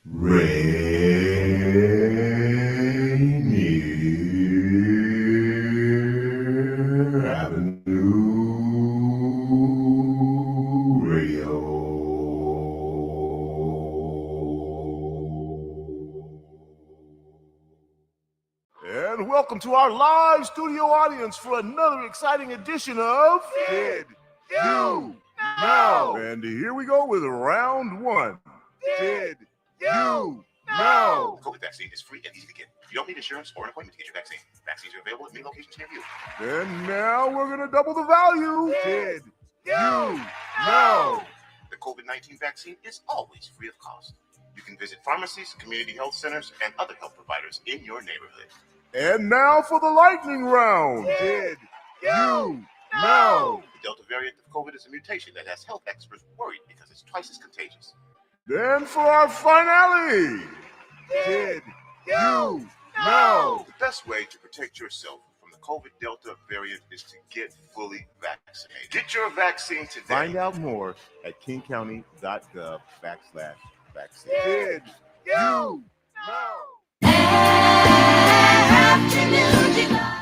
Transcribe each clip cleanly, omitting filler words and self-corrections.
Rainier Avenue Radio. And welcome to our live studio audience for another exciting edition of Did You Know? And here we go with round one. Did you know? The COVID vaccine is free and easy to get. You don't need insurance or an appointment to get your vaccine. Vaccines are available at many locations near you. And now we're going to double the value. Did you know? The COVID-19 vaccine is always free of cost. You can visit pharmacies, community health centers, and other health providers in your neighborhood. And now for the lightning round. Did you know? The Delta variant of COVID is a mutation that has health experts worried because it's twice as contagious. Then for our finale. Did you know? The best way to protect yourself from the COVID Delta variant is to get fully vaccinated. Get your vaccine today. Find out more at kingcounty.gov/vaccine. Did you know?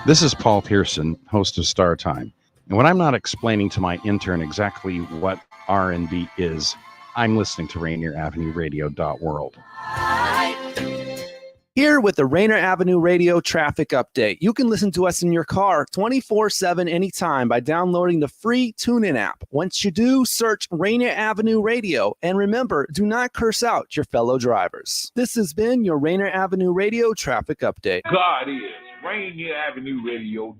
This is Paul Pearson, host of Star Time. And when I'm not explaining to my intern exactly what R&B is, I'm listening to Rainier Avenue Radio.world. Here with the Rainier Avenue Radio traffic update. You can listen to us in your car 24/7 anytime by downloading the free TuneIn app. Once you do, search Rainier Avenue Radio. And remember, do not curse out your fellow drivers. This has been your Rainier Avenue Radio traffic update. God is Rainier Avenue Radio.world,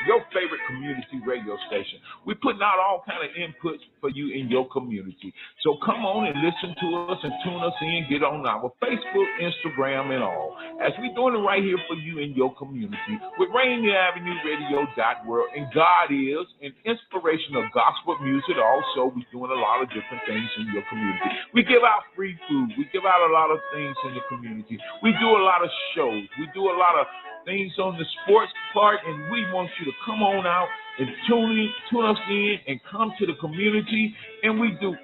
your favorite community radio station. We're putting out all kind of inputs for you in your community. So come on and listen to us and tune us in, get on our Facebook, Instagram, and all. As we're doing it right here for you in your community with Rainier Avenue Radio.world. And God is an inspirational gospel music. Also, we're doing a lot of different things in your community. We give out free food. We give out a lot of things in the community. We do a lot of shows. We do a lot of things on the sports part, and we want you to come on out and tune us in and come to the community, and we do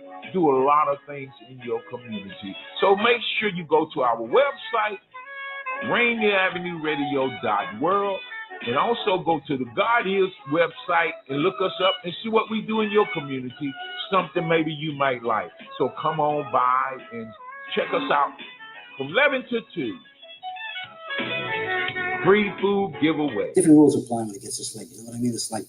a lot of things in your community. So make sure you go to our website, RainierAvenueRadio.world, and also go to the God Is website and look us up and see what we do in your community, something maybe you might like. So come on by and check us out from 11 to 2. Free food giveaway. Different rules apply when it gets this late. You know what I mean? It's like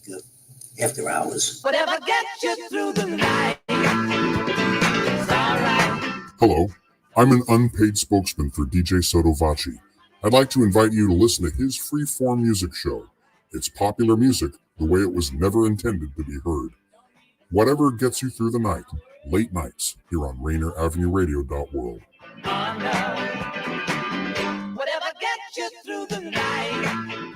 after hours. Whatever gets you through the night. It's all right. Hello, I'm an unpaid spokesman for DJ Sotovaci. I'd like to invite you to listen to his free-form music show. It's popular music the way it was never intended to be heard. Whatever gets you through the night, late nights, here on RainierAvenueRadio.world. Through the night.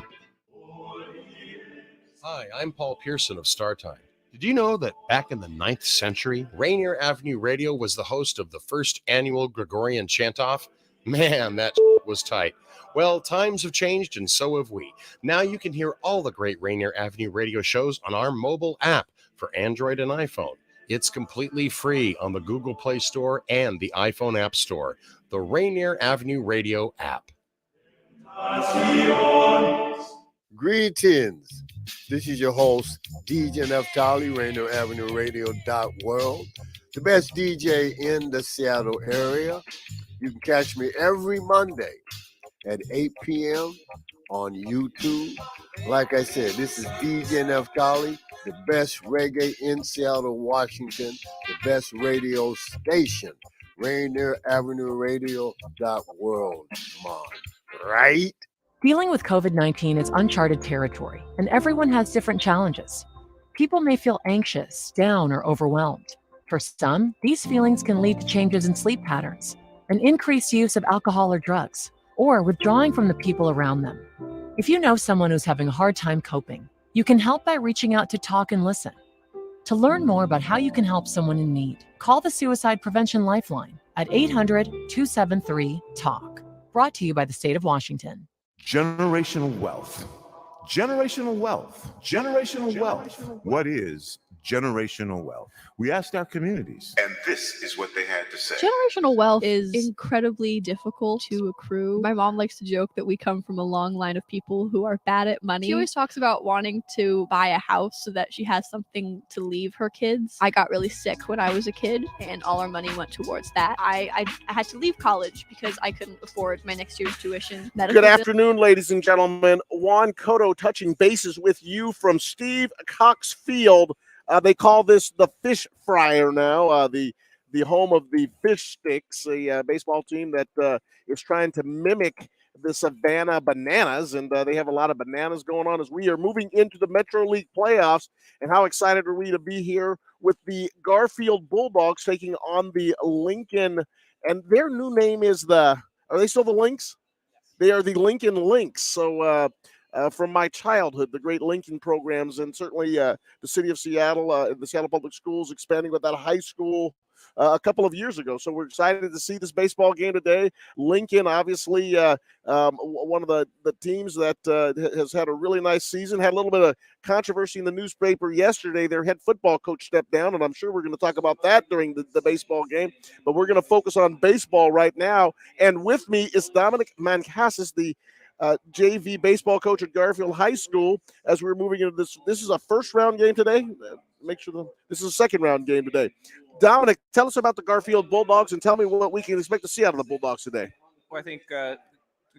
Hi, I'm Paul Pearson of Star Time. Did you know that back in the 9th century, Rainier Avenue Radio was the host of the first annual Gregorian chant-off? Man, that was tight. Well, times have changed and so have we. Now you can hear all the great Rainier Avenue Radio shows on our mobile app for Android and iPhone. It's completely free on the Google Play Store and the iPhone App Store. The Rainier Avenue Radio app. Greetings. This is your host, DJ Neftali, Rainier Avenue Radio.world, the best DJ in the Seattle area. You can catch me every Monday at 8 p.m. on YouTube. Like I said, this is DJ Neftali, the best reggae in Seattle, Washington, the best radio station, Rainier Avenue Radio.world. Come on. Right? Dealing with COVID-19 is uncharted territory, and everyone has different challenges. People may feel anxious, down, or overwhelmed. For some, these feelings can lead to changes in sleep patterns, an increased use of alcohol or drugs, or withdrawing from the people around them. If you know someone who's having a hard time coping, you can help by reaching out to talk and listen. To learn more about how you can help someone in need, call the Suicide Prevention Lifeline at 800-273-TALK. Brought to you by the state of Washington. Generational wealth. Generational wealth. Generational wealth. What is generational wealth? We asked our communities. And this is what they had to say. Generational wealth is incredibly difficult to accrue. My mom likes to joke that we come from a long line of people who are bad at money. She always talks about wanting to buy a house so that she has something to leave her kids. I got really sick when I was a kid, and all our money went towards that. I had to leave college because I couldn't afford my next year's tuition. Good afternoon, ladies and gentlemen. Juan Cotto touching bases with you from Steve Cox Field. They call this the Fish Fryer now, the home of the Fish Sticks, a baseball team that is trying to mimic the Savannah Bananas, and they have a lot of bananas going on as we are moving into the Metro League playoffs. And how excited are we to be here with the Garfield Bulldogs taking on the Lincoln, and their new name is are they still the Lynx? They are the Lincoln Lynx. So from my childhood, the great Lincoln programs, and certainly the city of Seattle, the Seattle Public Schools expanding with that high school a couple of years ago. So we're excited to see this baseball game today. Lincoln, obviously, one of the teams that has had a really nice season. Had a little bit of controversy in the newspaper yesterday. Their head football coach stepped down, and I'm sure we're going to talk about that during the baseball game. But we're going to focus on baseball right now. And with me is Dominic Mancassis, the JV baseball coach at Garfield High School. As we're moving into this is a first-round game today. Make sure this is a second-round game today. Dominic, tell us about the Garfield Bulldogs and tell me what we can expect to see out of the Bulldogs today. Well, I think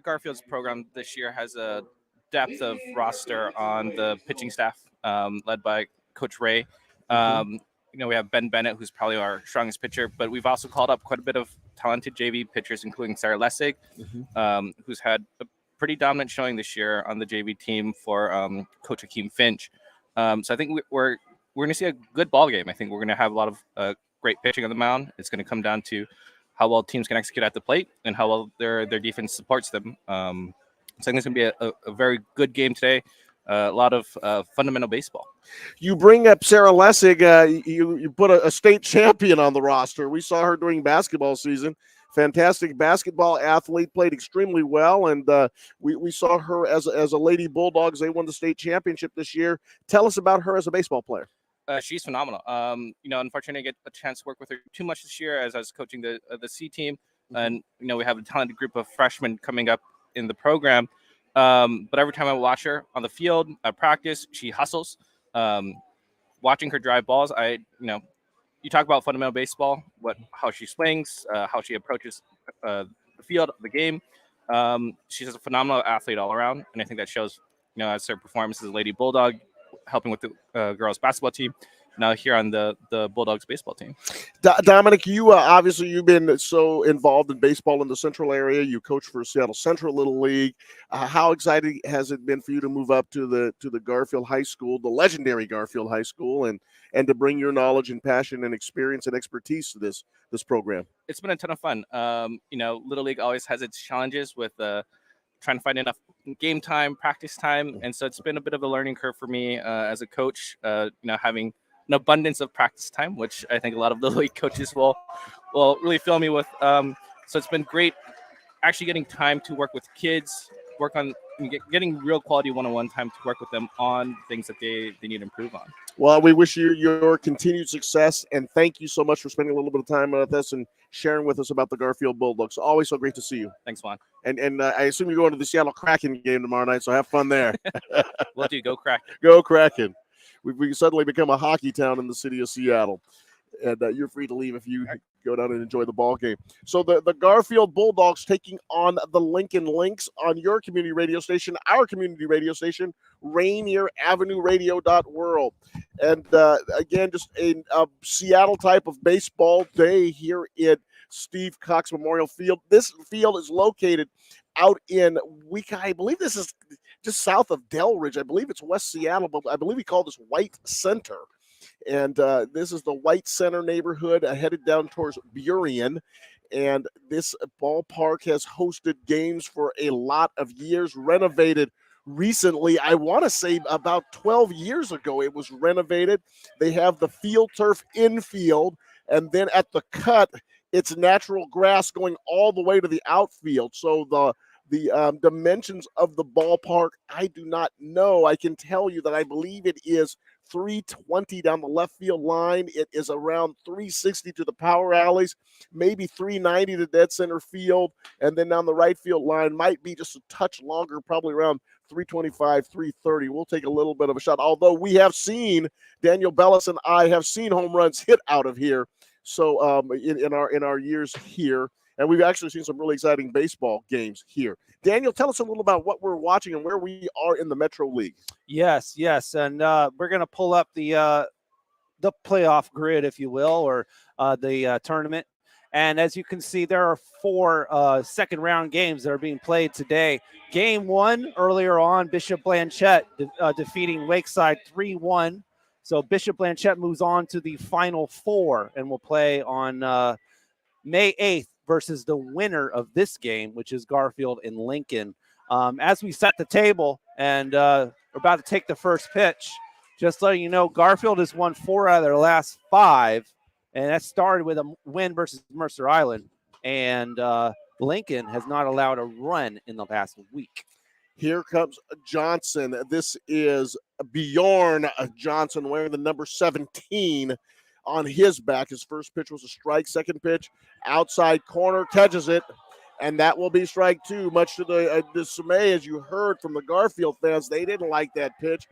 Garfield's program this year has a depth of roster on the pitching staff, led by Coach Ray. We have Ben Bennett, who's probably our strongest pitcher, but we've also called up quite a bit of talented JV pitchers, including Sarah Lessig, who's had a pretty dominant showing this year on the JV team for Coach Hakeem Finch. So I think we're going to see a good ball game. I think we're going to have a lot of great pitching on the mound. It's going to come down to how well teams can execute at the plate and how well their defense supports them. So I think it's going to be a very good game today. A lot of fundamental baseball. You bring up Sarah Lessig. You put a state champion on the roster. We saw her during basketball season. Fantastic basketball athlete, played extremely well, and we saw her as a Lady Bulldogs. They won the state championship this year. Tell us about her as a baseball player. She's phenomenal. Unfortunately, I get a chance to work with her too much this year as I was coaching the C team, and we have a talented group of freshmen coming up in the program. But every time I watch her on the field, at practice, she hustles. Watching her drive balls, you talk about fundamental baseball, how she swings, how she approaches the field, the game. She's a phenomenal athlete all around, and I think that shows, as her performance as a Lady Bulldog, helping with the girls basketball team, now here on the Bulldogs baseball team. Dominic, you obviously you've been so involved in baseball in the Central area. You coach for Seattle Central Little League. How exciting has it been for you to move up to the Garfield High School, the legendary Garfield High School, and to bring your knowledge and passion and experience and expertise to this program? It's been a ton of fun. Little League always has its challenges with trying to find enough game time, practice time, and so it's been a bit of a learning curve for me as a coach. Having an abundance of practice time, which I think a lot of Little League coaches will really fill me with. So it's been great actually getting time to work with kids, work on getting real quality one-on-one time to work with them on things that they need to improve on. Well, we wish you your continued success, and thank you so much for spending a little bit of time with us and sharing with us about the Garfield Bulldogs. Always so great to see you. Thanks, Juan. And I assume you're going to the Seattle Kraken game tomorrow night, so have fun there. Will do. Go Kraken. Go Kraken. We suddenly become a hockey town in the city of Seattle. And you're free to leave if you go down and enjoy the ball game. So the Garfield Bulldogs taking on the Lincoln Lynx on your community radio station, our community radio station, Rainier Avenue Radio.world. And again, just a Seattle type of baseball day here at Steve Cox Memorial Field. This field is located out in Weeka. I believe this is just south of Delridge. I believe it's West Seattle, but I believe we call this White Center. And this is the White Center neighborhood headed down towards Burien. And this ballpark has hosted games for a lot of years, renovated recently. I want to say about 12 years ago it was renovated. They have the field turf infield, and then at the cut, it's natural grass going all the way to the outfield. So The dimensions of the ballpark, I do not know. I can tell you that I believe it is 320 down the left field line. It is around 360 to the power alleys, maybe 390 to dead center field. And then down the right field line might be just a touch longer, probably around 325, 330. We'll take a little bit of a shot. Although we have seen, Daniel Bellis and I have seen home runs hit out of here. So in our years here. And we've actually seen some really exciting baseball games here. Daniel, tell us a little about what we're watching and where we are in the Metro League. Yes. And we're going to pull up the playoff grid, if you will, or the tournament. And as you can see, there are 4 second-round games that are being played today. Game 1, earlier on, Bishop Blanchette defeating Lakeside 3-1. So Bishop Blanchette moves on to the Final 4 and will play on May 8th. Versus the winner of this game, which is Garfield and Lincoln. As we set the table and we're about to take the first pitch, just letting you know, Garfield has won 4 out of their last 5, and that started with a win versus Mercer Island. And Lincoln has not allowed a run in the last week. Here comes Johnson. This is Bjorn Johnson wearing the number 17 on his back. His first pitch was a strike. Second pitch, outside corner, catches it, and that will be strike 2. Much to the dismay, as you heard from the Garfield fans, they didn't like that pitch.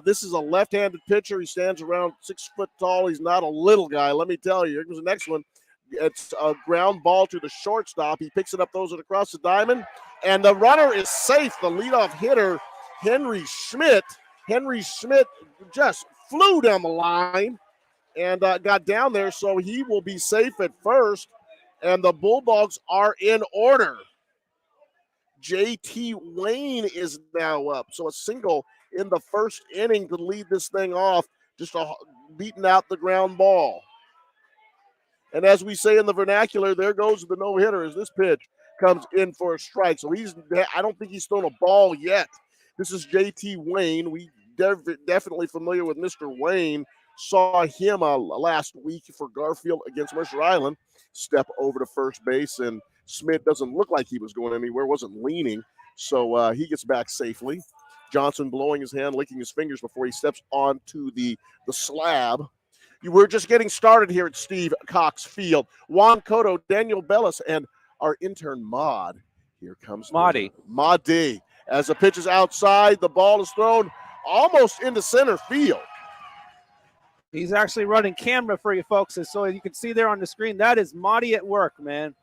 This is a left-handed pitcher. He stands around 6 foot tall. He's not a little guy, let me tell you. Here comes the next one. It's a ground ball to the shortstop. He picks it up, throws it across the diamond, and the runner is safe. The leadoff hitter, Henry Schmidt just flew down the line and got down there, so he will be safe at first, and the Bulldogs are in order. J.T. Wayne is now up, so a single in the first inning to lead this thing off, just beating out the ground ball. And as we say in the vernacular, there goes the no-hitter as this pitch comes in for a strike. So I don't think he's thrown a ball yet. This is J.T. Wayne. We definitely familiar with Mr. Wayne. Saw him last week for Garfield against Mercer Island. Step over to first base, and Smith doesn't look like he was going anywhere, wasn't leaning. So he gets back safely. Johnson blowing his hand, licking his fingers before he steps onto the slab. We're just getting started here at Steve Cox Field. Juan Cotto, Daniel Bellis, and our intern Maud. Here comes Maudie. As the pitch is outside, the ball is thrown almost into center field. He's actually running camera for you folks, and so you can see there on the screen, that is Maudie at work, man.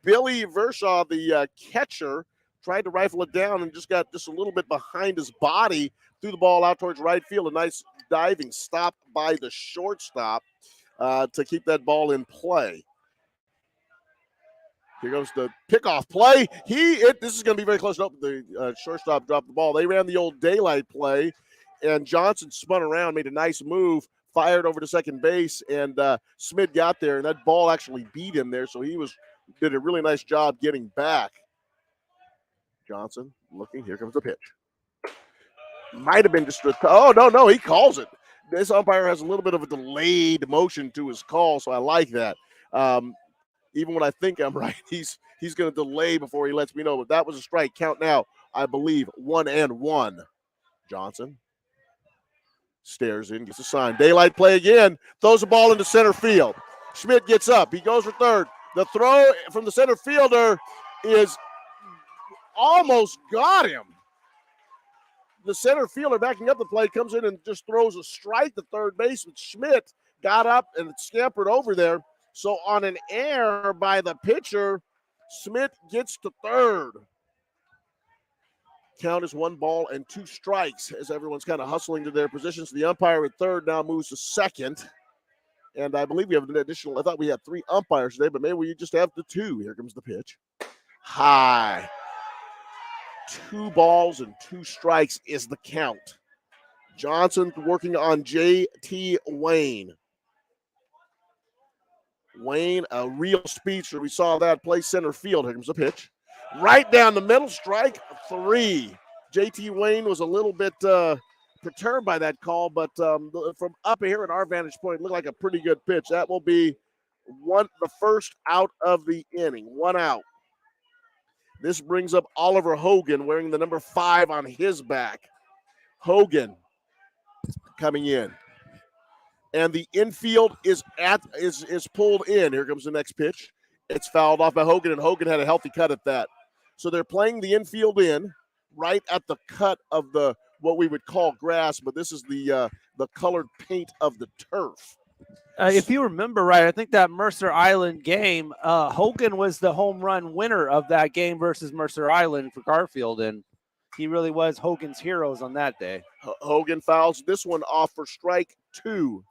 Billy Vershaw, the catcher, tried to rifle it down and just got just a little bit behind his body, threw the ball out towards right field. A nice diving stop by the shortstop to keep that ball in play. Here goes the pickoff play. This is going to be very close. Nope, the shortstop dropped the ball. They ran the old daylight play, and Johnson spun around, made a nice move, fired over to second base, and Smith got there, and that ball actually beat him there, so he did a really nice job getting back. Johnson looking. Here comes the pitch. Might have been just no, he calls it. This umpire has a little bit of a delayed motion to his call, so I like that. Even when I think I'm right, he's going to delay before he lets me know. But that was a strike. Count now, I believe, 1-1. Johnson stares in, gets a sign. Daylight play again. Throws the ball into center field. Schmidt gets up. He goes for third. The throw from the center fielder is almost got him. The center fielder backing up the play comes in and just throws a strike to third base, but Schmidt got up and scampered over there. So on an error by the pitcher, Smith gets to third. Count is 1-2 strikes as everyone's kind of hustling to their positions. The umpire at third now moves to second. And I believe we have an additional, I thought we had 3 umpires today, but maybe we just have the 2. Here comes the pitch. High. 2 strikes is the count. Johnson working on J.T. Wayne. Wayne, a real speedster. We saw that play center field. Here comes the pitch. Right down the middle, strike 3. J.T. Wayne was a little bit perturbed by that call, but from up here at our vantage point, it looked like a pretty good pitch. That will be the first out of the inning. 1 out. This brings up Oliver Hogan wearing the number 5 on his back. Hogan coming in. And the infield is pulled in. Here comes the next pitch. It's fouled off by Hogan, and Hogan had a healthy cut at that. So they're playing the infield in right at the cut of the what we would call grass, but this is the colored paint of the turf. If you remember right, I think that Mercer Island game, Hogan was the home run winner of that game versus Mercer Island for Garfield, and he really was Hogan's heroes on that day. Hogan fouls this one off for strike 2.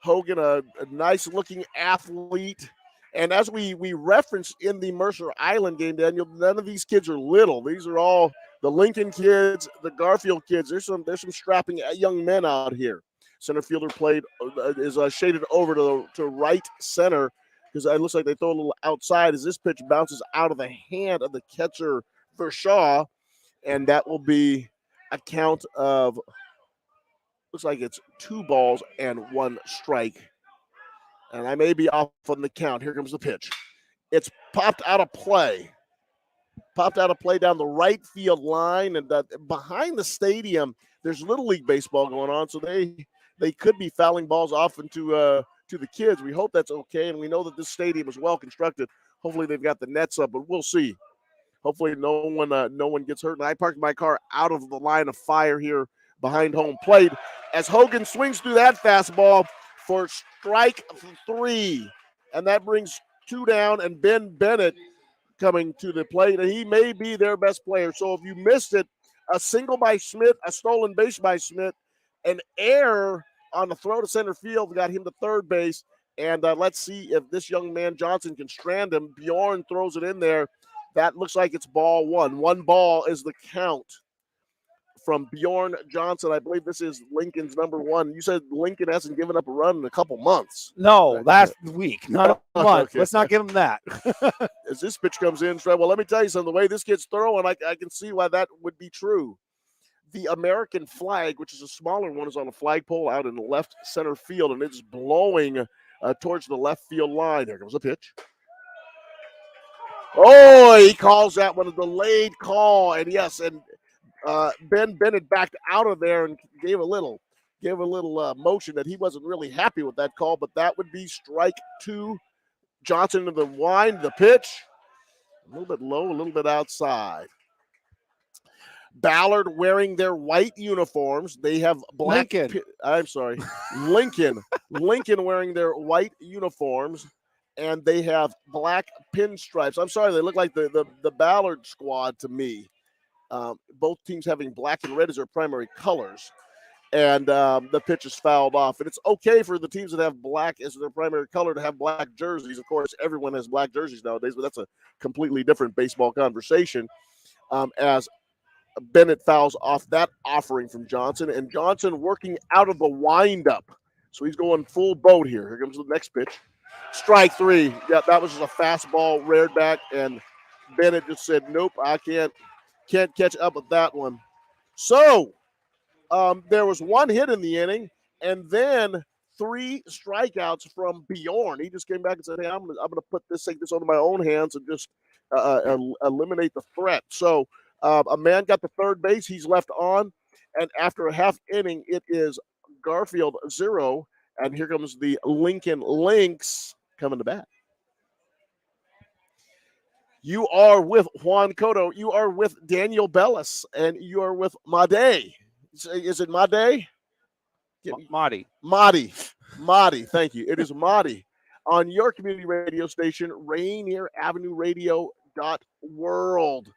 Hogan, a nice-looking athlete. And as we referenced in the Mercer Island game, Daniel, none of these kids are little. These are all the Lincoln kids, the Garfield kids. There's some strapping young men out here. Center fielder is shaded over to right center because it looks like they throw a little outside as this pitch bounces out of the hand of the catcher Vershaw, and that will be a count of, looks like it's 2 balls and 1 strike. And I may be off on the count. Here comes the pitch. It's popped out of play. Popped out of play down the right field line, and behind the stadium, there's Little League baseball going on, so they could be fouling balls off into to the kids. We hope that's okay, and we know that this stadium is well constructed. Hopefully they've got the nets up, but we'll see. Hopefully no one gets hurt. And I parked my car out of the line of fire here behind home plate as Hogan swings through that fastball for strike 3, and that brings 2 down. And Ben Bennett coming to the plate, and he may be their best player. So if you missed it, a single by Schmidt, a stolen base by Schmidt, an error on the throw to center field got him to third base. And let's see if this young man Johnson can strand him. Bjorn throws it in there. That looks like it's ball 1. 1 ball is the count from Bjorn Johnson. I believe this is Lincoln's number 1. You said Lincoln hasn't given up a run in a couple months. No, last week, not a month. Okay. Let's not give him that. As this pitch comes in, well, let me tell you something. The way this kid's throwing, I can see why that would be true. The American flag, which is a smaller one, is on a flagpole out in the left center field, and it's blowing towards the left field line. There goes the pitch. Oh, he calls that one a delayed call, and yes, and Ben Bennett backed out of there and gave a little motion that he wasn't really happy with that call, but that would be strike 2. Johnson to the wind, the pitch, a little bit low, a little bit outside. Ballard wearing their white uniforms. They have black. Lincoln. Lincoln wearing their white uniforms, and they have black pinstripes. I'm sorry, they look like the Ballard squad to me. Both teams having black and red as their primary colors, and the pitch is fouled off. And it's okay for the teams that have black as their primary color to have black jerseys. Of course, everyone has black jerseys nowadays, but that's a completely different baseball conversation. As Bennett fouls off that offering from Johnson, and Johnson working out of the windup. So he's going full boat here. Here comes the next pitch. Strike 3. Yeah, that was just a fastball reared back, and Bennett just said, nope, I can't catch up with that one. So there was 1 hit in the inning, and then 3 strikeouts from Bjorn. He just came back and said, hey, I'm gonna take this onto my own hands and just eliminate the threat. So a man got to third base. He's left on. And after a half inning, it is Garfield 0. And here comes the Lincoln Lynx coming to bat. You are with Juan Cotto. You are with Daniel Bellis. And you are with Made. Is it Made? Madi. Thank you. It is Madi on your community radio station, Rainier Avenue Radio .world.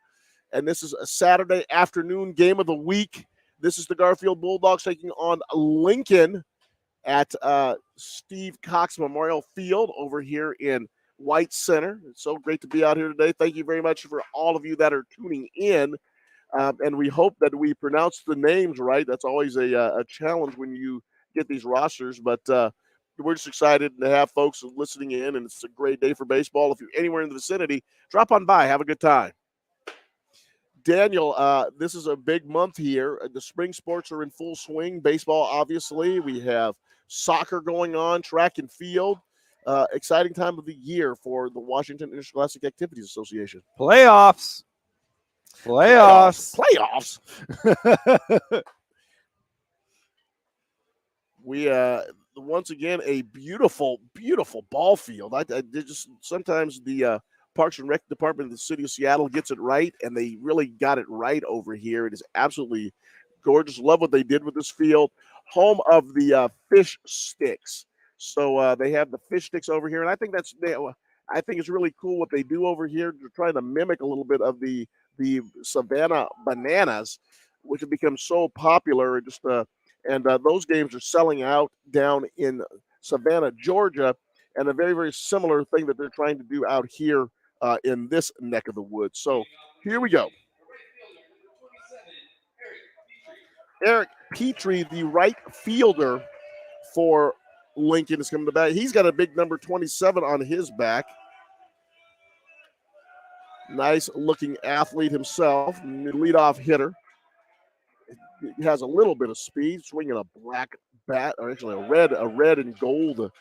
And this is a Saturday afternoon game of the week. This is the Garfield Bulldogs taking on Lincoln at Steve Cox Memorial Field over here in White Center. It's so great to be out here today. Thank you very much for all of you that are tuning in. And we hope that we pronounce the names right. That's always a challenge when you get these rosters. But we're just excited to have folks listening in, and it's a great day for baseball. If you're anywhere in the vicinity, drop on by. Have a good time. Daniel, this is a big month here. The spring sports are in full swing. Baseball, obviously. We have soccer going on, track and field. exciting time of the year for the Washington Interscholastic Activities Association. Playoffs. We once again a beautiful ball field. I just sometimes the Parks and Rec department of the city of Seattle gets it right, and they really got it right over here. It is absolutely gorgeous. Love what they did with this field. Home of the fish sticks. So they have the fish sticks over here, and I think I think it's really cool what they do over here. They're trying to mimic a little bit of the Savannah bananas, which have become so popular. And those games are selling out down in Savannah, Georgia, and a very, very similar thing that they're trying to do out here in this neck of the woods. So here we go. Eric Petrie, the right fielder for Lincoln, is coming to bat. He's got a big number 27 on his back. Nice looking athlete himself, leadoff hitter. He has a little bit of speed, swinging a black bat, or actually a red and gold.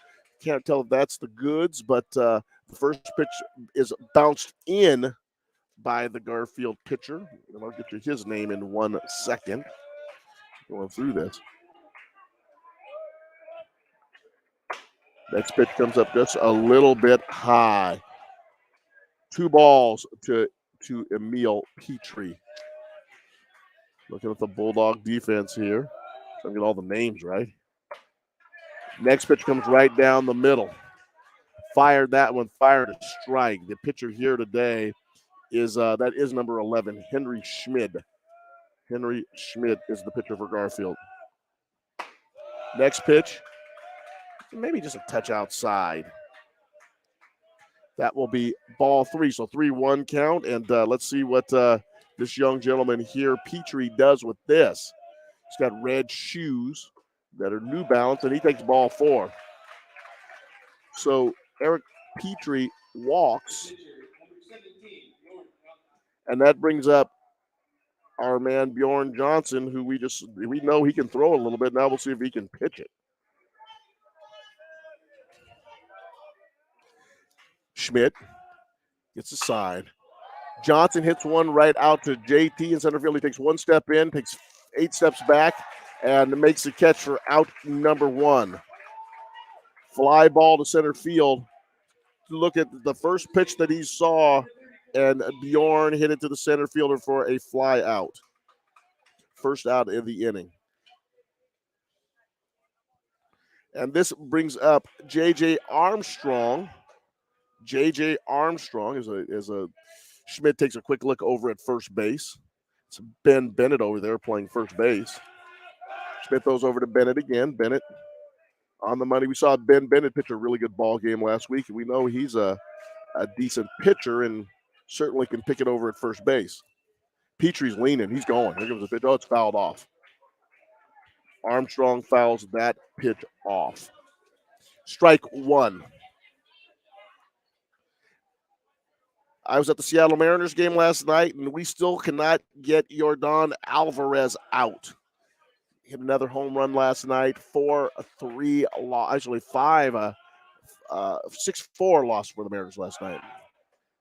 Can't tell if that's the goods, but the first pitch is bounced in by the Garfield pitcher. And I'll get you his name in 1 second. Going through this. Next pitch comes up just a little bit high. 2 balls to Emil Petrie. Looking at the Bulldog defense here. Trying to get all the names right. Next pitch comes right down the middle. Fired that one, fired a strike. The pitcher here today is that is number 11, Henry Schmid. Henry Schmid is the pitcher for Garfield. Next pitch, maybe just a touch outside. That will be ball 3, so 3-1 count. And let's see what this young gentleman here, Petrie, does with this. He's got red shoes that are New Balance, and he takes ball 4. So Eric Petrie walks, and that brings up our man Bjorn Johnson, who we know he can throw a little bit. Now we'll see if he can pitch it. Schmidt gets a side. Johnson hits one right out to JT in center field. He takes 1 step in, takes 8 steps back, and makes the catch for out number 1. Fly ball to center field. Look at the first pitch that he saw, and Bjorn hit it to the center fielder for a fly out. First out of the inning. And this brings up J.J. Armstrong. J.J. Armstrong is a Schmidt takes a quick look over at first base. It's Ben Bennett over there playing first base. Schmidt throws over to Bennett again. Bennett on the money. We saw Ben Bennett pitch a really good ball game last week, and we know he's a decent pitcher and certainly can pick it over at first base. Petrie's leaning. He's going. Here comes the pitch. Oh, it's fouled off. Armstrong fouls that pitch off. Strike 1. I was at the Seattle Mariners game last night, and we still cannot get Yordan Alvarez out. Hit another home run last night. 4-3 loss. Actually, 6-4 loss for the Mariners last night.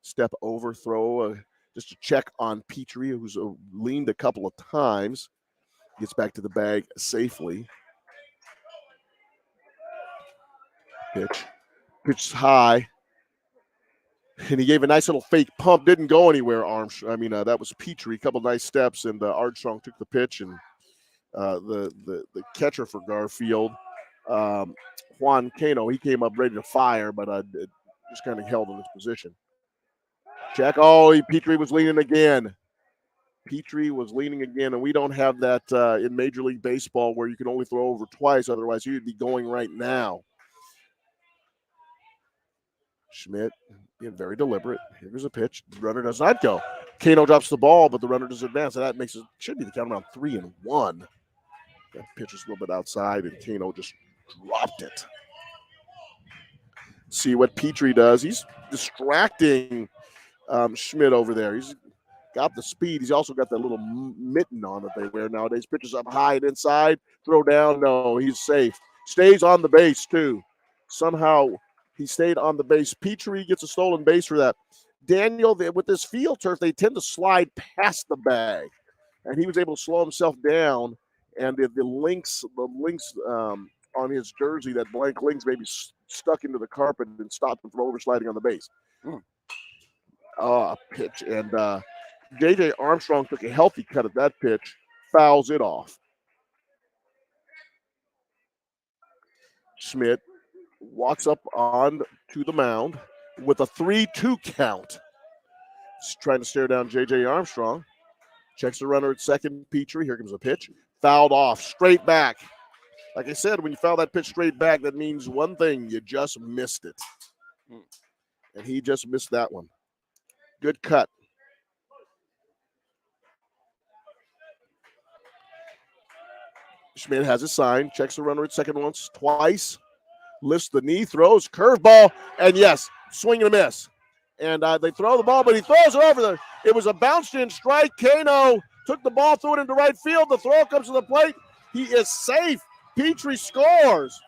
Step overthrow, just a check on Petrie, who's leaned a couple of times. Gets back to the bag safely. Pitch high. And he gave a nice little fake pump. Didn't go anywhere, Armstrong. That was Petrie. A couple nice steps, and Armstrong took the pitch. And the catcher for Garfield, Juan Cotto, he came up ready to fire, but just kind of held in his position. Check. Oh, Petrie was leaning again. And we don't have that in Major League Baseball where you can only throw over twice. Otherwise, he would be going right now. Schmidt being very deliberate. Here's a pitch. The runner does not go. Cotto drops the ball, but the runner does advance. And that makes it should be the count around 3-1. That pitch is a little bit outside, and Cotto just dropped it. See what Petrie does. He's distracting Schmidt over there. He's got the speed. He's also got that little mitten on that they wear nowadays. Pitches up high and inside. Throw down. No, he's safe. Stays on the base, too. Somehow He stayed on the base. Petrie gets a stolen base for that. Daniel, with this field turf, they tend to slide past the bag, and he was able to slow himself down. And the links on his jersey, that blank links, maybe stuck into the carpet and stopped him from oversliding on the base. A pitch, and J.J. Armstrong took a healthy cut at that pitch, fouls it off. Schmidt walks up on to the mound with a 3-2 count. He's trying to stare down J.J. Armstrong. Checks the runner at second. Petrie, here comes a pitch. Fouled off, straight back. Like I said, when you foul that pitch straight back, that means one thing: you just missed it. And he just missed that one. Good cut. Schmidt has his sign, checks the runner at second once, twice, lifts the knee, throws, curveball, and yes, swing and a miss. And they throw the ball, but he throws it over there. It was a bounced-in strike. Kano took the ball, threw it into right field. The throw comes to the plate. He is safe. Petrie scores.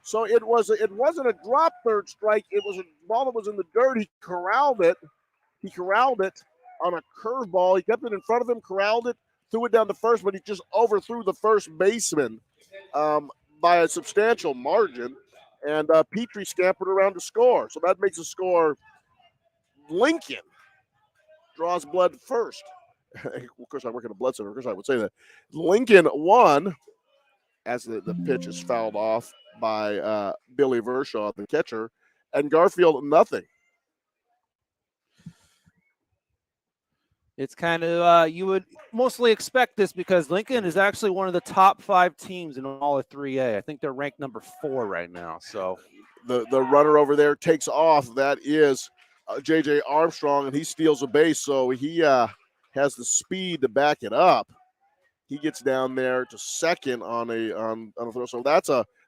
So it wasn't a drop third strike. It was a ball that was in the dirt. He corralled it. He corralled it on a curveball. He kept it in front of him, corralled it, threw it down to first, but he just overthrew the first baseman by a substantial margin. And Petrie scampered around to score. So that makes the score Lincoln draws blood first. Of course, I work in a blood center. Of course, I would say that. Lincoln won as the pitch is fouled off by Billy Vershaw, the catcher, and Garfield nothing. It's kind of, you would mostly expect this because Lincoln is actually one of the top 5 teams in all of 3A. I think they're ranked number 4 right now. So the runner over there takes off. That is J.J. Armstrong, and he steals a base. So he has the speed to back it up. He gets down there to second on a throw. So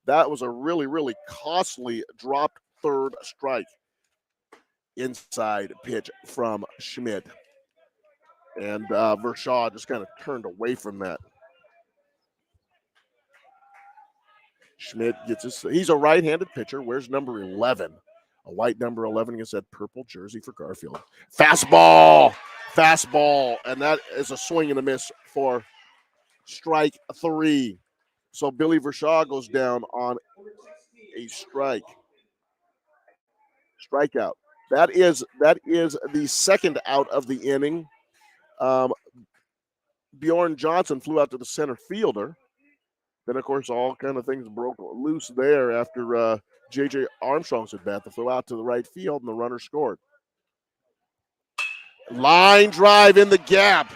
that was a really, really costly dropped third strike. Inside pitch from Schmidt. And Vershaw just kind of turned away from that. Schmidt gets he's a right-handed pitcher, wears number 11. A white number 11 against that purple jersey for Garfield. Fastball, and that is a swing and a miss for strike 3. So Billy Vershaw goes down on a strikeout. That is the second out of the inning. Bjorn Johnson flew out to the center fielder. Then, of course, all kind of things broke loose there after J.J. Armstrong's at bat. The throw out to the right field, and the runner scored. Line drive in the gap.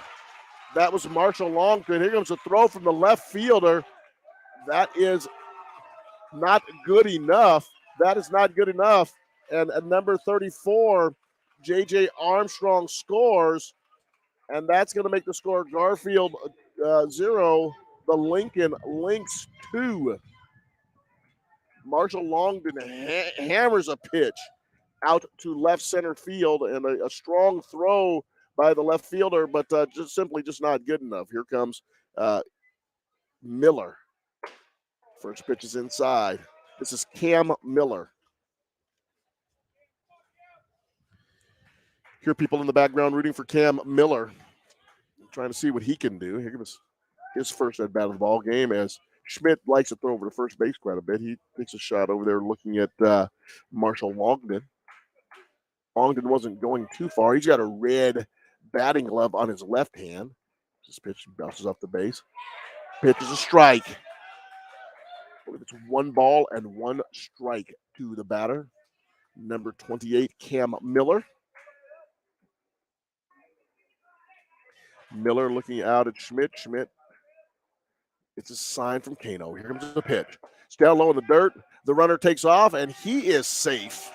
That was Marshall Longton. Here comes a throw from the left fielder. That is not good enough. And at number 34, J.J. Armstrong scores. And that's going to make the score Garfield 0, the Lincoln Lynx 2. Marshall Longden hammers a pitch out to left center field, and a strong throw by the left fielder, but just not good enough. Here comes Miller. First pitch is inside. This is Cam Miller. Hear people in the background rooting for Cam Miller, trying to see what he can do. Here comes his first at bat of the ball game, as Schmidt likes to throw over to first base quite a bit. He takes a shot over there looking at Marshall Longden. Longden wasn't going too far. He's got a red batting glove on his left hand. This pitch bounces off the base. Pitch is a strike. I believe it's 1 ball and 1 strike to the batter. Number 28, Cam Miller. Miller looking out at Schmidt. Schmidt, it's a sign from Kano. Here comes the pitch. It's down low in the dirt. The runner takes off, and he is safe.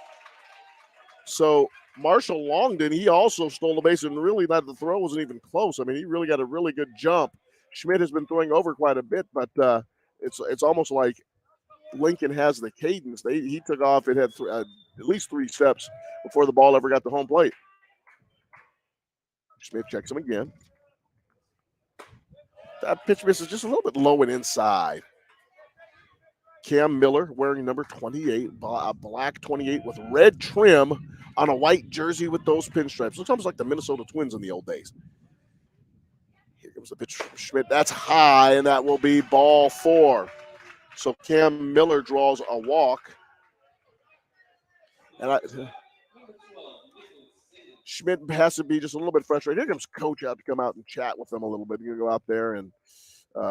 So Marshall Longden, he also stole the base, and really the throw wasn't even close. I mean, he really got a really good jump. Schmidt has been throwing over quite a bit, but it's almost like Lincoln has the cadence. He took off. It had at least 3 steps before the ball ever got to home plate. Schmidt checks him again. That pitch misses just a little bit low and inside. Cam Miller wearing number 28, a black 28 with red trim on a white jersey with those pinstripes. Looks almost like the Minnesota Twins in the old days. Here comes the pitch from Schmidt. That's high, and that will be ball 4. So Cam Miller draws a walk. And Schmidt has to be just a little bit frustrated. Here comes Coach out to come out and chat with them a little bit. He's going to go out there and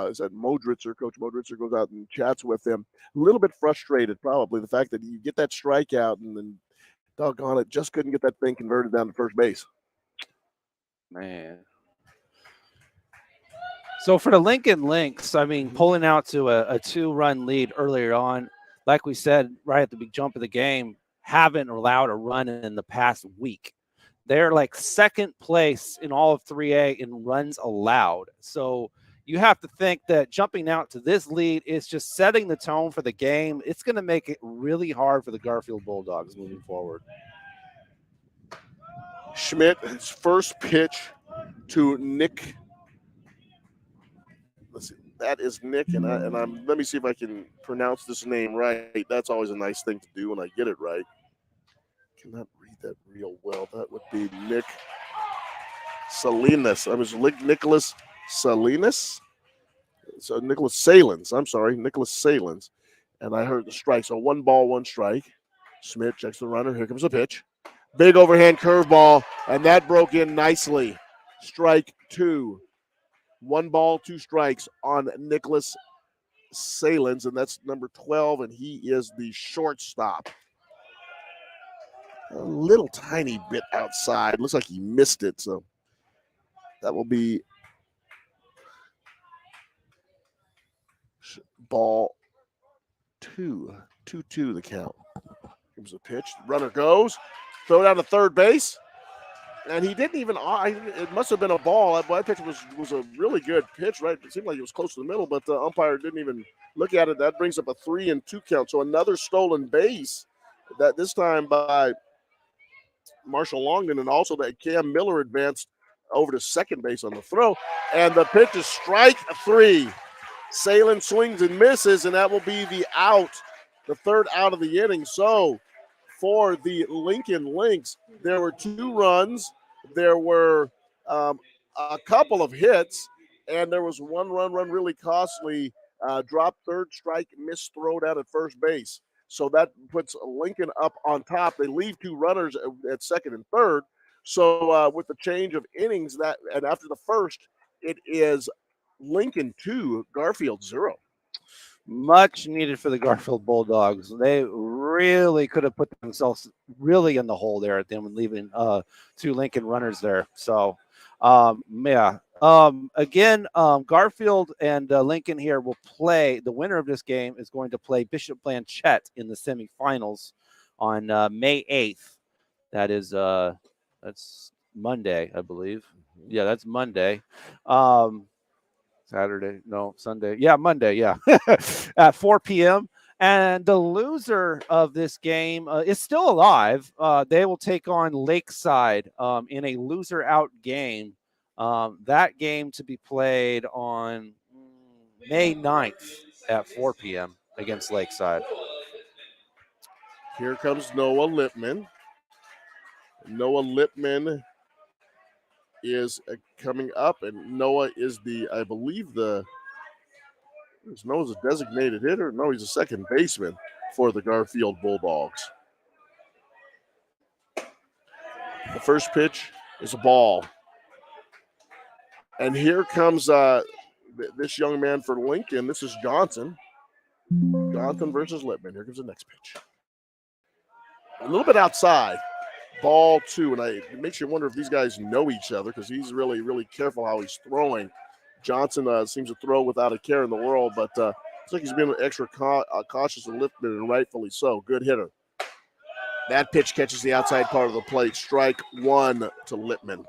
is that Modritzer? Coach Modritzer goes out and chats with him. A little bit frustrated, probably, the fact that you get that strikeout and then, doggone it, just couldn't get that thing converted down to first base. Man. So for the Lincoln Lynx, I mean, pulling out to a 2-run lead earlier on, like we said right at the big jump of the game, haven't allowed a run in the past week. They're like second place in all of 3A in runs allowed. So you have to think that jumping out to this lead is just setting the tone for the game. It's going to make it really hard for the Garfield Bulldogs moving forward. Schmidt, his first pitch to Nick. Let's see. That is Nick, and I'm. Let me see if I can pronounce this name right. That's always a nice thing to do when I get it right. Cannot read that real well. That would be Nick Salinas. I was Nicholas Salinas. So Nicholas Salins. I'm sorry, Nicholas Salins. And I heard the strike. So 1 ball, 1 strike. Schmidt checks the runner. Here comes the pitch. Big overhand curveball, and that broke in nicely. Strike 2. 1 ball, 2 strikes on Nicholas Salins, and that's number 12, and he is the shortstop. A little tiny bit outside. Looks like he missed it, so that will be ball 2. 2-2 the count. Here's a pitch. Runner goes. Throw down to third base. And he didn't even, it must have been a ball. That pitch was a really good pitch, right? It seemed like it was close to the middle, but the umpire didn't even look at it. That brings up a 3-2 count. So another stolen base, that this time by Marshall Longden, and also that Cam Miller advanced over to second base on the throw. And the pitch is strike 3. Salin swings and misses, and that will be the out, the third out of the inning. So for the Lincoln Lynx, there were 2 runs, there were a couple of hits, and there was 1 run really costly, drop third, strike, missed throw down at first base. So that puts Lincoln up on top. They leave 2 runners at second and third. So with the change of innings, and after the first, it is Lincoln 2, Garfield 0. Much needed for the Garfield Bulldogs. They really could have put themselves really in the hole there at them and leaving 2 Lincoln runners there. So, yeah. Again, Garfield and Lincoln here will play. The winner of this game is going to play Bishop Blanchette in the semifinals on May 8th. That is that's Monday, I believe. Yeah, that's Monday. Saturday, no, Sunday. Yeah, Monday, yeah. At 4 p.m. And the loser of this game is still alive. They will take on Lakeside in a loser-out game. That game to be played on May 9th at 4 p.m. against Lakeside. Here comes Noah Lipman. Noah Lipman is coming up, and Noah is Noah's a designated hitter. No, he's a second baseman for the Garfield Bulldogs. The first pitch is a ball. And here comes this young man for Lincoln. This is Johnson. Johnson versus Lipman. Here comes the next pitch. A little bit outside. Ball 2, and it makes you wonder if these guys know each other because he's really, really careful how he's throwing. Johnson seems to throw without a care in the world, but looks like he's been extra cautious with Lipman, and rightfully so. Good hitter. That pitch catches the outside part of the plate. Strike 1 to Lipman.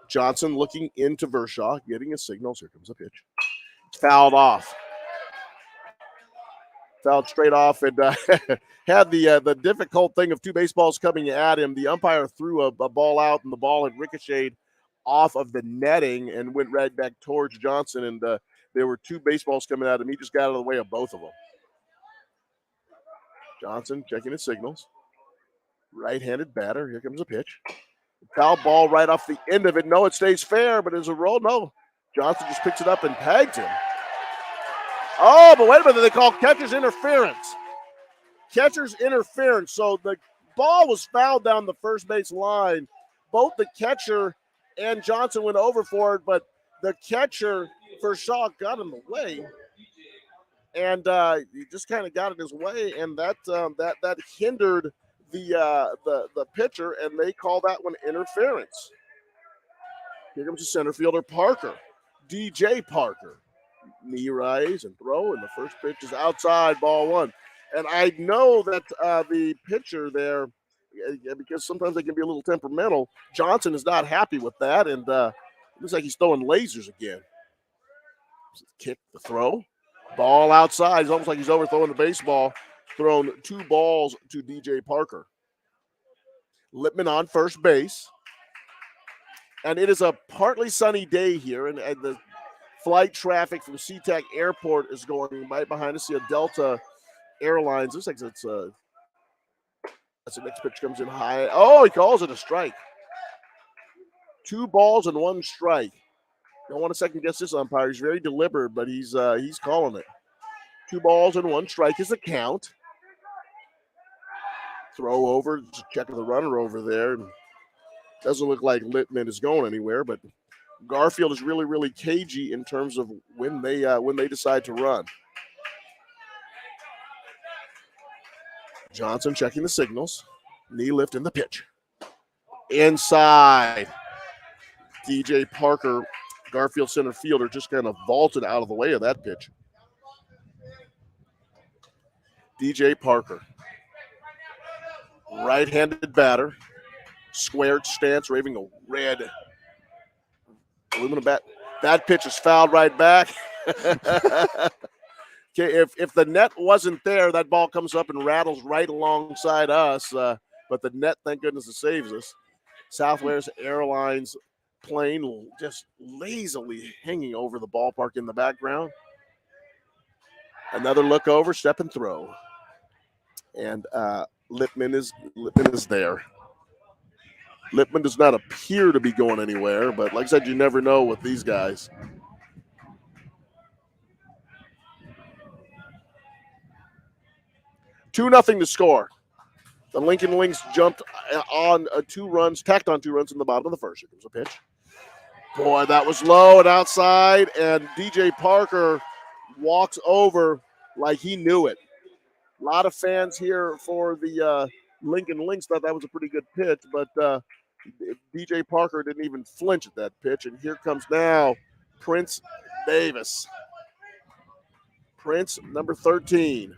Johnson looking into Vershaw, getting his signals. Here comes a pitch. It's fouled off. Fouled straight off, and had the difficult thing of 2 baseballs coming at him. The umpire threw a ball out, and the ball had ricocheted off of the netting and went right back towards Johnson. And there were 2 baseballs coming at him. He just got out of the way of both of them. Johnson checking his signals. Right-handed batter. Here comes a pitch. Foul ball right off the end of it. No, it stays fair, but there's a roll. No. Johnson just picks it up and tags him. Oh, but wait a minute. They call catcher's interference. Catcher's interference. So the ball was fouled down the first base line. Both the catcher and Johnson went over for it, but the catcher for Shaw got in the way. And he just kind of got in his way, and that hindered the pitcher, and they call that one interference. Here comes the center fielder, Parker. DJ Parker. Knee rise and throw, and the first pitch is outside, ball 1. And I know that the pitcher there, because sometimes they can be a little temperamental, Johnson is not happy with that, and it looks like he's throwing lasers again. Kick, the throw. Ball outside. It's almost like he's overthrowing the baseball. Thrown 2 balls to DJ Parker. Lippman on first base. And it is a partly sunny day here, and the flight traffic from SeaTac Airport is going right behind us. See a Delta Airlines. Looks like it's that's the next pitch comes in high. Oh, he calls it a strike. 2 balls and 1 strike. Don't want to second guess this umpire. He's very deliberate, but he's calling it. 2 balls and 1 strike is the count. Throw over, checking the runner over there. Doesn't look like Littman is going anywhere, but Garfield is really, really cagey in terms of when they decide to run. Johnson checking the signals. Knee lift in the pitch. Inside. DJ Parker, Garfield center fielder, just kind of vaulted out of the way of that pitch. DJ Parker. Right-handed batter. Squared stance, waving a red aluminum bat. That pitch is fouled right back. Okay, if the net wasn't there, that ball comes up and rattles right alongside us. But the net, thank goodness, it saves us. Southwest Airlines plane just lazily hanging over the ballpark in the background. Another look over, step and throw. And Lippman is there. Lippman does not appear to be going anywhere, but like I said, you never know with these guys. Two nothing to score. The Lincoln Lynx jumped on 2 runs, tacked on 2 runs in the bottom of the first. Here comes a pitch. Boy, that was low and outside, and DJ Parker walks over like he knew it. A lot of fans here for the Lincoln Lynx thought that was a pretty good pitch, but DJ Parker didn't even flinch at that pitch. And here comes now Prince Davis. Prince, number 13.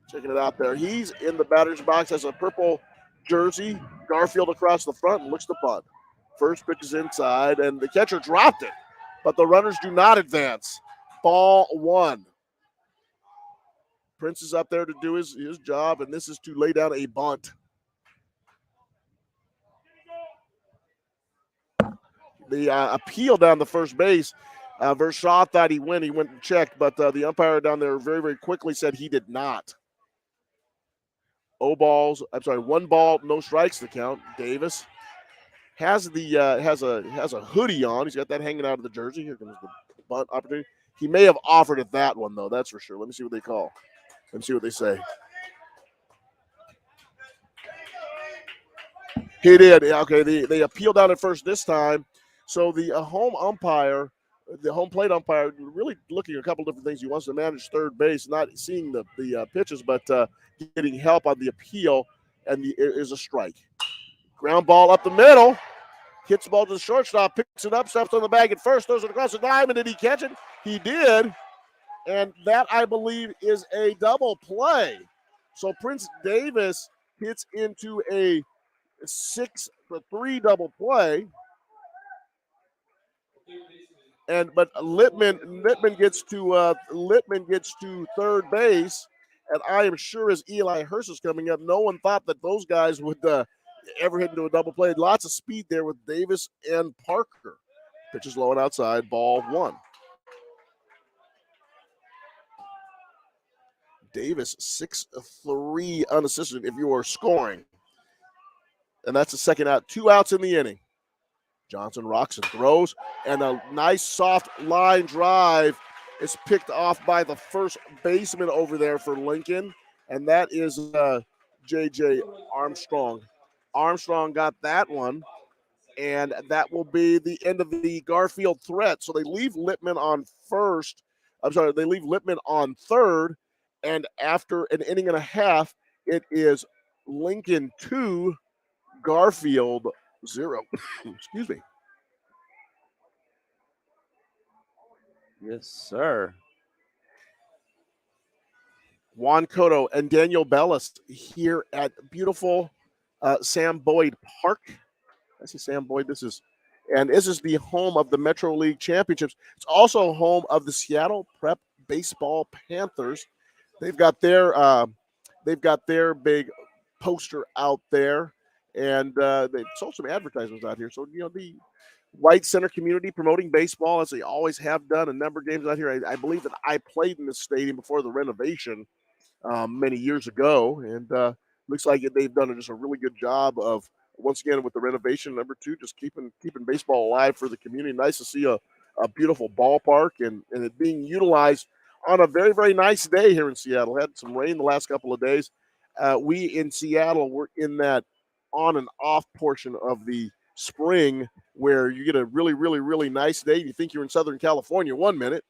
Checking it out there. He's in the batter's box, has a purple jersey, Garfield across the front, and looks to punt. First pitch is inside, and the catcher dropped it, but the runners do not advance. Ball 1. Prince is up there to do his job, and this is to lay down a bunt. The appeal down the first base, Vershaw thought he went. He went and checked, but the umpire down there very, very quickly said he did not. 1 ball, no strikes to count. Davis has a hoodie on. He's got that hanging out of the jersey. Here comes the bunt opportunity. He may have offered it that one, though, that's for sure. Let me see what they call. Let me see what they say. He did. Okay, they appealed out at first this time. So the home umpire, the home plate umpire, really looking at a couple different things. He wants to manage third base, not seeing the pitches, but getting help on the appeal, and it is a strike. Ground ball up the middle. Hits the ball to the shortstop, picks it up, steps on the bag at first, throws it across the diamond. Did he catch it? He did. And that, I believe, is a double play. So Prince Davis hits into a 6-3 double play. But Littman gets to third base, and I am sure as Eli Hurst is coming up, no one thought that those guys would ever hit into a double play. Lots of speed there with Davis and Parker. Pitch is low and outside, ball 1. Davis, 6-3 unassisted if you are scoring. And that's the second out. 2 outs in the inning. Johnson rocks and throws, and a nice soft line drive is picked off by the first baseman over there for Lincoln, and that is J.J. Armstrong. Armstrong got that one, and that will be the end of the Garfield threat. So they leave Lippman on first. They leave Lippman on third, and after an inning and a half, it is Lincoln 2, Garfield 0. Excuse me. Yes, sir. Juan Cotto and Daniel Bellis here at beautiful Sam Boyd Park. I see Sam Boyd. This is the home of the Metro League Championships. It's also home of the Seattle Prep Baseball Panthers. They've got their big poster out there, and they've sold some advertisements out here. So the White Center community promoting baseball as they always have done. A number of games out here. I believe that I played in this stadium before the renovation many years ago, and looks like they've done just a really good job of, once again, with the renovation. Number 2, just keeping baseball alive for the community. Nice to see a beautiful ballpark and it being utilized on a very, very nice day here in Seattle. Had some rain the last couple of days. We in Seattle were in that on and off portion of the spring where you get a really, really, really nice day. You think you're in Southern California 1 minute.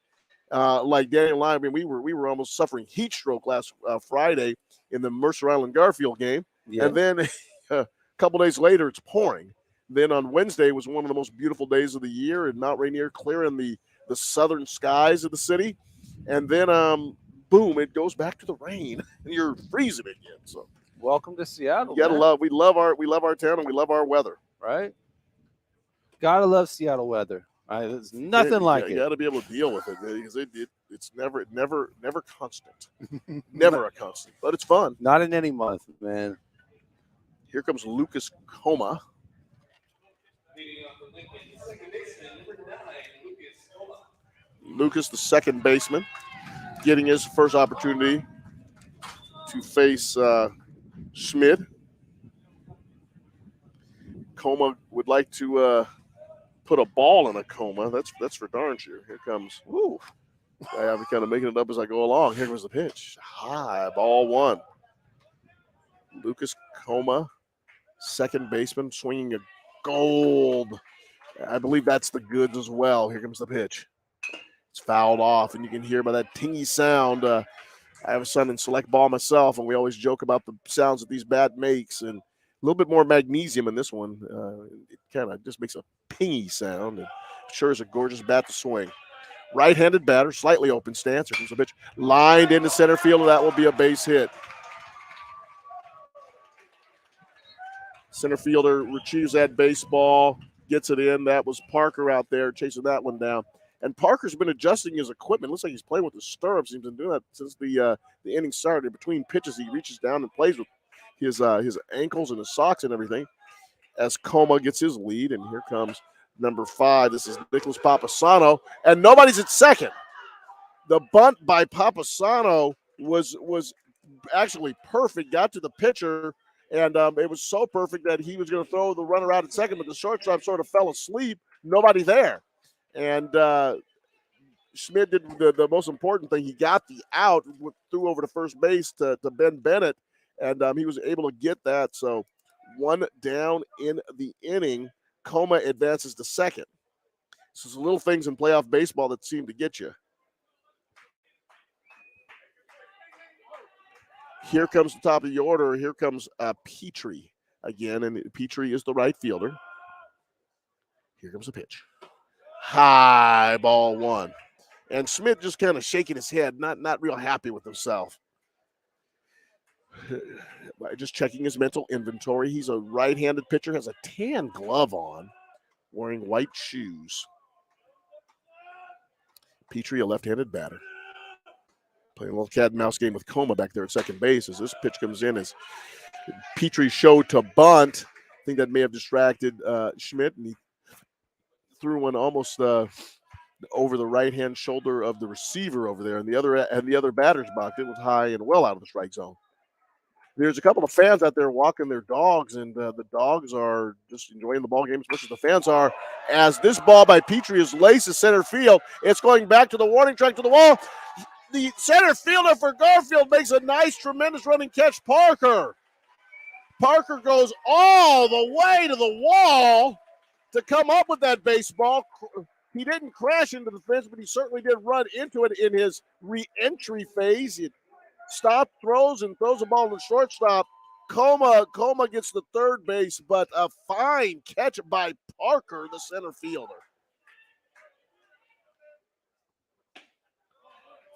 Like Daniel and I mean, we were almost suffering heat stroke last Friday in the Mercer Island Garfield game. Yeah. And then a couple days later, it's pouring. Then on Wednesday was one of the most beautiful days of the year in Mount Rainier, clearing the southern skies of the city. And then, boom, it goes back to the rain, and you're freezing again. So, welcome to Seattle. You gotta we love our town, and we love our weather. Right? Gotta love Seattle weather. There's nothing like it. You got to be able to deal with it because it's never constant, never a constant. But it's fun. Not in any month, man. Here comes Lucas Coma. Lucas, the second baseman, getting his first opportunity to face Schmidt. Coma would like to put a ball in a coma. That's for darn sure. Here comes. Woo. I have kind of making it up as I go along. Here comes the pitch. High, ball 1. Lucas Coma, second baseman, swinging a gold. I believe that's the goods as well. Here comes the pitch. It's fouled off, and you can hear by that tingy sound. I have a son in select ball myself, and we always joke about the sounds that these bat makes, and a little bit more magnesium in this one. It kind of just makes a pingy sound, and sure is a gorgeous bat to swing. Right-handed batter, slightly open stance. Here comes the pitch. Lined into center field, and that will be a base hit. Center fielder retrieves that baseball, gets it in. That was Parker out there chasing that one down. And Parker's been adjusting his equipment. Looks like he's playing with the stirrups. He's been doing that since the inning started. Between pitches, he reaches down and plays with his ankles and his socks and everything as Coma gets his lead. And here comes number 5. This is Nicholas Papasano. And nobody's at second. The bunt by Papasano was actually perfect. Got to the pitcher. And it was so perfect that he was going to throw the runner out at second, but the shortstop sort of fell asleep. Nobody there. And Schmidt did the most important thing. He got the out, threw over to first base to Ben Bennett, and he was able to get that. So 1 down in the inning. Coma advances to second. So it's little things in playoff baseball that seem to get you. Here comes the top of the order. Here comes Petrie again, and Petrie is the right fielder. Here comes the pitch. High, ball 1. And Smith just kind of shaking his head, not real happy with himself. Just checking his mental inventory. He's a right-handed pitcher, has a tan glove on, wearing white shoes. Petrie, a left-handed batter. Playing a little cat and mouse game with Coma back there at second base as this pitch comes in as Petrie showed to bunt, think that may have distracted Schmidt, and he threw one almost over the right-hand shoulder of the receiver over there, and the other batter's box. It was high and well out of the strike zone. There's a couple of fans out there walking their dogs, and the dogs are just enjoying the ball game as much as the fans are. As this ball by Petrie is laced to center field, it's going back to the warning track to the wall. The center fielder for Garfield makes a nice, tremendous running catch. Parker goes all the way to the wall to come up with that baseball. He didn't crash into the fence, but he certainly did run into it in his re-entry phase. He stopped, throws, and throws the ball to the shortstop. Coma gets the third base, but a fine catch by Parker, the center fielder.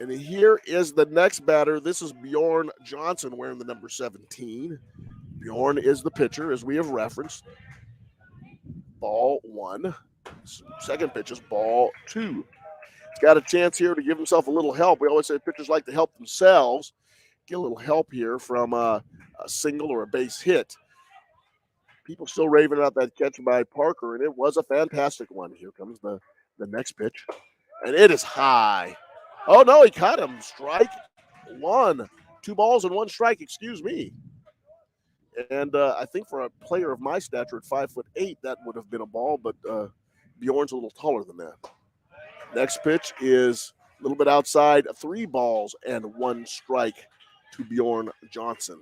And here is the next batter. This is Bjorn Johnson wearing the number 17. Bjorn is the pitcher, as we have referenced. Ball 1. Second pitch is ball 2. He's got a chance here to give himself a little help. We always say pitchers like to help themselves. Get a little help here from a single or a base hit. People still raving about that catch by Parker, and it was a fantastic one. Here comes the next pitch, and it is high. Oh, no, he caught him. Strike 1. 2 balls and 1 strike, excuse me. And I think for a player of my stature at 5'8", that would have been a ball, but Bjorn's a little taller than that. Next pitch is a little bit outside. 3 balls and 1 strike to Bjorn Johnson.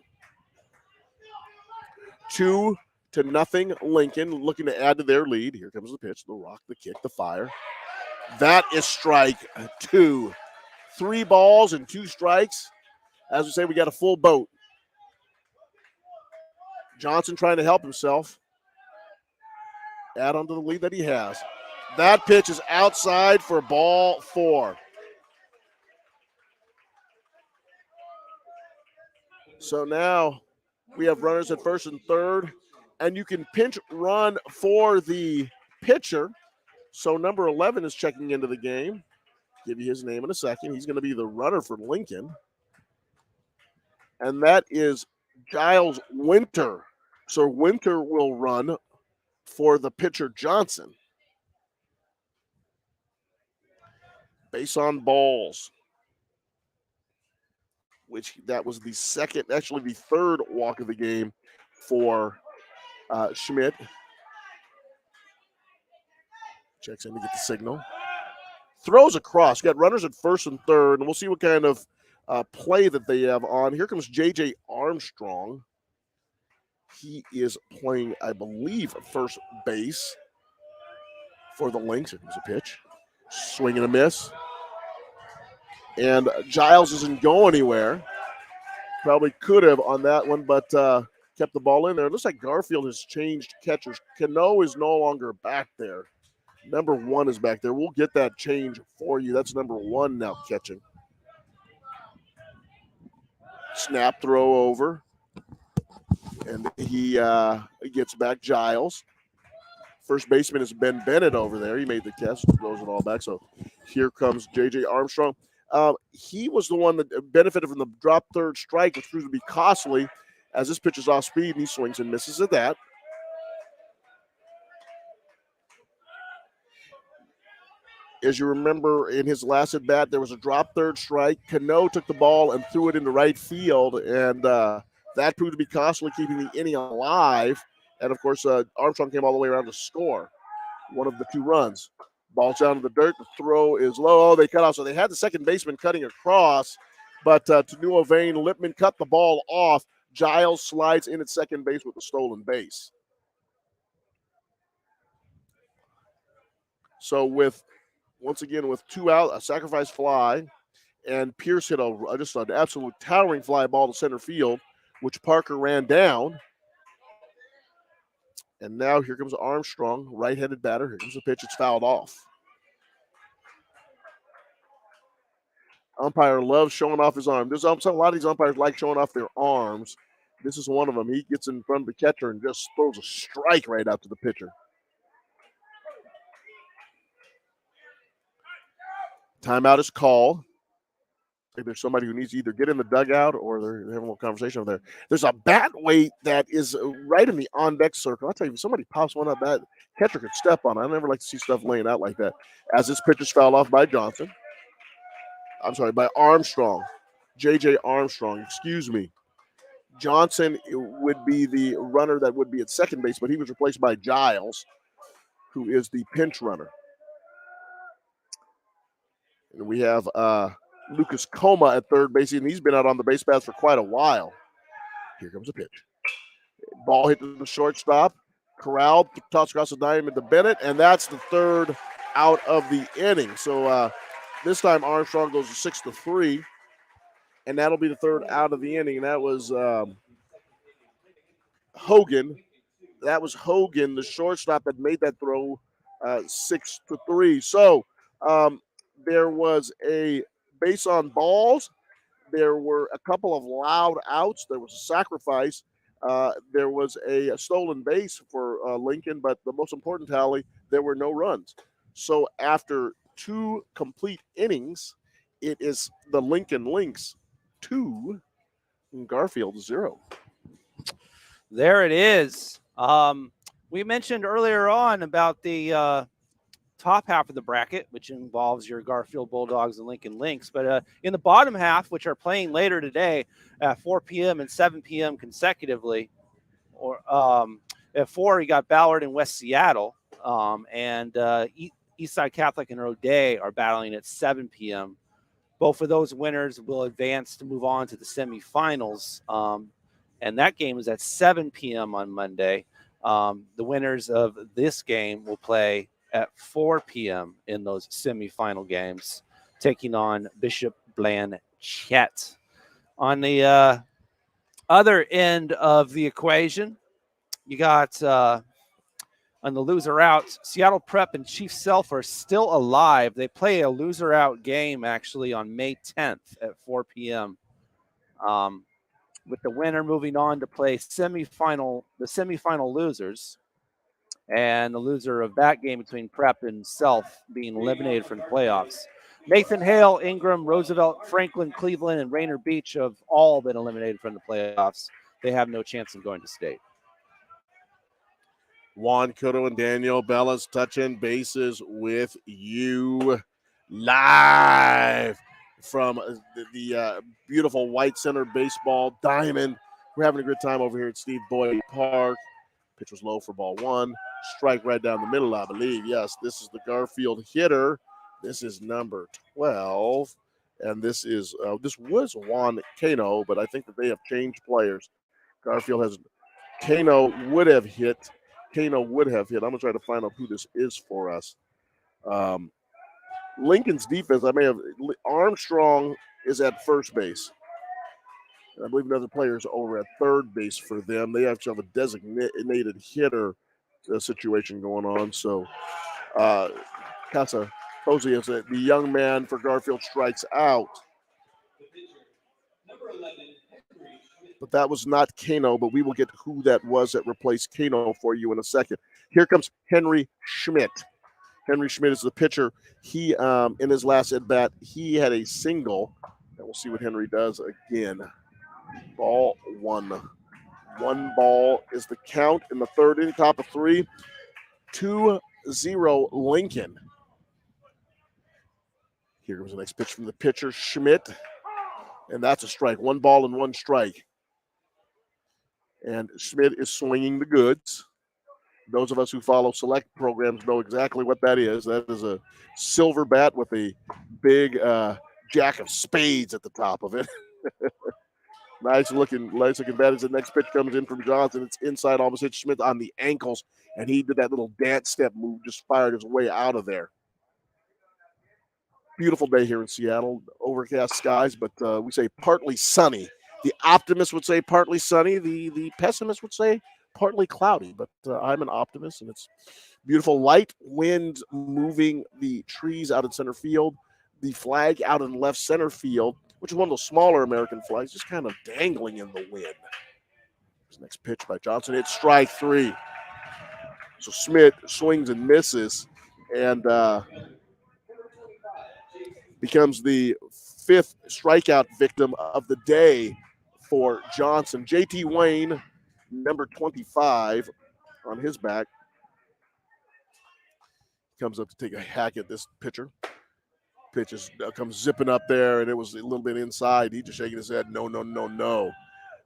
2-0 Lincoln, looking to add to their lead. Here comes the pitch, the rock, the kick, the fire. That is strike 2. 3 balls and 2 strikes. As we say, we got a full boat. Johnson trying to help himself. Add on to the lead that he has. That pitch is outside for ball 4. So now we have runners at first and third, and you can pinch run for the pitcher. So number 11 is checking into the game. Give you his name in a second. He's going to be the runner for Lincoln. And that is Giles Winter. So Winter will run for the pitcher Johnson. Base on balls, which that was the third walk of the game for Schmidt. Checks in to get the signal. Throws across. Got runners at first and third, and we'll see what kind of play that they have on. Here comes J.J. Armstrong. He is playing, I believe, first base for the Lynx. Here comes a pitch. Swing and a miss. And Giles isn't going anywhere. Probably could have on that one, but kept the ball in there. It looks like Garfield has changed catchers. Cano is no longer back there. Number 1 is back there. We'll get that change for you. That's number 1 now catching. Snap throw over. And he gets back Giles. First baseman is Ben Bennett over there. He made the catch, throws it all back. So here comes J.J. Armstrong. He was the one that benefited from the drop third strike, which proved to be costly as this pitch is off speed, and he swings and misses at that. As you remember, in his last at bat, there was a drop third strike. Cano took the ball and threw it into right field, and that proved to be costly, keeping the inning alive. And, of course, Armstrong came all the way around to score one of the 2 runs. Ball's down to the dirt. The throw is low. Oh, they cut off. So they had the second baseman cutting across, but to no avail. Lipman cut the ball off. Giles slides in at second base with a stolen base. So once again, with 2 out, a sacrifice fly, and Pierce hit just an absolute towering fly ball to center field, which Parker ran down. And now here comes Armstrong, right-handed batter. Here comes the pitch. It's fouled off. Umpire loves showing off his arm. A lot of these umpires like showing off their arms. This is one of them. He gets in front of the catcher and just throws a strike right out to the pitcher. Timeout is called. Like there's somebody who needs to either get in the dugout or they're having a little conversation over there. There's a bat weight that is right in the on-deck circle. I'll tell you, if somebody pops one up, that catcher could step on it. I never like to see stuff laying out like that. As this pitch is fouled off by by Armstrong. J.J. Armstrong, excuse me. Johnson would be the runner that would be at second base, but he was replaced by Giles, who is the pinch runner. And we have Lucas Coma at third base, and he's been out on the base paths for quite a while. Here comes a pitch. Ball hit to the shortstop. Corralled, toss across the diamond to Bennett, and that's the third out of the inning. So this time Armstrong goes to 6-3, and that'll be the third out of the inning. And that was Hogan. That was Hogan, the shortstop that made that throw 6-3. So there was a base on balls. There were a couple of loud outs. There was a sacrifice. There was a stolen base for Lincoln, but the most important tally, there were no runs. So after 2 complete innings, it is the Lincoln Lynx 2, Garfield 0. There it is. We mentioned earlier on about the top half of the bracket, which involves your Garfield Bulldogs and Lincoln Lynx. But in the bottom half, which are playing later today at 4 p.m. and 7 p.m. consecutively, or at 4, you got Ballard and West Seattle, and Eastside Catholic and O'Day are battling at 7 p.m. Both of those winners will advance to move on to the semifinals, and that game is at 7 p.m. on Monday. The winners of this game will play at 4 p.m. in those semifinal games, taking on Bishop Blanchette. On the other end of the equation, you got on the loser out, Seattle Prep and Chief Self are still alive. They play a loser out game actually on May 10th at 4 p.m. With the winner moving on to play the semifinal losers, and the loser of that game between Prep and Self being eliminated from the playoffs. Nathan Hale, Ingram, Roosevelt, Franklin, Cleveland, and Rainier Beach have all been eliminated from the playoffs. They have no chance of going to state. Juan Cotto and Daniel Bellas touching bases with you live from the beautiful White Center Baseball Diamond. We're having a good time over here at Steve Boyd Park. Pitch was low for ball 1. Strike right down the middle, I believe. Yes, this is the Garfield hitter. This is number 12. And this was Juan Cano, but I think that they have changed players. Garfield has Cano would have hit. I'm going to try to find out who this is for us. Lincoln's defense, Armstrong is at first base. I believe another player is over at third base for them. They actually have a designated hitter situation going on. So Casa Posey is the young man for Garfield, strikes out. But that was not Cano, but we will get who that was that replaced Cano for you in a second. Here comes Henry Schmidt. Henry Schmidt is the pitcher. He, in his last at-bat, he had a single. And we'll see what Henry does again. Ball 1. 1 ball is the count in the third inning, top of 3. 2-0 Lincoln. Here comes the next pitch from the pitcher, Schmidt. And that's a strike. 1 ball and 1 strike. And Schmidt is swinging the goods. Those of us who follow select programs know exactly what that is. That is a silver bat with a big jack of spades at the top of it. Nice looking bat as the next pitch comes in from Johnson. It's inside, almost hit Schmidt on the ankles, and he did that little dance step move, just fired his way out of there. Beautiful day here in Seattle. Overcast skies, but we say partly sunny. The optimist would say partly sunny. The pessimist would say partly cloudy, but I'm an optimist, and it's beautiful. Light wind moving the trees out in center field. The flag out in left center field, which is one of those smaller American flags, just kind of dangling in the wind. This next pitch by Johnson, it's strike 3. So Schmidt swings and misses, and becomes the fifth strikeout victim of the day for Johnson. JT Wayne, number 25 on his back, comes up to take a hack at this pitcher. Pitch comes zipping up there, and it was a little bit inside. He just shaking his head, no, no, no, no.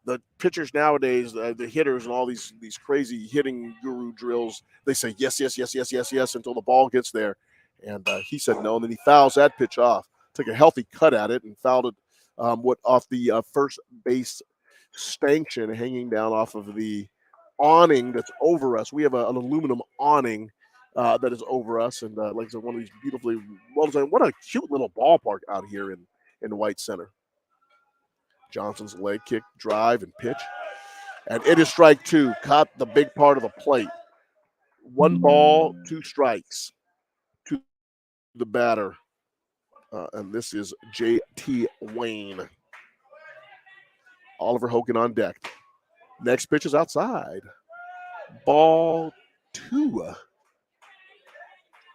The pitchers nowadays, the hitters and all these crazy hitting guru drills, they say yes, yes, yes, yes, yes, yes until the ball gets there. And he said no, and then he fouls that pitch off. Took a healthy cut at it and fouled it off the first base stanchion hanging down off of the awning that's over us. We have an aluminum awning that is over us, and like I said, one of these beautifully well designed. What a cute little ballpark out here in White Center. Johnson's leg kick, drive, and pitch, and it is strike two. Caught the big part of the plate. 1 ball, 2 strikes to the batter, and this is J.T. Wayne. Oliver Hogan on deck. Next pitch is outside. Ball 2.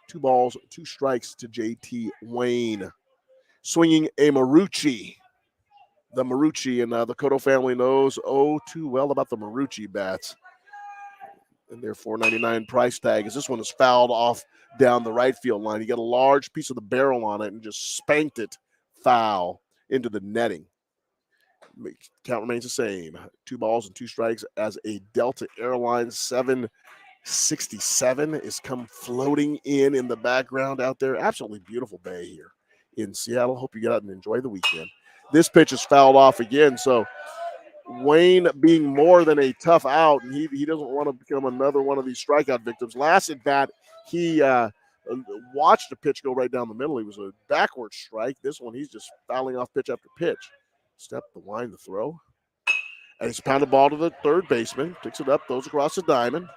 2 balls, 2 strikes to J.T. Wayne. Swinging a Marucci. The Marucci, and the Cotto family knows too well about the Marucci bats. And their $4.99 price tag, as this one is fouled off down the right field line. He got a large piece of the barrel on it and just spanked it foul into the netting. Count remains the same. 2 balls and 2 strikes as a Delta Airlines 767 is come floating in the background out there. Absolutely beautiful bay here in Seattle. Hope you get out and enjoy the weekend. This pitch is fouled off again, so Wayne being more than a tough out, and he doesn't want to become another one of these strikeout victims. Last at bat, he watched the pitch go right down the middle. He was a backward strike. This one, he's just fouling off pitch after pitch. Step, the wind, the throw. And he's pounded the ball to the third baseman. Picks it up, throws across the diamond.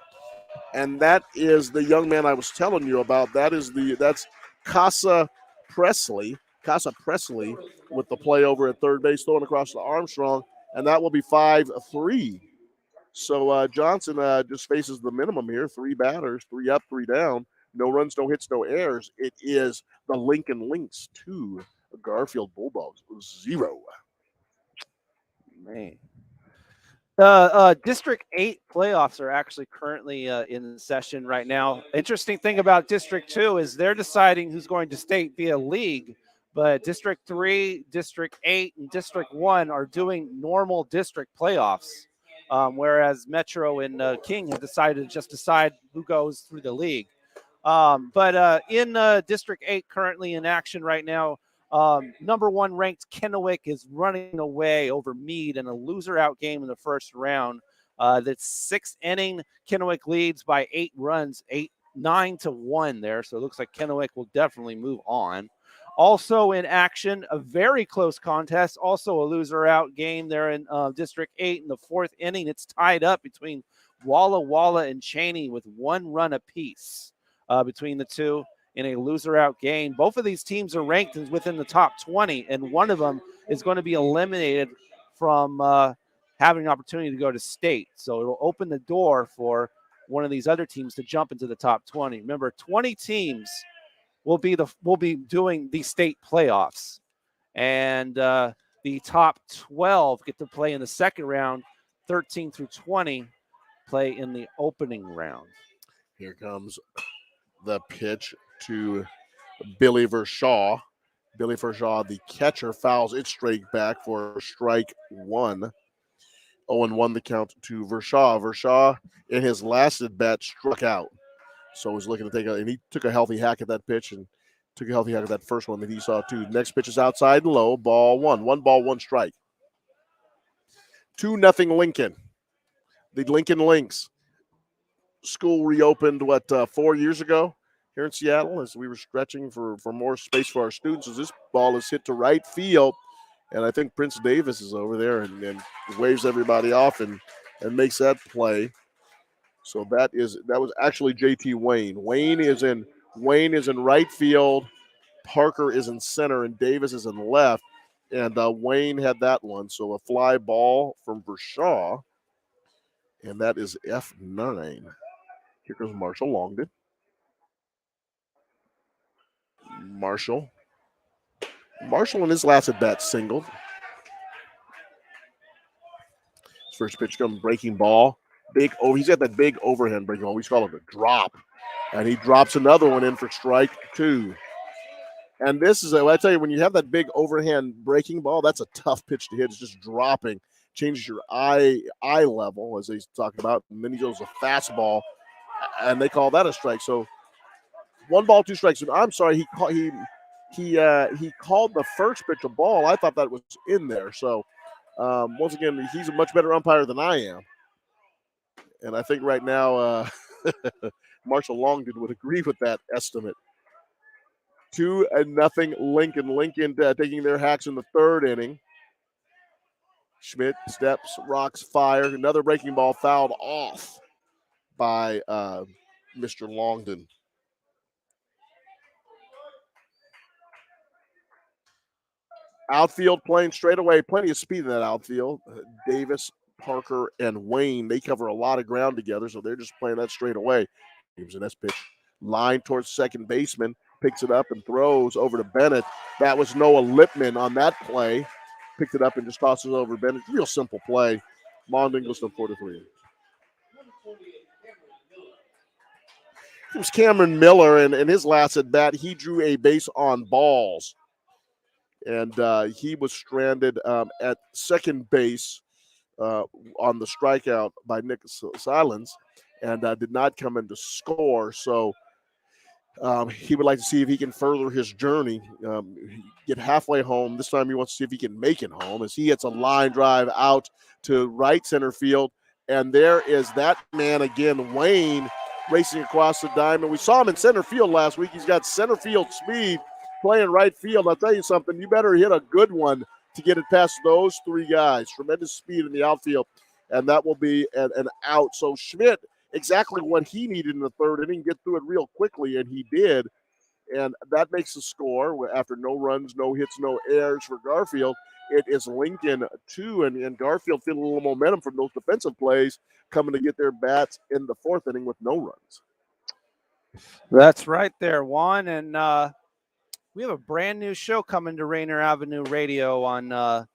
And that is the young man I was telling you about. That's Casa Presley. Casa Presley with the play over at third base, throwing across to Armstrong. And that will be 5-3. So Johnson just faces the minimum here. 3 batters, 3 up, 3 down. No runs, no hits, no errors. It is the Lincoln Lynx 2, Garfield Bulldogs 0. Man. District 8 playoffs are actually currently in session right now. Interesting thing about District 2 is they're deciding who's going to state via league, but District 3, District 8, and District 1 are doing normal district playoffs, whereas Metro and King have decided to just decide who goes through the league. But in District 8 currently in action right now, number 1 ranked Kennewick is running away over Meade in a loser out game in the first round. That's 6th inning. Kennewick leads by 8 runs, 9-1 there. So it looks like Kennewick will definitely move on. Also in action, a very close contest, also a loser out game there in District 8 in the 4th inning. It's tied up between Walla Walla and Cheney with 1 run apiece between the two in a loser out game. Both of these teams are ranked within the top 20, and one of them is going to be eliminated from having an opportunity to go to state. So it'll open the door for one of these other teams to jump into the top 20. Remember, 20 teams will be doing the state playoffs, and the top 12 get to play in the second round. 13 through 20 play in the opening round. Here comes the pitch to Billy Vershaw. Billy Vershaw, the catcher, fouls it straight back for strike 1. 0-1 the count to Vershaw. Vershaw, in his last at bat, struck out. So he's looking to and he took a healthy hack at that pitch and took a healthy hack at that first one that he saw too. Next pitch is outside and low, ball 1. 1 ball, 1 strike. 2-0 Lincoln. The Lincoln Lynx. School reopened, 4 years ago here in Seattle as we were stretching for more space for our students. As this ball is hit to right field, and I think Prince Davis is over there and waves everybody off and makes that play. So that was actually JT Wayne. Wayne is in right field. Parker is in center, and Davis is in left. And Wayne had that one. So a fly ball from Vershaw, and that is F9. Here comes Marshall Longden. Marshall Marshall in his last at bat singled. His first pitch comes breaking ball. He's got that big overhand breaking ball. We call it a drop. And he drops another one in for strike 2. And this is, I tell you, when you have that big overhand breaking ball, that's a tough pitch to hit. It's just dropping. Changes your eye level, as he's talking about. And then he goes a fastball, and they call that a strike. So 1 ball, 2 strikes. I'm sorry, he called the first pitch a ball. I thought that was in there. So once again, he's a much better umpire than I am. And I think right now Marshall Longden would agree with that estimate. 2-0 Lincoln. Lincoln taking their hacks in the 3rd inning. Schmidt steps, rocks, fire. Another breaking ball fouled off by Mr. Longden. Outfield playing straight away. Plenty of speed in that outfield. Davis, Parker, and Wayne, they cover a lot of ground together, so they're just playing that straight away. Here's the next pitch. Line towards second baseman. Picks it up and throws over to Bennett. That was Noah Lipman on that play. Picked it up and just tosses over Bennett. Real simple play. Mond Ingliston 4-3. It was Cameron Miller, and in his last at bat, he drew a base on balls. And he was stranded at second base on the strikeout by Nick Silence and did not come in to score. So he would like to see if he can further his journey, get halfway home. This time he wants to see if he can make it home as he hits a line drive out to right center field. And there is that man again, Wayne, racing across the diamond. We saw him in center field last week. He's got center field speed, playing right field. I'll tell you something, you better hit a good one to get it past those 3 guys. Tremendous speed in the outfield, and that will be an out. So Schmidt, exactly what he needed in the 3rd inning, get through it real quickly, and he did. And that makes the score after no runs, no hits, no errors for Garfield. It is Lincoln 2, and Garfield feeling a little momentum from those defensive plays, coming to get their bats in the 4th inning with no runs. That's right there, Juan. And we have a brand new show coming to Rainier Avenue Radio on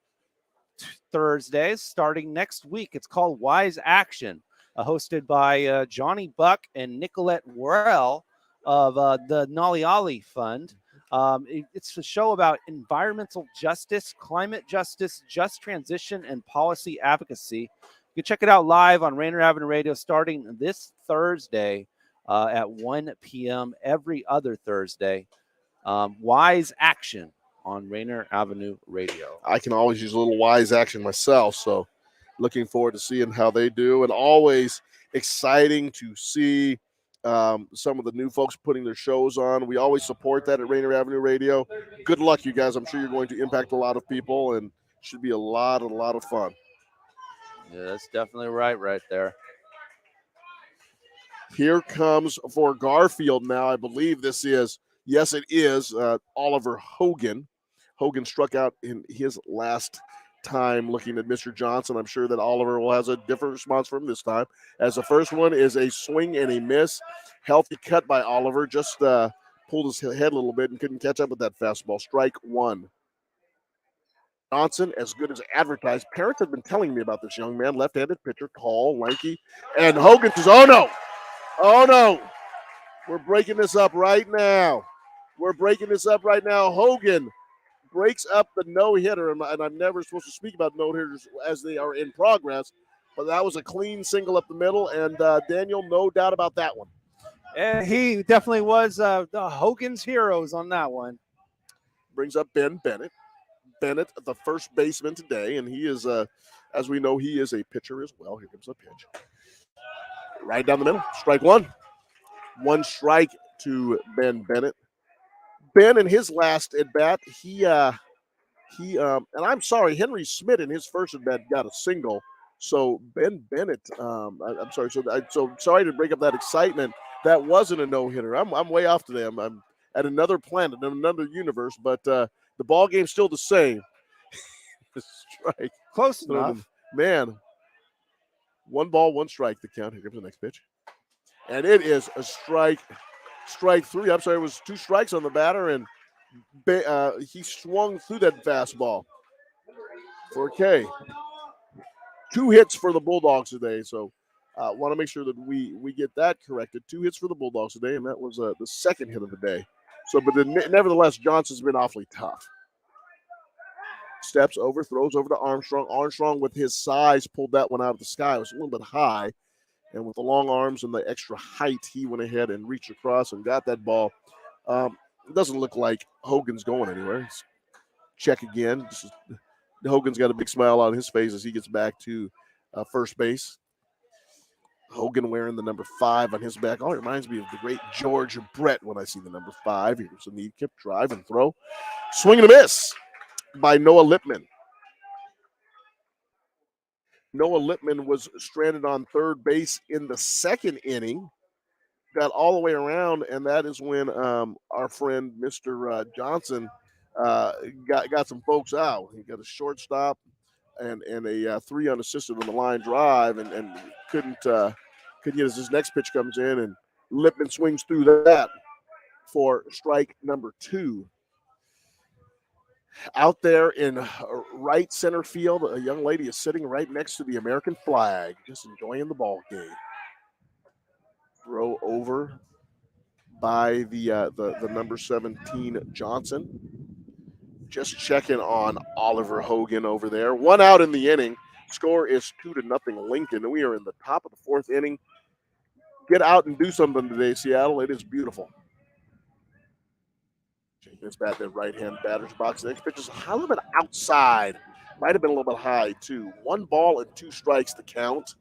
Thursdays starting next week. It's called Wise Action, hosted by Johnny Buck and Nicolette Worrell of the Naliali Fund. It's a show about environmental justice, climate justice, just transition, and policy advocacy. You can check it out live on Rainier Avenue Radio starting this Thursday at 1 p.m. every other Thursday. Wise Action on Rainier Avenue Radio. I can always use a little Wise Action myself, so looking forward to seeing how they do. And always exciting to see some of the new folks putting their shows on. We always support that at Rainier Avenue Radio. Good luck, you guys. I'm sure you're going to impact a lot of people, and should be a lot of fun. Yeah, that's definitely right there. Here comes for Garfield now. I believe this is, yes, it is Oliver Hogan. Hogan struck out in his last time looking at Mr. Johnson. I'm sure that Oliver will have a different response from him this time, as the first one is a swing and a miss. Healthy cut by Oliver, just pulled his head a little bit and couldn't catch up with that fastball. Strike 1. Johnson, as good as advertised. Parents have been telling me about this young man, left-handed pitcher, tall, lanky, and Hogan says, oh no, we're breaking this up right now. Hogan breaks up the no-hitter, and I'm never supposed to speak about no-hitters as they are in progress, but that was a clean single up the middle, and Daniel, no doubt about that one. And he definitely was the Hogan's heroes on that one. Brings up Ben Bennett. Bennett, the first baseman today, and he is, as we know, he is a pitcher as well. Here comes the pitch. Right down the middle, strike 1. 1 strike to Ben Bennett. Ben in his last at bat, he and I'm sorry, Henry Smith in his first at bat got a single. So Ben Bennett, I'm sorry. So sorry to break up that excitement. That wasn't a no hitter. I'm way off today. I'm at another planet, in another universe. But the ball game's still the same. Strike, close enough. Man, 1 ball, 1 strike. The count. Here comes the next pitch, and it is a strike. Strike 3. I'm sorry, it was 2 strikes on the batter, and He swung through that fastball for a K. 2 hits for the Bulldogs today, so want to make sure that we get that corrected. 2 hits for the Bulldogs today, and that was the second hit of the day. So, but nevertheless, Johnson's been awfully tough. Steps over, throws over to Armstrong. Armstrong, with his size, pulled that one out of the sky. It was a little bit high, and with the long arms and the extra height, he went ahead and reached across and got that ball. It doesn't look like Hogan's going anywhere. Check again. Hogan's got a big smile on his face as he gets back to first base. Hogan wearing the number 5 on his back. Oh, it reminds me of the great George Brett when I see the number 5. Here's a knee kip, drive, and throw. Swing and a miss by Noah Lippman. Noah Lippman was stranded on third base in the second inning. Got all the way around, and that is when our friend Mr. Johnson got some folks out. He got a shortstop and a 3 unassisted on the line drive, and couldn't get as his next pitch comes in, and Lippman swings through that for strike number 2. Out there in right center field, a young lady is sitting right next to the American flag, just enjoying the ball game. Throw over by the number 17 Johnson. Just checking on Oliver Hogan over there. 1 out in the inning. Score is 2-0 Lincoln. We are in the top of the 4th inning. Get out and do something today, Seattle. It is beautiful. This bat, that right-hand batter's box. The next pitch is a little bit outside. Might have been a little bit high, too. 1 ball and 2 strikes to count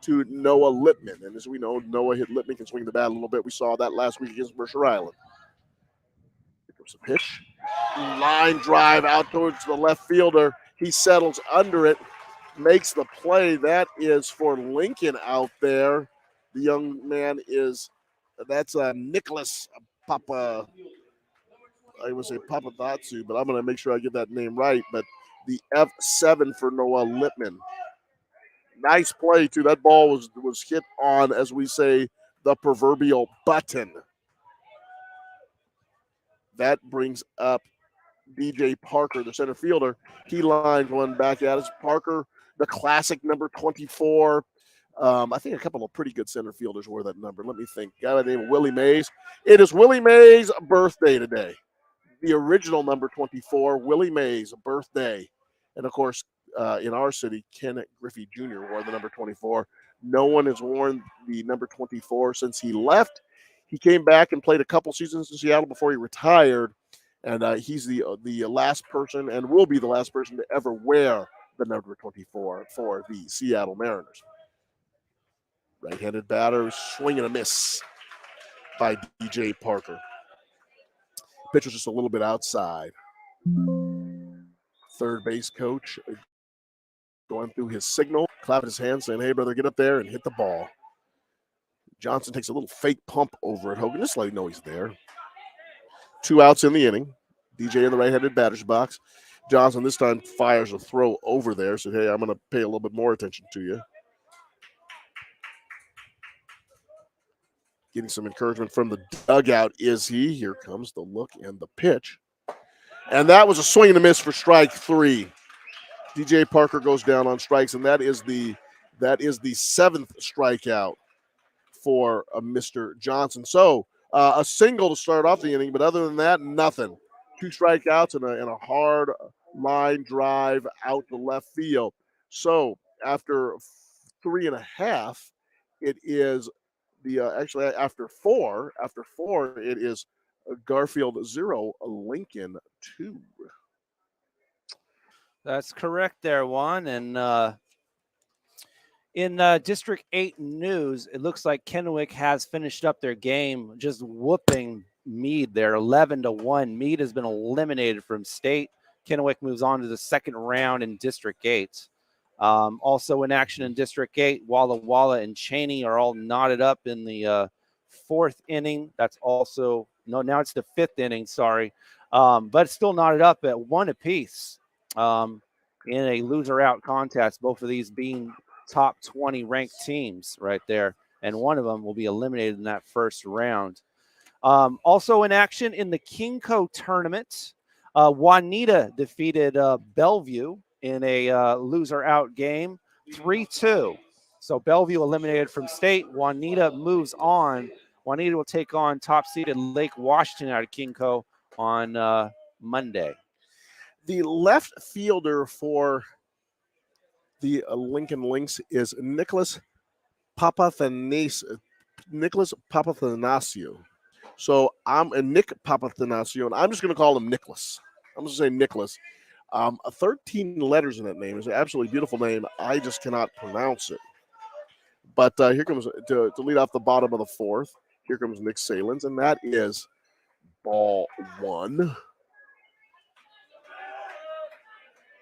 to Noah Lippman. And as we know, Noah Lippman can swing the bat a little bit. We saw that last week against Mercer Island. Here comes a pitch. Line drive out towards the left fielder. He settles under it, makes the play. That is for Lincoln out there. The young man that's Nicholas Papa. I would say Papadatsu, but I'm going to make sure I get that name right. But the F7 for Noah Lippman. Nice play, too. That ball was hit on, as we say, the proverbial button. That brings up DJ Parker, the center fielder. He lined one back at us. Parker, the classic number 24. I think a couple of pretty good center fielders wore that number. Let me think. Guy by the name of Willie Mays. It is Willie Mays' birthday today. The original number 24, Willie Mays' birthday. And, of course, in our city, Kenneth Griffey Jr. wore the number 24. No one has worn the number 24 since he left. He came back and played a couple seasons in Seattle before he retired. And he's the last person and will be the last person to ever wear the number 24 for the Seattle Mariners. Right-handed batter, swing and a miss by DJ Parker. Pitch was just a little bit outside. Third base coach going through his signal, clapping his hands, saying, "Hey, brother, get up there and hit the ball." Johnson takes a little fake pump over at Hogan, just to let him know he's there. 2 outs in the inning. DJ in the right-handed batter's box. Johnson this time fires a throw over there, said, "Hey, I'm going to pay a little bit more attention to you." Getting some encouragement from the dugout is he. Here comes the look and the pitch. And that was a swing and a miss for strike 3. DJ Parker goes down on strikes, and that is the 7th strikeout for Mr. Johnson. So a single to start off the inning, but other than that, nothing. 2 strikeouts and a hard line drive out to left field. So after 3.5, it is actually after four, it is Garfield 0, Lincoln 2. That's correct there, Juan. And in District 8 news, it looks like Kennewick has finished up their game, just whooping Meade there, 11-1. Meade has been eliminated from state. Kennewick moves on to the second round in District 8. Also in action in District 8, Walla Walla and Cheney are all knotted up in the 4th inning. That's also, no, now it's the 5th inning, sorry. But still knotted up at 1 apiece in a loser-out contest, both of these being top 20 ranked teams right there. And one of them will be eliminated in that first round. Also in action in the Kingco tournament, Juanita defeated Bellevue in a loser-out game, 3-2. So Bellevue eliminated from state. Juanita moves on. Juanita will take on top-seeded Lake Washington out of Kingco on Monday. The left fielder for the Lincoln Lynx is Nicholas Papathanassiou. So I'm a Nick Papathanassiou, and I'm just going to call him Nicholas. I'm just going to say Nicholas. 13 letters in that name. It's an absolutely beautiful name. I just cannot pronounce it. But here comes, to lead off the bottom of the fourth, here comes Nick Salins, and that is ball one.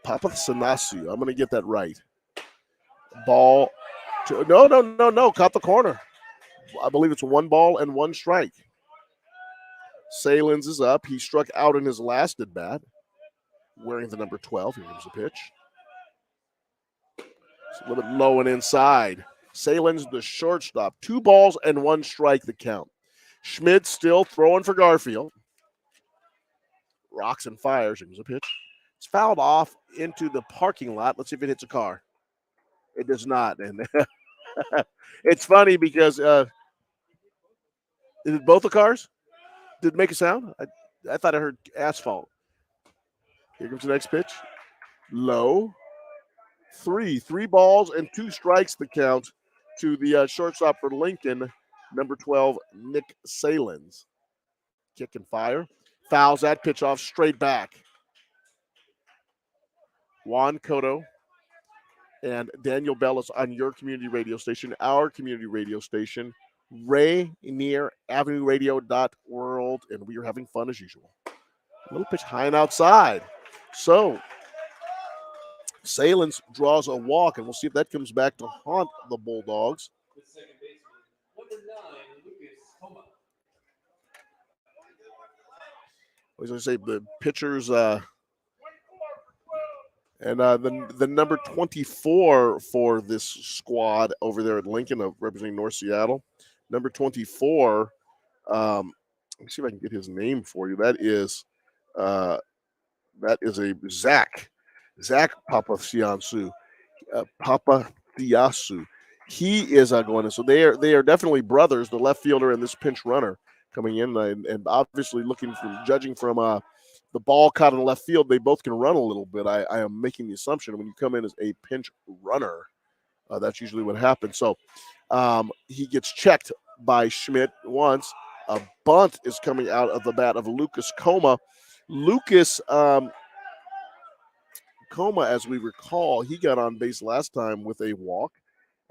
Papathanassiou. I'm going to get that right. Ball two. No. Caught the corner. I believe it's 1 ball and 1 strike. Salins is up. He struck out in his last at bat, wearing the number 12. Here comes the pitch. It's a little bit low and inside. Salins, the shortstop. 2 balls and 1 strike, the count. Schmidt still throwing for Garfield. Rocks and fires. Here comes the pitch. It's fouled off into the parking lot. Let's see if it hits a car. It does not. And it's funny because is it both the cars? Did it make a sound? I thought I heard asphalt. Here comes the next pitch. Low. 3 balls and 2 strikes, the count to the shortstop for Lincoln, number 12, Nick Salins. Kick and fire. Fouls that pitch off straight back. Juan Cotto and Daniel Bellis on your community radio station, our community radio station, Rainier Avenue Radio.world, and we are having fun as usual. A little pitch high and outside. So Salins draws a walk, and we'll see if that comes back to haunt the Bulldogs. I was going to say the pitchers, and the number 24 for this squad over there at Lincoln, representing North Seattle. Number 24, let me see if I can get his name for you. That is a Zach Papathanassiou. Papathanassiou. He is going in. So they are definitely brothers, the left fielder and this pinch runner coming in, and obviously judging from the ball caught in the left field, they both can run a little bit. I am making the assumption when you come in as a pinch runner, that's usually what happens. So he gets checked by Schmidt once. A bunt is coming out of the bat of Lucas Coma. Lucas Coma, as we recall, he got on base last time with a walk,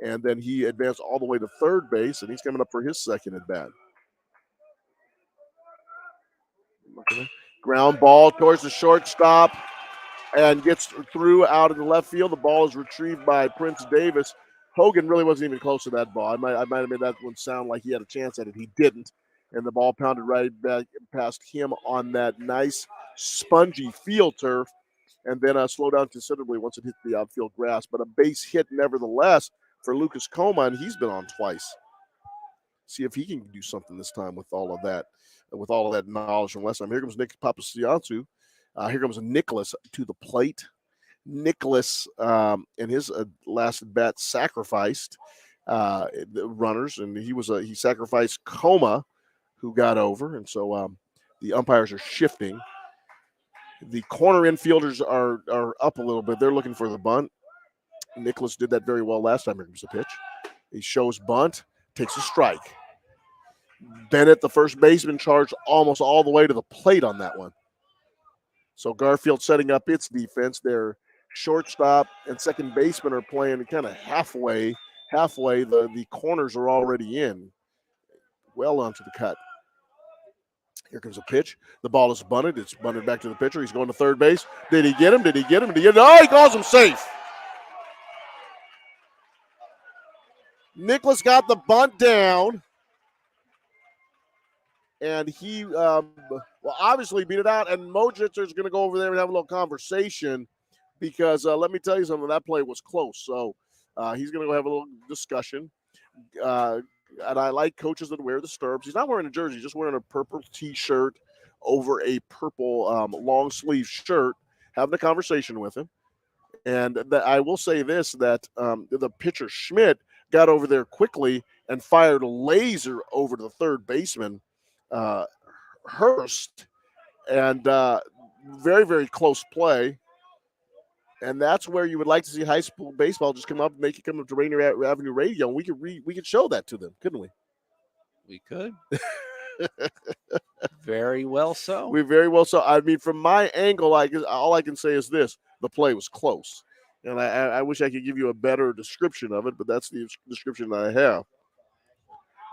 and then he advanced all the way to third base, and he's coming up for his second at bat. Ground ball towards the shortstop and gets through out in the left field. The ball is retrieved by Prince Davis. Hogan really wasn't even close to that ball. I might have made that one sound like he had a chance at it. He didn't. And the ball pounded right back past him on that nice spongy field turf, and then slowed down considerably once it hit the outfield grass. But a base hit nevertheless for Lucas Coma, and he's been on twice. See if he can do something this time with all of that knowledge from last time. Here comes Nick Papathanassiou. Here comes Nicholas to the plate. Nicholas, in his last at bat, sacrificed the runners, and he sacrificed Coma, who got over, and so the umpires are shifting. The corner infielders are up a little bit. They're looking for the bunt. Nicholas did that very well last time. Here comes the pitch. He shows bunt, takes a strike. Bennett, the first baseman, charged almost all the way to the plate on that one. So Garfield setting up its defense. Their shortstop and second baseman are playing kind of halfway. The corners are already in. Well onto the cut. Here comes a pitch. The ball is bunted. It's bunted back to the pitcher. He's going to third base. Did he get him? Oh, he calls him safe. Nicholas got the bunt down. And he obviously beat it out. And Mojitzer going to go over there and have a little conversation because let me tell you something, that play was close. So he's going to go have a little discussion. And I like coaches that wear the stirrups. He's not wearing a jersey, he's just wearing a purple T-shirt over a purple long sleeve shirt, having a conversation with him. And I will say this, that the pitcher Schmidt got over there quickly and fired a laser over to the third baseman, Hurst. And very, very close play. And that's where you would like to see high school baseball just come up and make it come up to Rainier Avenue Radio. And we could show that to them, couldn't we? We could. Very well so. We very well so. I mean, from my angle, all I can say is this: the play was close, and I wish I could give you a better description of it, but that's the description I have.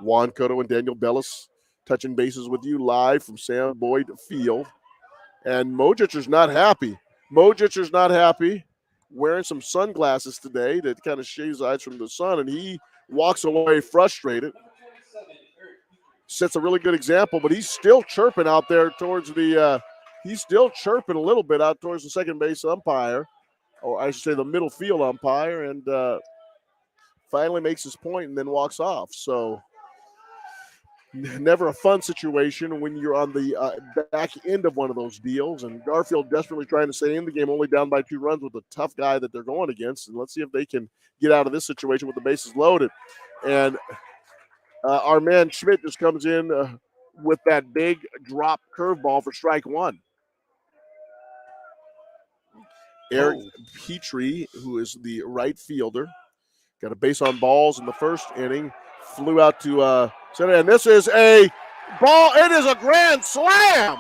Juan Cotto and Daniel Bellis touching bases with you live from Sam Boyd Field, and Modricher's not happy. Modricher's not happy. Wearing some sunglasses today that kind of shades eyes from the sun, and he walks away frustrated. Sets a really good example, but he's still chirping out there towards the he's still chirping a little bit out towards the second base umpire, or I should say the middle field umpire, and finally makes his point and then walks off. So never a fun situation when you're on the back end of one of those deals, and Garfield desperately trying to stay in the game, only down by 2 runs with a tough guy that they're going against, and let's see if they can get out of this situation with the bases loaded. And our man Schmidt just comes in with that big drop curveball for strike 1. Eric Petrie, who is the right fielder, got a base on balls in the first inning, flew out to center, and this is a ball. It is a grand slam.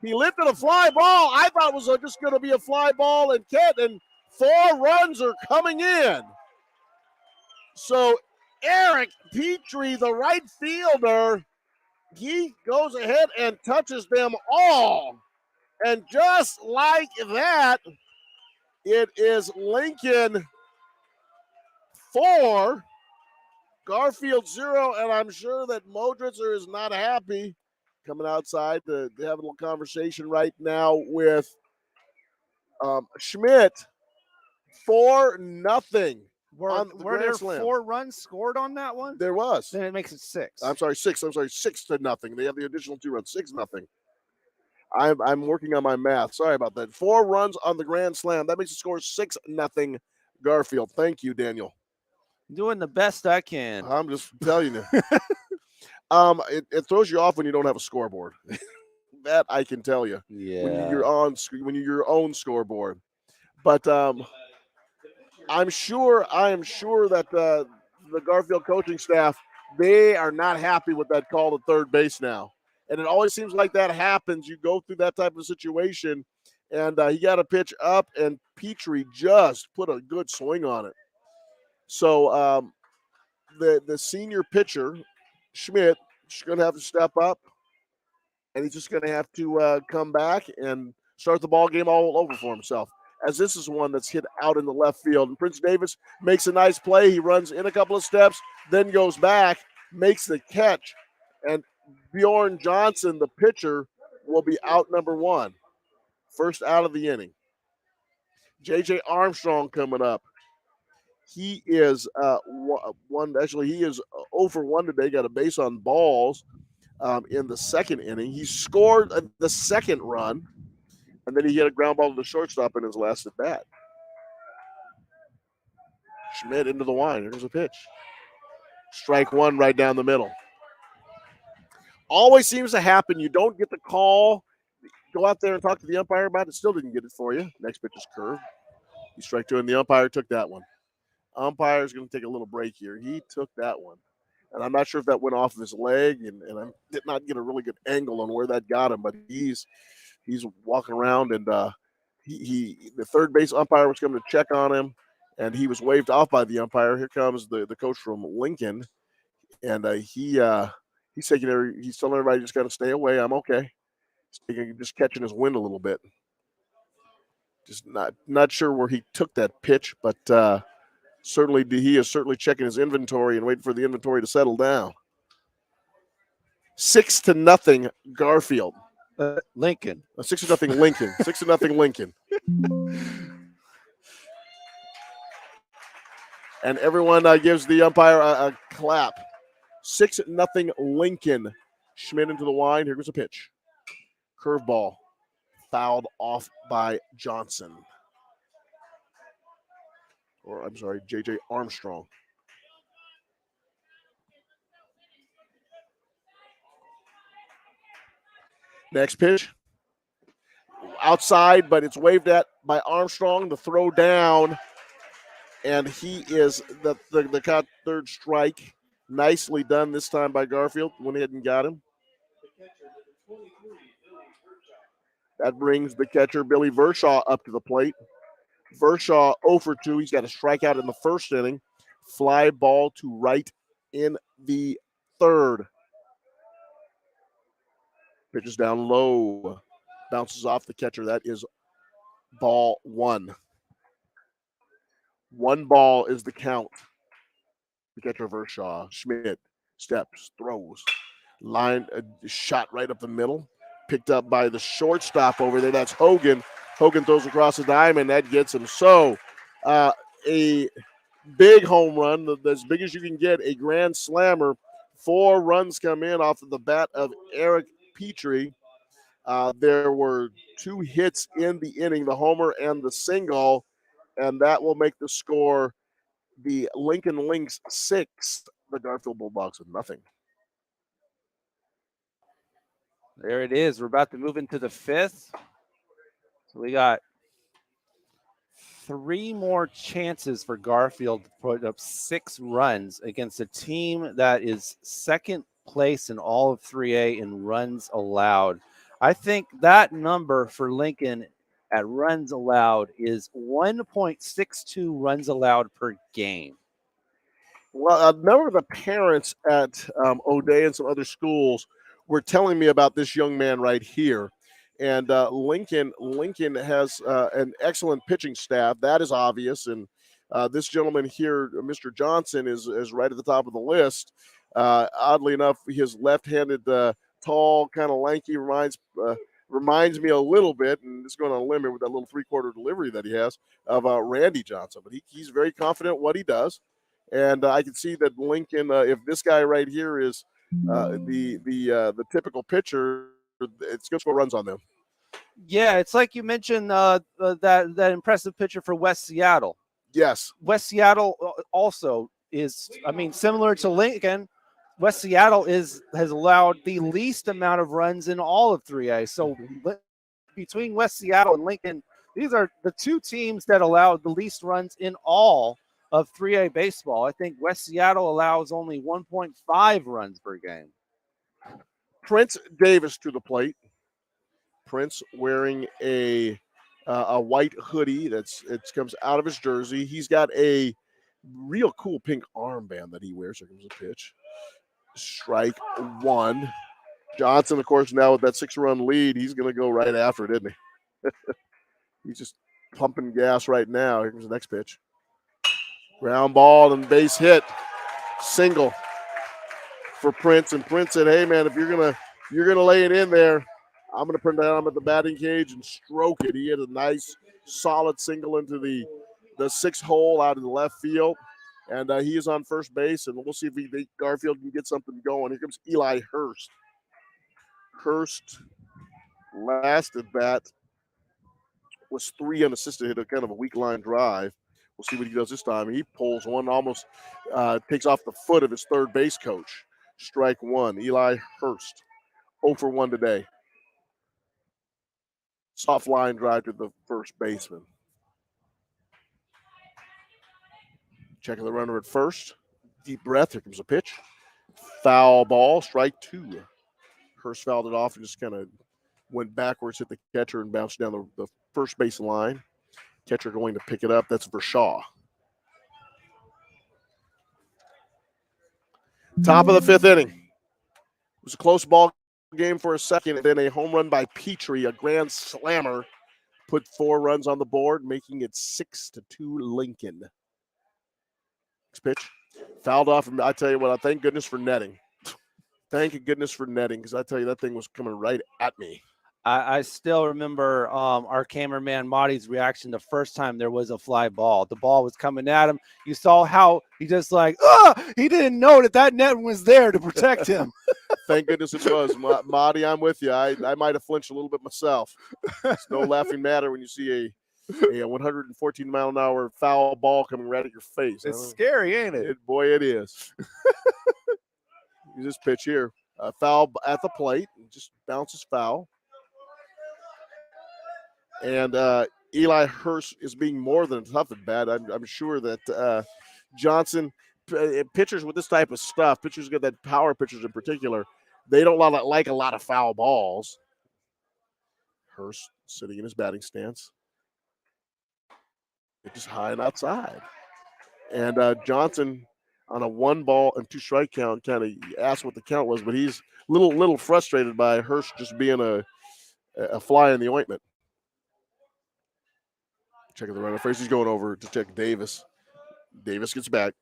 He lifted a fly ball. I thought it was just going to be a fly ball and 4 runs are coming in. So Eric Petrie, the right fielder, he goes ahead and touches them all. And just like that, it is Lincoln 4, Garfield 0, and I'm sure that Modritzer is not happy. Coming outside to have a little conversation right now with Schmidt. 4-0. Were there 4 runs scored on that one? There was. Then it makes it 6. I'm sorry, 6. I'm sorry, 6-0. They have the additional 2 runs, 6-0. I'm working on my math. Sorry about that. 4 runs on the grand slam. That makes the score 6-0 Garfield. Thank you, Daniel. Doing the best I can. I'm just telling you. It throws you off when you don't have a scoreboard. That I can tell you. Yeah. When you're your own scoreboard. But I am sure that the Garfield coaching staff, they are not happy with that call to third base now. And it always seems like that happens. You go through that type of situation, and he got a pitch up, and Petrie just put a good swing on it. So the senior pitcher, Schmidt, is going to have to step up, and he's just going to have to come back and start the ball game all over for himself, as this is one that's hit out in the left field. And Prince Davis makes a nice play. He runs in a couple of steps, then goes back, makes the catch, and Bjorn Johnson, the pitcher, will be out number 1. First out of the inning. J.J. Armstrong coming up. He is he is 0 for 1 today, got a base on balls in the second inning. He scored the second run, and then he hit a ground ball to the shortstop in his last at bat. Schmidt into the line. Here's a pitch. Strike 1 right down the middle. Always seems to happen. You don't get the call. Go out there and talk to the umpire about it. Still didn't get it for you. Next pitch is curved. He strike 2, and the umpire took that one. Umpire's going to take a little break here. He took that one. And I'm not sure if that went off of his leg, and I did not get a really good angle on where that got him, but he's walking around, and the third base umpire was coming to check on him, and he was waved off by the umpire. Here comes the coach from Lincoln, and he's telling everybody just got to stay away. I'm okay. Just catching his wind a little bit. Just not sure where he took that pitch, but he is certainly checking his inventory and waiting for the inventory to settle down. 6-0 Garfield. Lincoln. 6-0 Lincoln. 6-0 Lincoln. And everyone gives the umpire a clap. 6-0 Lincoln. Schmidt into the line. Here goes a pitch. Curveball. Fouled off by Johnson. Or, I'm sorry, J.J. Armstrong. Next pitch. Outside, but it's waved at by Armstrong. The throw down. And he is the third strike. Nicely done this time by Garfield. Went ahead and got him. That brings the catcher, Billy Vershaw, up to the plate. Vershaw 0 for 2. He's got a strikeout in the first inning. Fly ball to right in the third. Pitches down low. Bounces off the catcher. That is ball 1. 1 ball is the count. The catcher, Vershaw. Schmidt steps, throws. Line, shot right up the middle. Picked up by the shortstop over there. That's Hogan. Hogan throws across the diamond. That gets him. So a big home run, as big as you can get, a grand slammer. 4 runs come in off of the bat of Eric Petrie. There were 2 hits in the inning, the homer and the single, and that will make the score the Lincoln Lynx 6, the Garfield Bulldogs with nothing. There it is. We're about to move into the 5th. So we got 3 more chances for Garfield to put up 6 runs against a team that is second place in all of 3A in runs allowed. I think that number for Lincoln at runs allowed is 1.62 runs allowed per game. Well, a number of the parents at O'Day and some other schools were telling me about this young man right here. And Lincoln has an excellent pitching staff. That is obvious. And this gentleman here, Mr. Johnson, is right at the top of the list. Oddly enough, his left-handed, tall, kind of lanky reminds me a little bit, and it's going on a limb with that little 3-quarter delivery that he has, of Randy Johnson. But he's very confident what he does. And I can see that Lincoln, if this guy right here is the typical pitcher, it's going to score runs on them. Yeah, it's like you mentioned that impressive pitcher for West Seattle. Yes. West Seattle also is, similar to Lincoln, West Seattle has allowed the least amount of runs in all of 3A. So between West Seattle and Lincoln, these are the 2 teams that allowed the least runs in all of 3A baseball. I think West Seattle allows only 1.5 runs per game. Prince Davis to the plate. Prince wearing a white hoodie it comes out of his jersey. He's got a real cool pink armband that he wears. Here comes a pitch. Strike 1. Johnson, of course, now with that 6-run lead, he's going to go right after it, isn't he? He's just pumping gas right now. Here comes the next pitch. Ground ball and base hit. Single for Prince. And Prince said, hey, man, if you're gonna lay it in there, I'm going to put down him at the batting cage and stroke it. He had a nice, solid single into the 6th hole out in the left field. And he is on first base, and we'll see if Garfield can get something going. Here comes Eli Hurst. Hurst, last at bat, was 3 unassisted, hit a kind of a weak line drive. We'll see what he does this time. He pulls one, almost takes off the foot of his third base coach. Strike 1, Eli Hurst. 0 for 1 today. Soft line drive to the first baseman. Checking the runner at first. Deep breath. Here comes a pitch. Foul ball. Strike 2. Hurst fouled it off and just kind of went backwards, hit the catcher, and bounced down the first base line. Catcher going to pick it up. That's Vershaw. Top of the 5th inning. It was a close ball game for a second, and then a home run by Petrie, a grand slammer, put 4 runs on the board, making it 6-2 Lincoln. Next pitch. Fouled off. I tell you what, thank goodness for netting. Thank goodness for netting, because I tell you, that thing was coming right at me. I still remember our cameraman Marty's reaction the first time there was a fly ball. The ball was coming at him. You saw how he just he didn't know that net was there to protect him. Thank goodness it was. Marty, I'm with you. I might have flinched a little bit myself. It's no laughing matter when you see a 114 mile an hour foul ball coming right at your face. It's scary, ain't it? Boy, it is. You just pitch here. Foul at the plate. Just bounces foul. And Eli Hurst is being more than tough and bad. I'm sure that Johnson, pitchers with this type of stuff, pitchers get that power pitchers in particular, they don't like a lot of foul balls. Hurst sitting in his batting stance. It's just high and outside. And Johnson on a 1-ball-and-2-strike count kind of asked what the count was, but he's a little frustrated by Hurst just being a fly in the ointment. Checking the runner first. He's going over to check Davis. Davis gets back.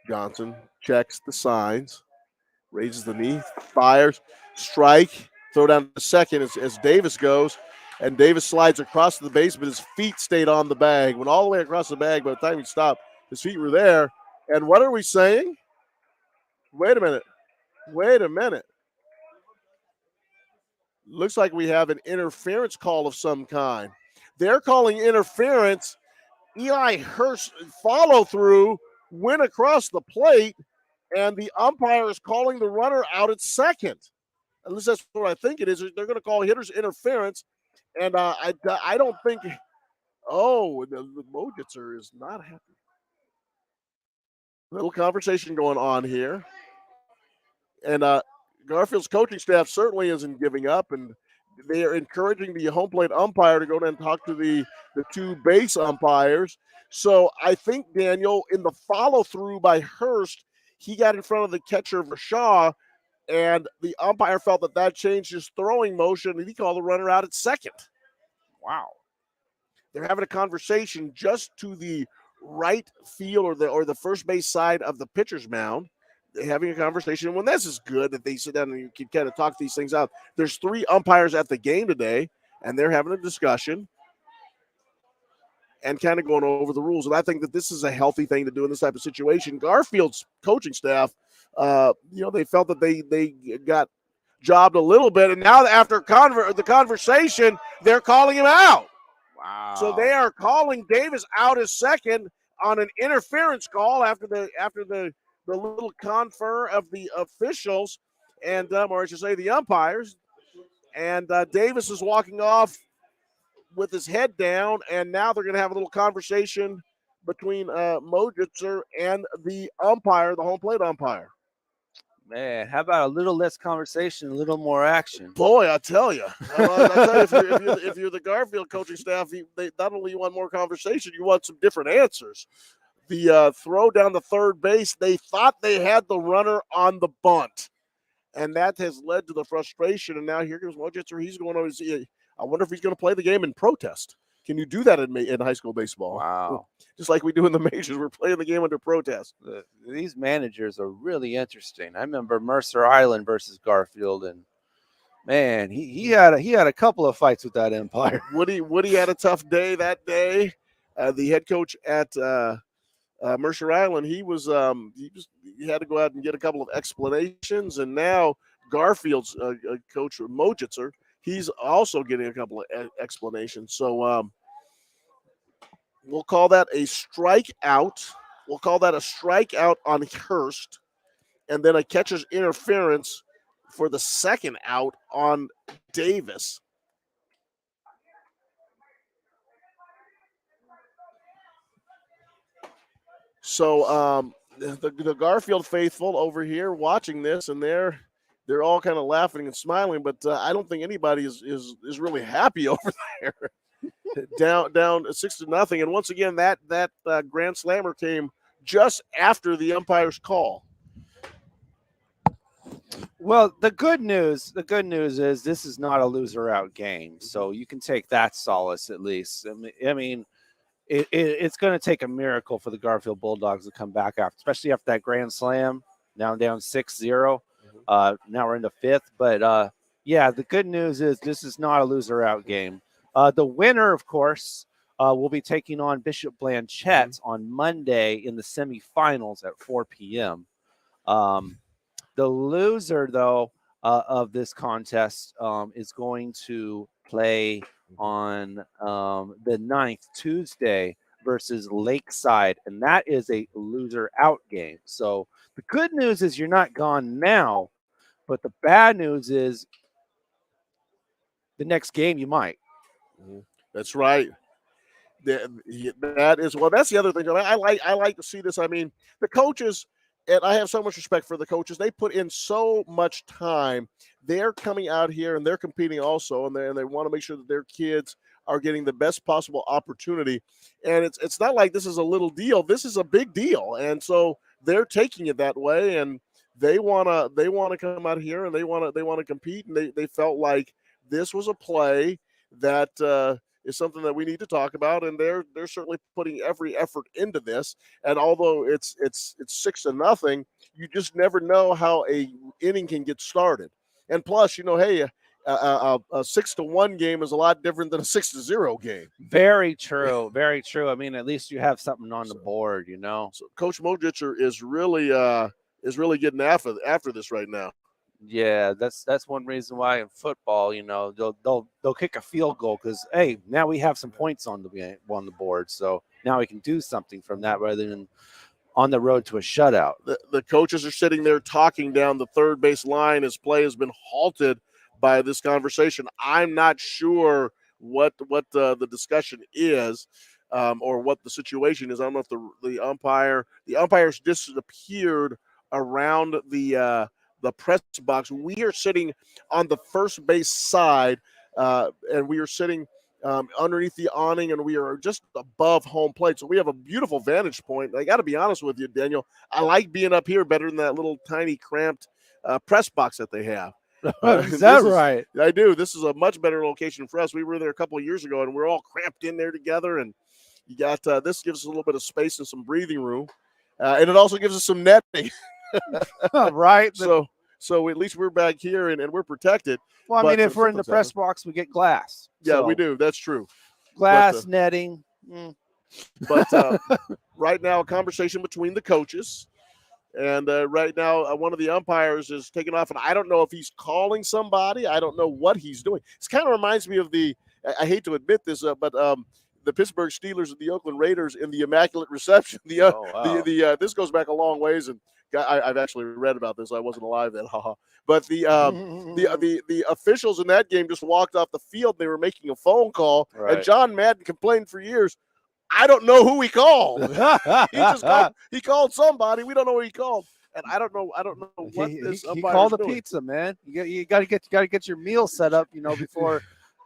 Johnson checks the signs, raises the knee, fires, strike, throw down to second as Davis goes, and Davis slides across the base, but his feet stayed on the bag. Went all the way across the bag. By the time he stopped, his feet were there. And what are we saying? Wait a minute. Looks like we have an interference call of some kind. They're calling interference. Eli Hurst follow through, went across the plate, and the umpire is calling the runner out at second. At least that's what I think it is. They're going to call hitter's interference, and I don't think. Oh, the Mojitzer is not happy. Little conversation going on here, and Garfield's coaching staff certainly isn't giving up, and they are encouraging the home plate umpire to go down and talk to the two base umpires. So I think, Daniel, in the follow-through by Hurst, he got in front of the catcher, Vershaw, and the umpire felt that changed his throwing motion, and he called the runner out at second. Wow. They're having a conversation just to the right field or the first base side of the pitcher's mound. They're having a conversation. When this is good that they sit down and you can kind of talk these things out. There's 3 umpires at the game today, and they're having a discussion and kind of going over the rules. And I think that this is a healthy thing to do in this type of situation. Garfield's coaching staff, they felt that they got jobbed a little bit, and now after the conversation, they're calling him out. Wow! So they are calling Davis out as second on an interference call after the little confer of the officials, and or I should say the umpires. And Davis is walking off with his head down, and now they're going to have a little conversation between Mojitzer and the umpire, the home plate umpire. Man, how about a little less conversation, a little more action? Boy, I tell you. If you're the Garfield coaching staff, they not only you want more conversation, you want some different answers. The throw down the third base, they thought they had the runner on the bunt, and that has led to the frustration. And now here goes Mojitzer. He's going over to see. I wonder if he's going to play the game in protest. Can you do that in high school baseball? Wow. Just like we do in the majors, we're playing the game under protest. These managers are really interesting. I remember Mercer Island versus Garfield, and man, he had a couple of fights with that umpire. Woody had a tough day that day. The head coach at Mercer Island, he had to go out and get a couple of explanations, and now Garfield's coach Mojitzer, he's also getting a couple of explanations. So we'll call that a strikeout. We'll call that a strikeout on Hurst, and then a catcher's interference for the second out on Davis. So the Garfield faithful over here watching this, and they're all kind of laughing and smiling, but I don't think anybody is really happy over there. down 6-0, and once again that grand slammer came just after the umpire's call. Well, the good news is this is not a loser out game, so you can take that solace at least. I mean, it's going to take a miracle for the Garfield Bulldogs to come back after, especially after that grand slam. Now down 6-0. Now we're in the fifth. But yeah, the good news is this is not a loser out game. The winner, of course, will be taking on Bishop Blanchette on Monday in the semifinals at 4 p.m. The loser, though, of this contest is going to play on the 9th, Tuesday, versus Lakeside, and that is a loser out game. So the good news is you're not gone now, but the bad news is the next game you might. That's right. That is, well, that's the other thing. I like to see this. I mean, the coaches, and I have so much respect for the coaches. They put in so much time. They're coming out here and they're competing also, and they want to make sure that their kids are getting the best possible opportunity. And it's not like this is a little deal. This is a big deal. And so they're taking it that way, and they want to come out here and they want to compete, and they felt like this was a play that is something that we need to talk about, and they're certainly putting every effort into this. And although it's 6-0, you just never know how a inning can get started. And plus, hey, a 6-1 game is a lot different than a 6-0 game. Very true. Very true. I mean, at least you have something on the board, So Coach Modritcher is really getting after this right now. Yeah, that's one reason why in football, they'll kick a field goal because, hey, now we have some points on the board, so now we can do something from that rather than on the road to a shutout. The coaches are sitting there talking down the third base line as play has been halted by this conversation. I'm not sure what the discussion is or what the situation is. I don't know if the umpires disappeared around the press box. We are sitting on the first base side, and we are sitting underneath the awning, and we are just above home plate. So we have a beautiful vantage point. I got to be honest with you, Daniel. I like being up here better than that little tiny cramped press box that they have. Is that right? I do. This is a much better location for us. We were there a couple of years ago, and we're all cramped in there together. And you got this gives us a little bit of space and some breathing room, and it also gives us some netting. Right. So at least we're back here and we're protected. Well, I mean, if we're in the press box, we get glass. Yeah, we do. That's true. Glass netting. But right now, a conversation between the coaches. And right now, one of the umpires is taking off. And I don't know if he's calling somebody. I don't know what he's doing. This kind of reminds me of I hate to admit this, but the Pittsburgh Steelers and the Oakland Raiders in the Immaculate Reception. This goes back a long ways, and I've actually read about this. I wasn't alive then, but the officials in that game just walked off the field. They were making a phone call, right. And John Madden complained for years. I don't know who he called. He called somebody. We don't know who he called, and I don't know what this umpire. He called the doing. pizza, man. You got to get your meal set up, before.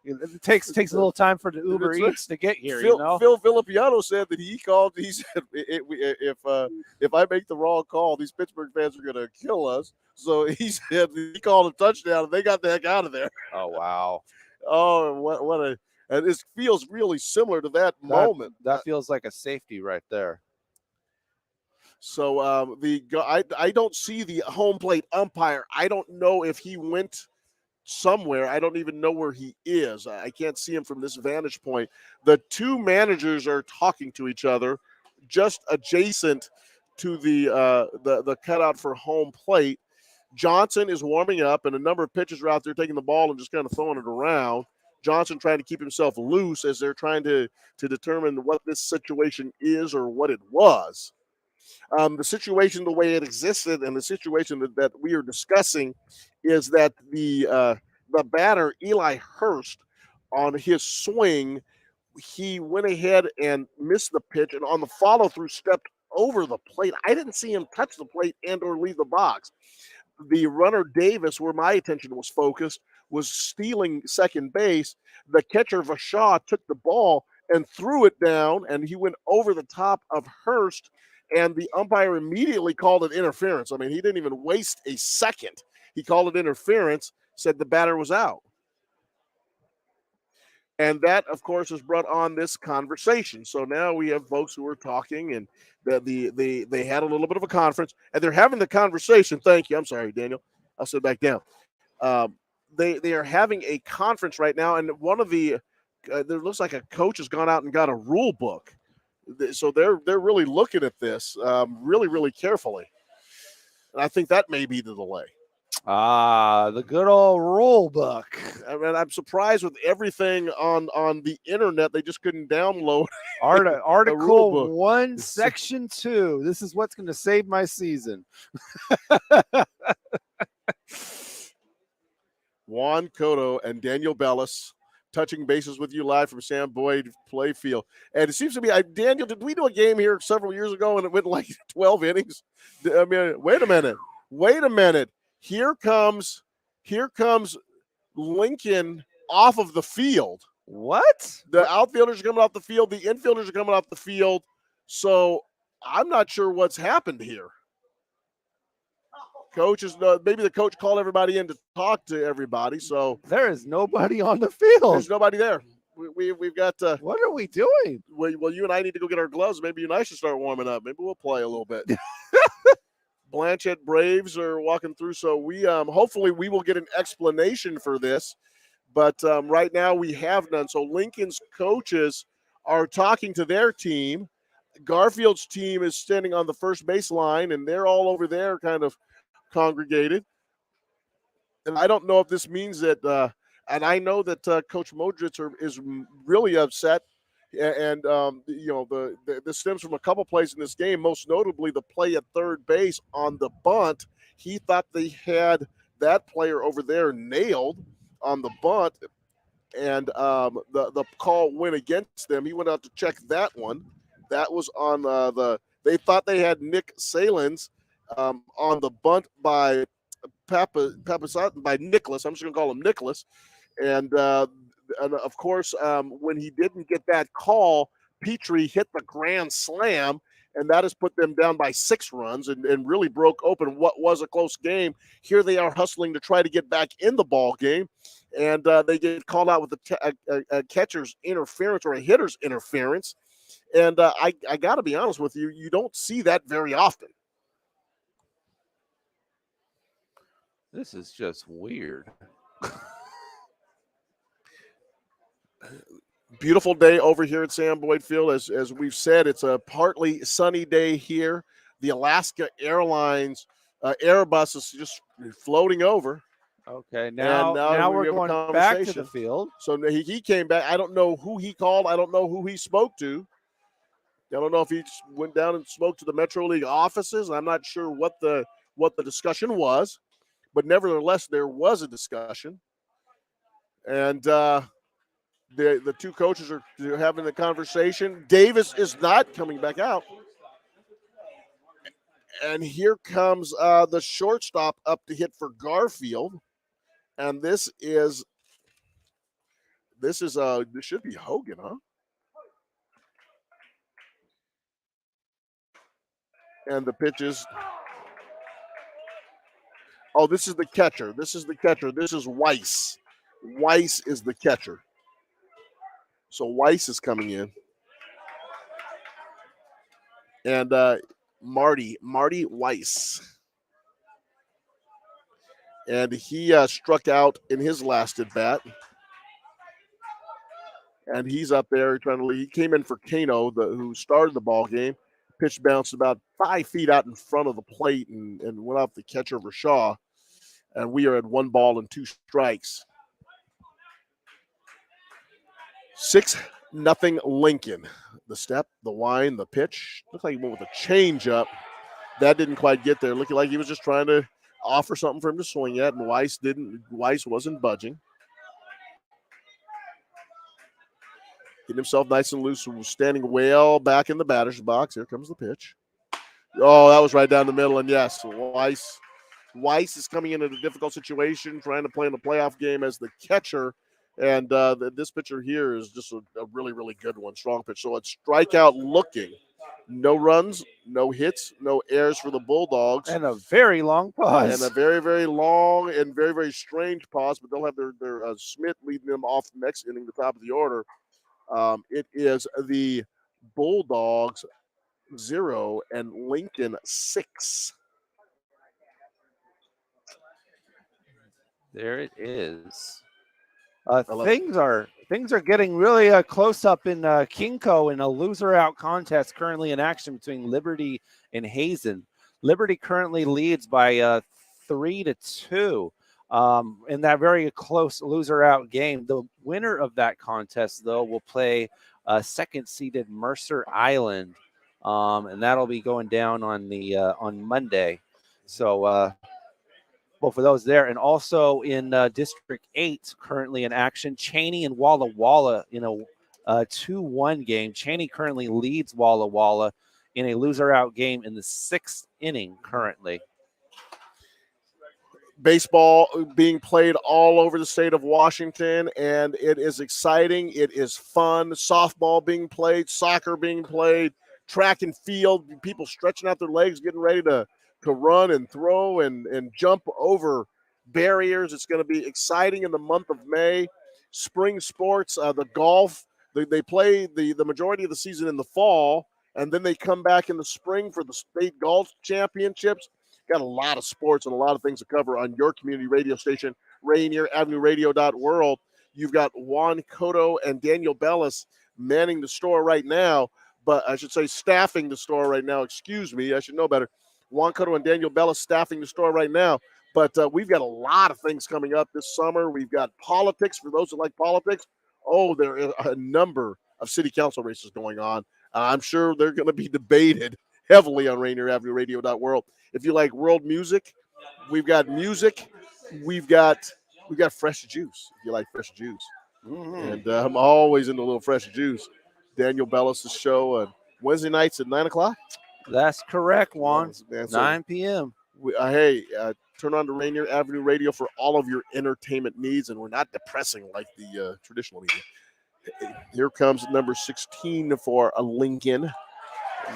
It takes a little time for the Uber Eats to get here. Phil Filippiano said that he called. He said, "If I make the wrong call, these Pittsburgh fans are going to kill us." So he said he called a touchdown, and they got the heck out of there. Oh wow! Oh, what a! And this feels really similar to that moment. That feels like a safety right there. So I don't see the home plate umpire. I don't know if he went somewhere. I don't even know where he is. I can't see him from this vantage point. The two managers are talking to each other just adjacent to the cutout for home plate. Johnson is warming up, and a number of pitchers are out there taking the ball and just kind of throwing it around. Johnson trying to keep himself loose as they're trying to determine what this situation is or what it was. The situation, the way it existed, and the situation that we are discussing is that the batter, Eli Hurst, on his swing, he went ahead and missed the pitch, and on the follow-through stepped over the plate. I didn't see him touch the plate and or leave the box. The runner, Davis, where my attention was focused, was stealing second base. The catcher, Vashaw, took the ball and threw it down, and he went over the top of Hurst, and the umpire immediately called it interference. I mean, he didn't even waste a second. He called it interference, said the batter was out. And that, of course, has brought on this conversation. So now we have folks who are talking, and they had a little bit of a conference, and they're having the conversation. Thank you. I'm sorry, Daniel. I'll sit back down. They are having a conference right now, and one of the there looks like a coach has gone out and got a rule book. So they're really looking at this really, really carefully. And I think that may be the delay. The good old rule book. I mean, I'm surprised with everything on the internet, they just couldn't download Article 1, Section 2. This is what's going to save my season. Juan Cotto and Daniel Bellis touching bases with you live from Sam Boyd Playfield. And it seems to me, Daniel, did we do a game here several years ago and it went like 12 innings? I mean, wait a minute. Here comes Lincoln off of the field. What? The outfielders are coming off the field. The infielders are coming off the field. So I'm not sure what's happened here. Coaches, maybe the coach called everybody in to talk to everybody. So there is nobody on the field. There's nobody there. We've got. What are we doing? Well, you and I need to go get our gloves. Maybe you and I should start warming up. Maybe we'll play a little bit. Blanchette Braves are walking through, so we hopefully we will get an explanation for this. But right now we have none. So Lincoln's coaches are talking to their team. Garfield's team is standing on the first base line, and they're all over there kind of congregated. And I don't know if this means that and I know that Coach Modritz is really upset. And this stems from a couple plays in this game, most notably the play at third base on the bunt. He thought they had that player over there nailed on the bunt, and the call went against them. He went out to check that one. That was on they thought they had Nick Salins on the bunt by by Nicholas. I'm just going to call him Nicholas. And of course, when he didn't get that call, Petrie hit the grand slam, and that has put them down by 6 runs and really broke open what was a close game. Here they are hustling to try to get back in the ball game, and they get called out with a catcher's interference or a hitter's interference. And I got to be honest with you, you don't see that very often. This is just weird. Beautiful day over here at Sam Boyd Field. As we've said, it's a partly sunny day here. The Alaska Airlines Airbus is just floating over. Okay, now we're going back to the field. So he came back. I don't know who he called. I don't know who he spoke to. I don't know if he went down and spoke to the Metro League offices. I'm not sure what the discussion was, but nevertheless, there was a discussion. And the two coaches are having the conversation. Davis is not coming back out. And here comes the shortstop up to hit for Garfield. And this should be Hogan, huh? And the pitches. Oh, this is the catcher. This is Weiss. Weiss is the catcher. So Weiss is coming in. And Marty Weiss. And he struck out in his last at bat. And he's up there trying to lead. He came in for Kano, who started the ball game. Pitch bounced about 5 feet out in front of the plate and went off the catcher Rashaw. And we are at 1 ball and 2 strikes. 6-0 Lincoln. The step, the wind, the pitch. Looked like he went with a changeup. That didn't quite get there. Looking like he was just trying to offer something for him to swing at, and Weiss wasn't budging. Getting himself nice and loose, standing well back in the batter's box. Here comes the pitch. Oh, that was right down the middle, and yes, Weiss is coming in a difficult situation, trying to play in the playoff game as the catcher, and this pitcher here is just a really, really good one, strong pitch. So it's strikeout looking No runs, no hits, no errors for the Bulldogs. And a very long pause. And a very, very long and very, very strange pause, but they'll have their Smith leading them off the next inning, the top of the order. It is the Bulldogs 0 and Lincoln 6. There it is. Things are getting really close up in Kinko in a loser out contest currently in action between Liberty and Hazen. Liberty currently leads by 3-2 in that very close loser out game. The winner of that contest, though, will play second seeded Mercer Island, and that'll be going down on Monday. So both of those there. And also in District 8, currently in action, Cheney and Walla Walla in a 2-1 game. Cheney currently leads Walla Walla in a loser-out game in the 6th inning currently. Baseball being played all over the state of Washington, and it is exciting. It is fun. Softball being played, soccer being played, track and field, people stretching out their legs, getting ready to run and throw and jump over barriers. It's going to be exciting in the month of May. Spring sports, the golf, they play the majority of the season in the fall, and then they come back in the spring for the state golf championships. Got a lot of sports and a lot of things to cover on your community radio station, Rainier Avenue Radio.world. You've got Juan Cotto and Daniel Bellis manning the store right now, but I should say staffing the store right now. Excuse me, I should know better. Juan Cotto and Daniel Bellis staffing the store right now. But we've got a lot of things coming up this summer. We've got politics for those that like politics. Oh, there are a number of city council races going on. I'm sure they're going to be debated heavily on Rainier Avenue Radio.world. If you like world music, we've got music. We've got fresh juice. If you like fresh juice. And I'm always into a little fresh juice. Daniel Bellis' show on Wednesday nights at 9 o'clock. That's correct, Juan. Man, so 9 p.m. Turn on to Rainier Avenue Radio for all of your entertainment needs, and we're not depressing like the traditional media. Here comes number 16 for Lincoln.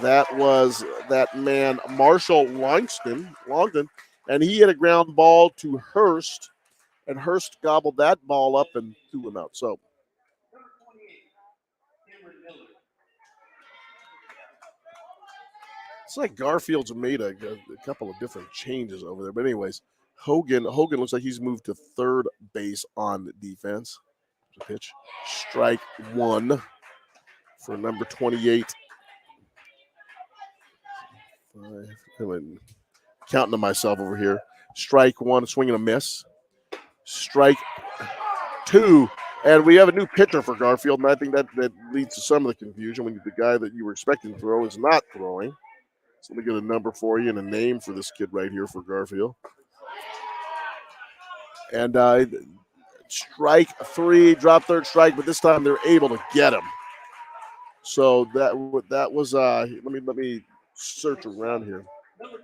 That was that man, Marshall Longton, and he hit a ground ball to Hurst, and Hurst gobbled that ball up and threw him out. So it's like Garfield's made a couple of different changes over there. But anyways, Hogan looks like he's moved to third base on defense. Pitch. Strike one for number 28. I'm counting to myself over here. Strike one, swing and a miss. Strike two. And we have a new pitcher for Garfield, and I think that leads to some of the confusion when the guy that you were expecting to throw is not throwing. So let me get a number for you and a name for this kid right here for Garfield. And strike three, drop third strike, but this time they're able to get him. So that was let me search around here. Number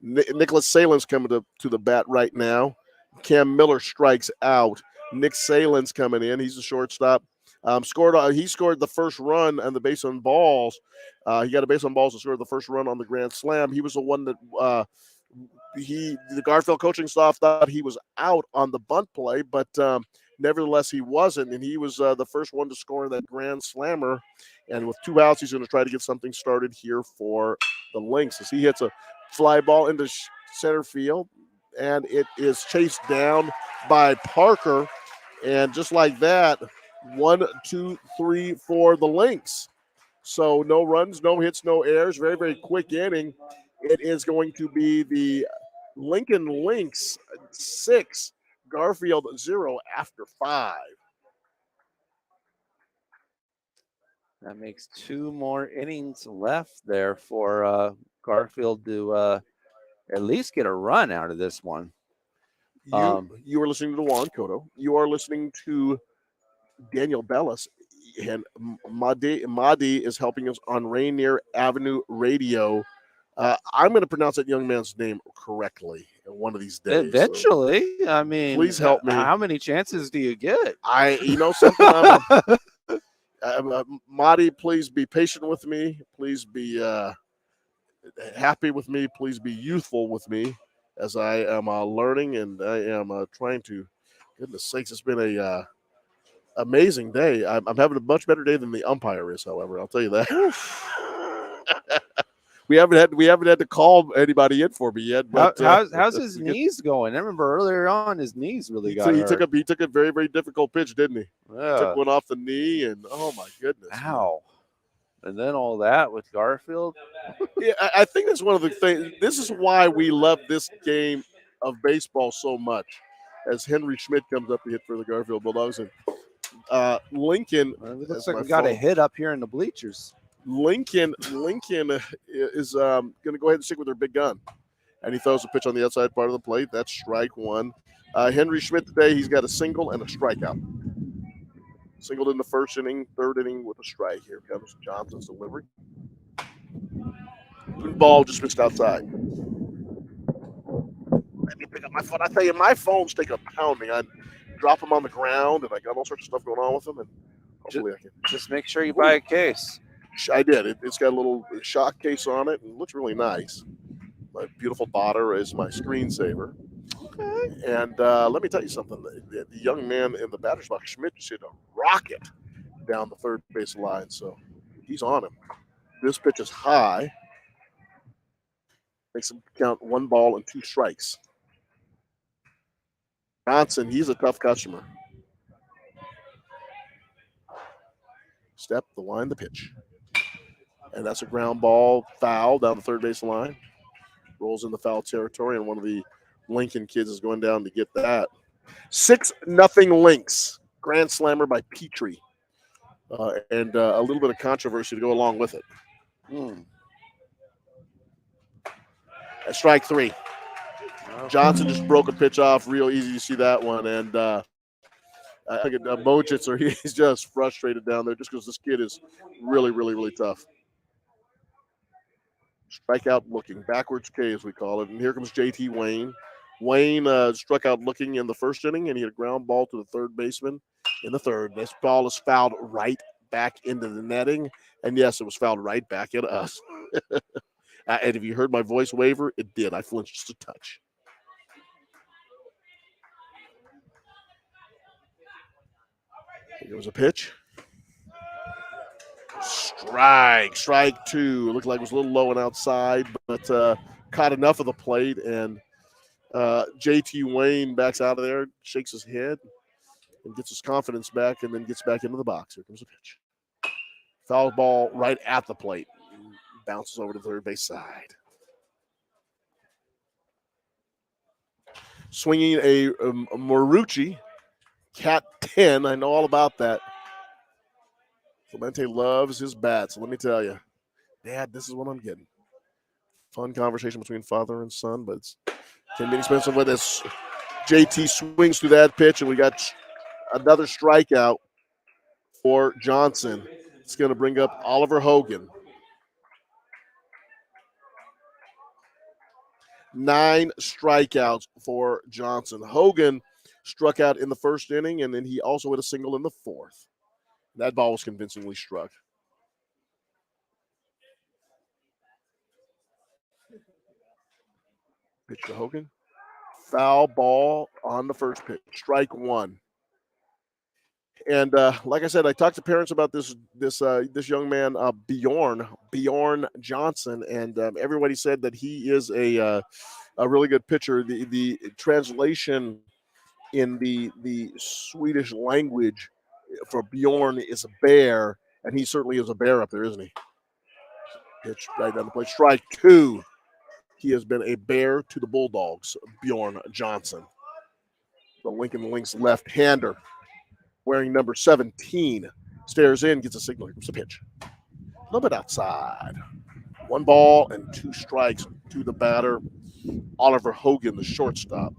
12, Nicholas Salen's coming to the bat right now. Cam Miller strikes out. Nick Salen's coming in. He's the shortstop. He scored the first run on the base on balls. He got a base on balls and scored the first run on the grand slam. He was the one that the Garfield coaching staff thought he was out on the bunt play, but nevertheless he wasn't, and he was the first one to score that grand slammer. And with 2 outs, he's going to try to get something started here for the Lynx as he hits a fly ball into center field, and it is chased down by Parker. And just like that, 1, 2, 3 for the Lynx. So no runs, no hits, no errors. Very, very quick inning. It is going to be the Lincoln Lynx 6, Garfield 0 after 5. That makes 2 more innings left there for Garfield to at least get a run out of this one. You are listening to Juan Cotto. You are listening to Daniel Bellis, and Mahdi is helping us on Rainier Avenue Radio. I'm going to pronounce that young man's name correctly one of these days. Eventually, so. I mean, please help me. How many chances do you get? Something. Marty, please be patient with me. Please be happy with me. Please be youthful with me as I am learning and I am trying to. Goodness sakes, it's been a amazing day. I'm having a much better day than the umpire is. However, I'll tell you that. we haven't had to call anybody in for me yet. But how's his knees going? I remember earlier on his knees really got hurt. He took a very, very difficult pitch, didn't he? Yeah. Took one off the knee, and oh my goodness! Ow! And then all that with Garfield. Yeah, I think that's one of the things. This is why we love this game of baseball so much. As Henry Schmidt comes up to hit for the Garfield Bulldogs, and Lincoln. It looks like we got a hit up here in the bleachers. Lincoln is going to go ahead and stick with their big gun, and he throws a pitch on the outside part of the plate. That's strike one. Henry Schmidt today, he's got a single and a strikeout. Singled in the first inning, third inning with a strike. Here comes Johnson's delivery. Ball just missed outside. Let me pick up my phone. I tell you, my phones take a pounding. I drop them on the ground, and I got all sorts of stuff going on with them. And hopefully I can just make sure you buy a case. I did. It's got a little shock case on it, and it looks really nice. My beautiful daughter is my screensaver. Okay. And let me tell you something. The young man in the batter's box, Schmidt, just hit a rocket down the third base line, so he's on him. This pitch is high. Makes him count 1 ball and 2 strikes. Johnson, he's a tough customer. Step, the line, the pitch. And that's a ground ball, foul down the third base line. Rolls in the foul territory, and one of the Lincoln kids is going down to get that. 6-0 Lynx. Grand slammer by Petrie. And a little bit of controversy to go along with it. At strike 3. Johnson just broke a pitch off real easy. You see that one. And I think Mojitzer, he's just frustrated down there just because this kid is really, really, really tough. Strikeout looking, backwards K as we call it. And here comes JT Wayne. Wayne struck out looking in the first inning, and he had a ground ball to the third baseman in the third. This ball is fouled right back into the netting. And yes, it was fouled right back at us. And if you heard my voice waver, it did. I flinched just a touch. Here was a pitch. Strike 2. It looked like it was a little low and outside, but caught enough of the plate. And JT Wayne backs out of there, shakes his head, and gets his confidence back, and then gets back into the box. Here comes a pitch. Foul ball right at the plate. Bounces over to the third base side. Swinging a Marucci, Cat 10. I know all about that. Clemente loves his bat, so let me tell you, Dad, this is what I'm getting. Fun conversation between father and son, but it's can be expensive with this. JT swings through that pitch, and we got another strikeout for Johnson. It's going to bring up Oliver Hogan. 9 strikeouts for Johnson. Hogan struck out in the first inning, and then he also hit a single in the fourth. That ball was convincingly struck. Pitch to Hogan. Foul ball on the first pitch. Strike 1. And like I said, I talked to parents about this young man, Bjorn Johnson, and everybody said that he is a really good pitcher. The translation in the Swedish language for Bjorn is a bear, and he certainly is a bear up there, isn't he? Pitch right down the plate. Strike 2. He has been a bear to the Bulldogs, Bjorn Johnson. The Lincoln Lynx left-hander, wearing number 17, stares in, gets a signal. Here comes the pitch. A little bit outside. 1 ball and 2 strikes to the batter, Oliver Hogan, the shortstop,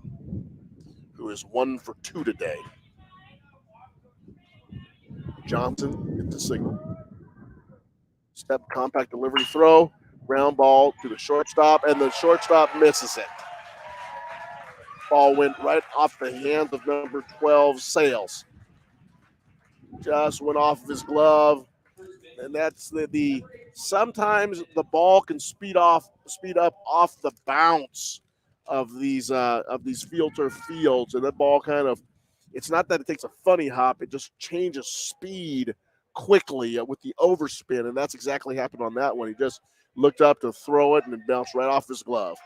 who is 1 for 2 today. Johnson gets the signal. Step, compact delivery throw, ground ball to the shortstop, and the shortstop misses it. Ball went right off the hands of number 12, Sales. Just went off of his glove. And that's the sometimes the ball can speed up off the bounce of these field turf fields, and that ball kind of, it's not that it takes a funny hop, it just changes speed quickly with the overspin, and that's exactly happened on that one. He just looked up to throw it and it bounced right off his glove.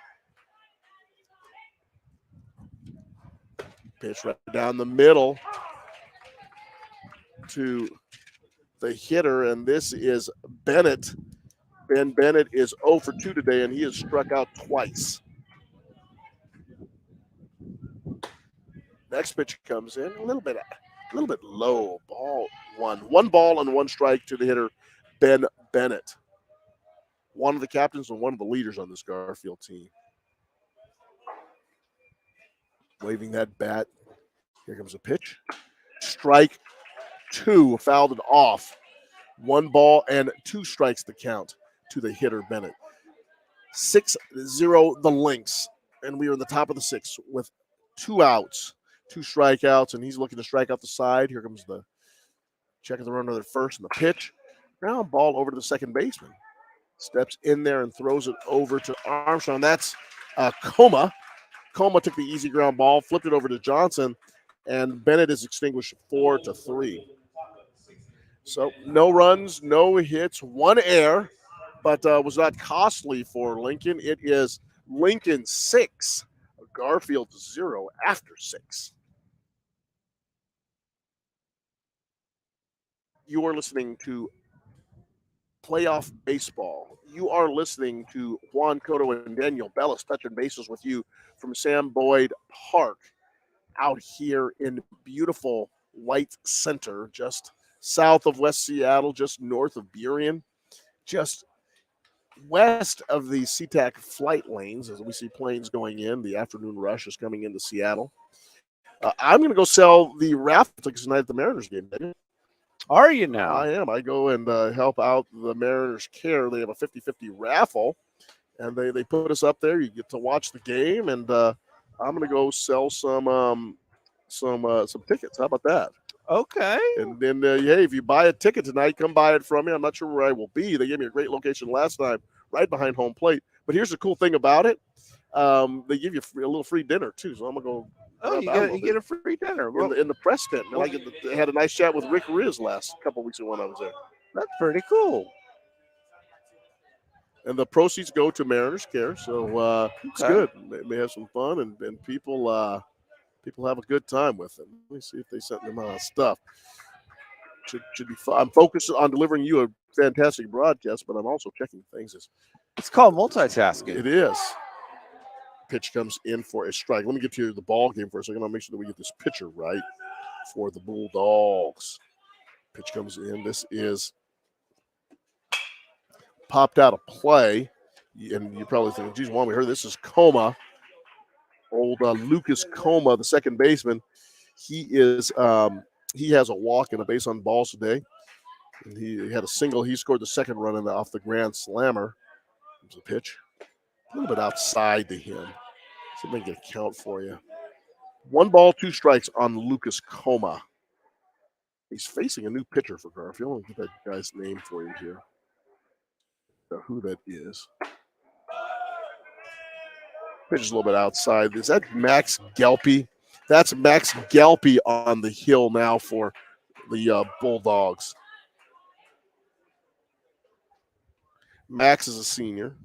Pitch right down the middle to the hitter, and this is Bennett. Ben Bennett is 0 for 2 today, and he has struck out twice. Next pitch comes in a little bit low. Ball one. 1 ball and 1 strike to the hitter, Ben Bennett. One of the captains and one of the leaders on this Garfield team. Waving that bat. Here comes a pitch. Strike 2, fouled it off. 1 ball and 2 strikes to count to the hitter, Bennett. 6-0 the Lynx, and we are in the top of the 6th with 2 outs, 2 strikeouts, and he's looking to strike out the side. Here comes the checking the runner at first, and the pitch. Ground ball over to the second baseman. Steps in there and throws it over to Armstrong. That's Coma. Coma took the easy ground ball, flipped it over to Johnson, and Bennett is extinguished 4-3. So no runs, no hits, 1 error, but was not costly for Lincoln. It is Lincoln 6, Garfield 0 after 6. You are listening to Playoff Baseball. You are listening to Juan Cotto and Daniel Bellis touching bases with you from Sam Boyd Park out here in beautiful White Center, just south of West Seattle, just north of Burien, just west of the SeaTac flight lanes as we see planes going in. The afternoon rush is coming into Seattle. I'm going to go sell the raffle tickets tonight at the Mariners game, Daniel. Are you now? I am. I go and help out the Mariners Care. They have a 50-50 raffle, and they put us up there. You get to watch the game, and I'm going to go sell some tickets. How about that? Okay. And then, hey, if you buy a ticket tonight, come buy it from me. I'm not sure where I will be. They gave me a great location last time, right behind home plate. But here's the cool thing about it. They give you a little free dinner, too. So I'm going to go. Oh, you get a free dinner. Well, in the press tent. And I had a nice chat with Rick Riz last couple of weeks ago when I was there. That's pretty cool. And the proceeds go to Mariners Care. So it's good. They have some fun, and people have a good time with it. Let me see if they sent them stuff. Should be fun. I'm focused on delivering you a fantastic broadcast, but I'm also checking things. It's called multitasking. It is. Pitch comes in for a strike. Let me get to the ball game for a second. I'll make sure that we get this pitcher right for the Bulldogs. Pitch comes in. This is popped out of play. And you're probably thinking, geez, Juan, we heard this is Coma. Old Lucas Coma, the second baseman. He has a walk and a base on balls today. And he had a single. He scored the second run off the grand slammer. There's a pitch. A little bit outside to him. See if I can get a count for you. 1 ball, 2 strikes on Lucas Coma. He's facing a new pitcher for Garfield. I'll get that guy's name for you here. Who that is. Pitch is a little bit outside. Is that Max Gelpy? That's Max Gelpy on the hill now for the Bulldogs. Max is a senior.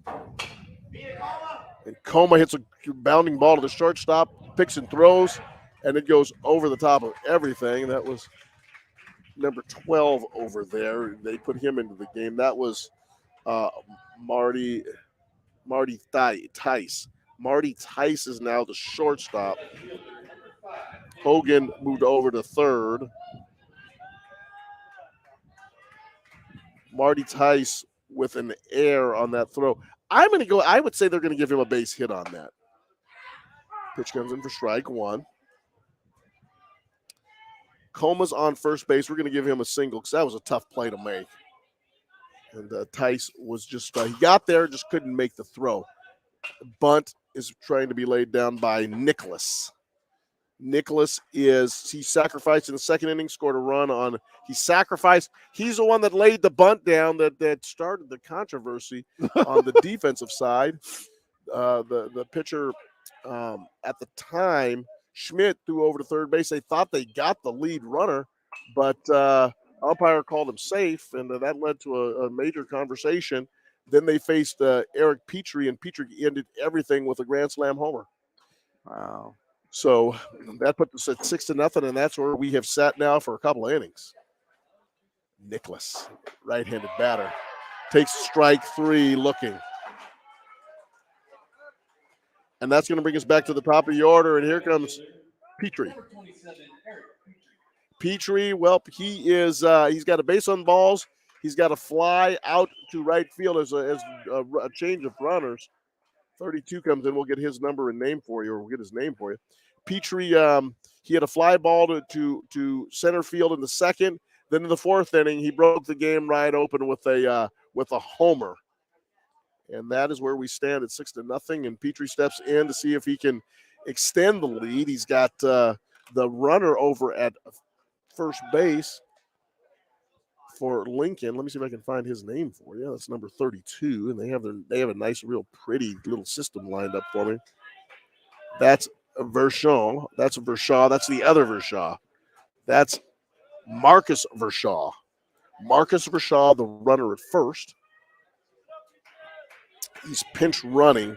And Coma hits a bounding ball to the shortstop, picks and throws, and it goes over the top of everything. That was number 12 over there. They put him into the game. That was Marty Tice. Marty Tice is now the shortstop. Hogan moved over to third. Marty Tice with an error on that throw. I'm going to go. I would say they're going to give him a base hit on that. Pitch comes in for strike 1. Coma's on first base. We're going to give him a single because that was a tough play to make. And Tice was just, he got there, just couldn't make the throw. Bunt is trying to be laid down by Nicholas. Nicholas he sacrificed in the second inning, scored a run on. He sacrificed. He's the one that laid the bunt down that started the controversy on the defensive side. The pitcher at the time, Schmidt, threw over to third base. They thought they got the lead runner, but umpire called him safe, and that led to a major conversation. Then they faced Eric Petrie, and Petrie ended everything with a grand slam homer. Wow. So that put us at 6-0, and that's where we have sat now for a couple of innings. Nicholas, right-handed batter, takes strike 3 looking. And that's going to bring us back to the top of the order, and here comes Petrie. Petrie, well, he's got a base on balls. He's got a fly out to right field as a change of runners. 32 comes in. We'll get his number and name for you, or we'll get his name for you. Petrie, he had a fly ball to center field in the second. Then in the fourth inning, he broke the game right open with a homer. And that is where we stand at 6-0. And Petrie steps in to see if he can extend the lead. He's got the runner over at first base for Lincoln. Let me see if I can find his name for you. That's number 32, and they have a nice, real pretty little system lined up for me. That's Vershaw. That's Vershaw. That's the other Vershaw. That's Marcus Vershaw. Marcus Vershaw, the runner at first. He's pinch running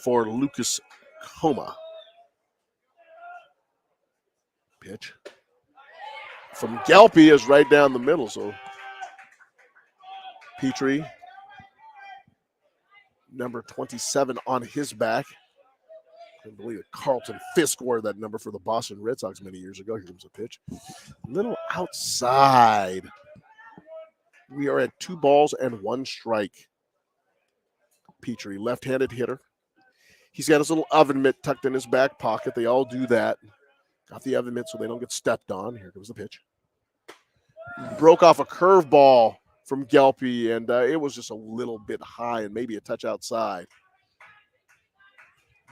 for Lucas Coma. Pitch from Gelpy is right down the middle. So Petrie, number 27 on his back. I believe Carlton Fisk wore that number for the Boston Red Sox many years ago. Here comes a pitch. Little outside. We are at 2 balls and 1 strike. Petrie, left-handed hitter. He's got his little oven mitt tucked in his back pocket. They all do that. Got the oven mitt so they don't get stepped on. Here comes the pitch. Broke off a curveball from Gelpy, and it was just a little bit high and maybe a touch outside.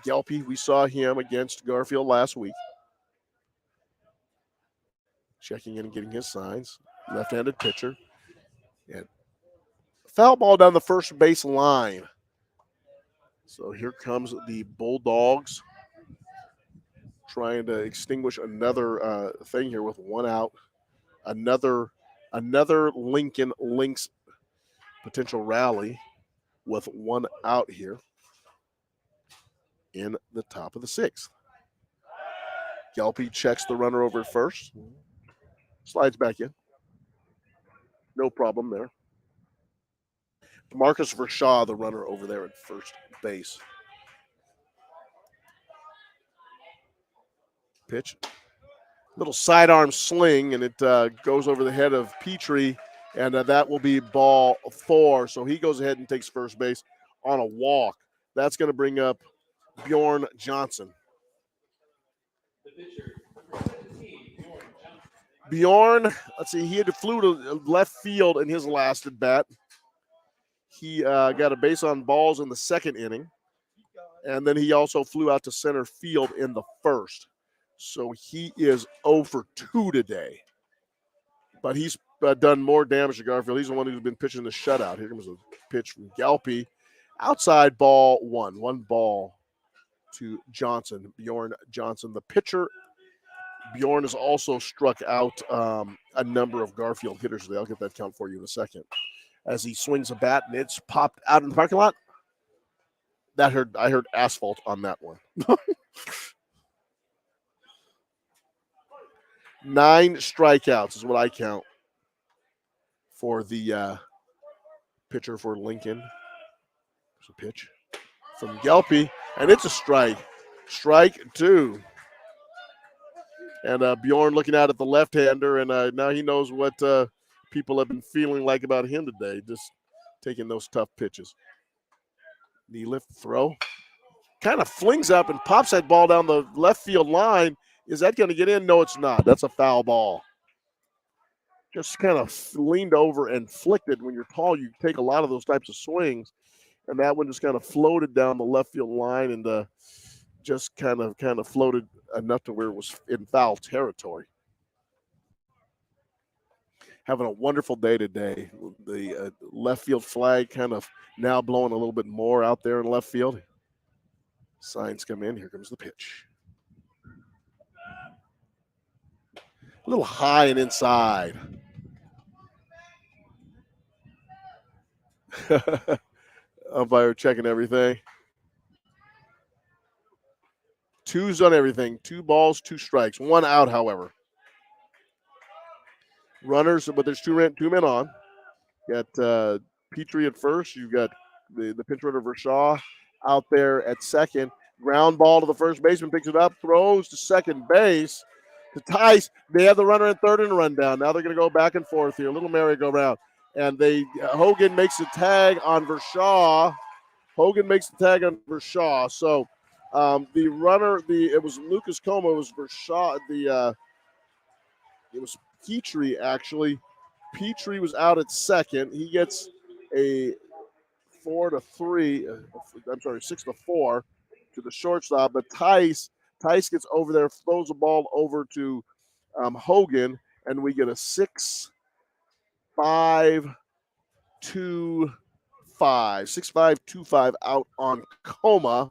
Gelpy, we saw him against Garfield last week. Checking in and getting his signs. Left-handed pitcher. And foul ball down the first base line. So here comes the Bulldogs trying to extinguish another thing here with 1 out. Another Lincoln Lynx potential rally with 1 out here in the top of the 6th. Gelpy checks the runner over at first. Slides back in. No problem there. Marcus Vershaw, the runner over there at first base. Pitch. Little sidearm sling, and it goes over the head of Petrie, and that will be ball 4. So he goes ahead and takes first base on a walk. That's going to bring up Bjorn Johnson. Bjorn, let's see, he flew to left field in his last at bat. He got a base on balls in the second inning, and then he also flew out to center field in the first. So he is 0 for 2 today. But he's done more damage to Garfield. He's the one who's been pitching the shutout. Here comes a pitch from Gelpy. Outside ball 1. 1 ball to Johnson, Bjorn Johnson. The pitcher, Bjorn, has also struck out a number of Garfield hitters today. I'll get that count for you in a second. As he swings a bat and it's popped out in the parking lot. I heard asphalt on that one. 9 strikeouts is what I count for the pitcher for Lincoln. There's a pitch from Gelpy, and it's a strike. Strike 2. And Bjorn looking out at the left-hander, and now he knows what people have been feeling like about him today, just taking those tough pitches. Knee lift throw. Kind of flings up and pops that ball down the left field line. Is that going to get in? No, it's not. That's a foul ball. Just kind of leaned over and flicked it. When you're tall, you take a lot of those types of swings. And that one just kind of floated down the left field line. And just kind of floated enough to where it was in foul territory. Having a wonderful day today. The left field flag kind of now blowing a little bit more out there in left field. Signs come in. Here comes the pitch. A little high and inside. Umpire checking everything. Two's on everything. 2 balls, 2 strikes. 1 out, however. Runners, but there's two men on. Got Petrie at first. You've got the pinch runner Vershaw out there at second. Ground ball to the first baseman, picks it up, throws to second base to Tice. They have the runner in third and a run down. Now they're going to go back and forth here. A little merry-go-round. And Hogan makes the tag on Vershaw. So the runner, it was Lucas Coma, it was Vershaw. It was Petrie, actually. Petrie was out at second. He gets a 6-4 to the shortstop. But Tice gets over there, throws the ball over to Hogan, and we get a 6-5-2-5 out on Coma.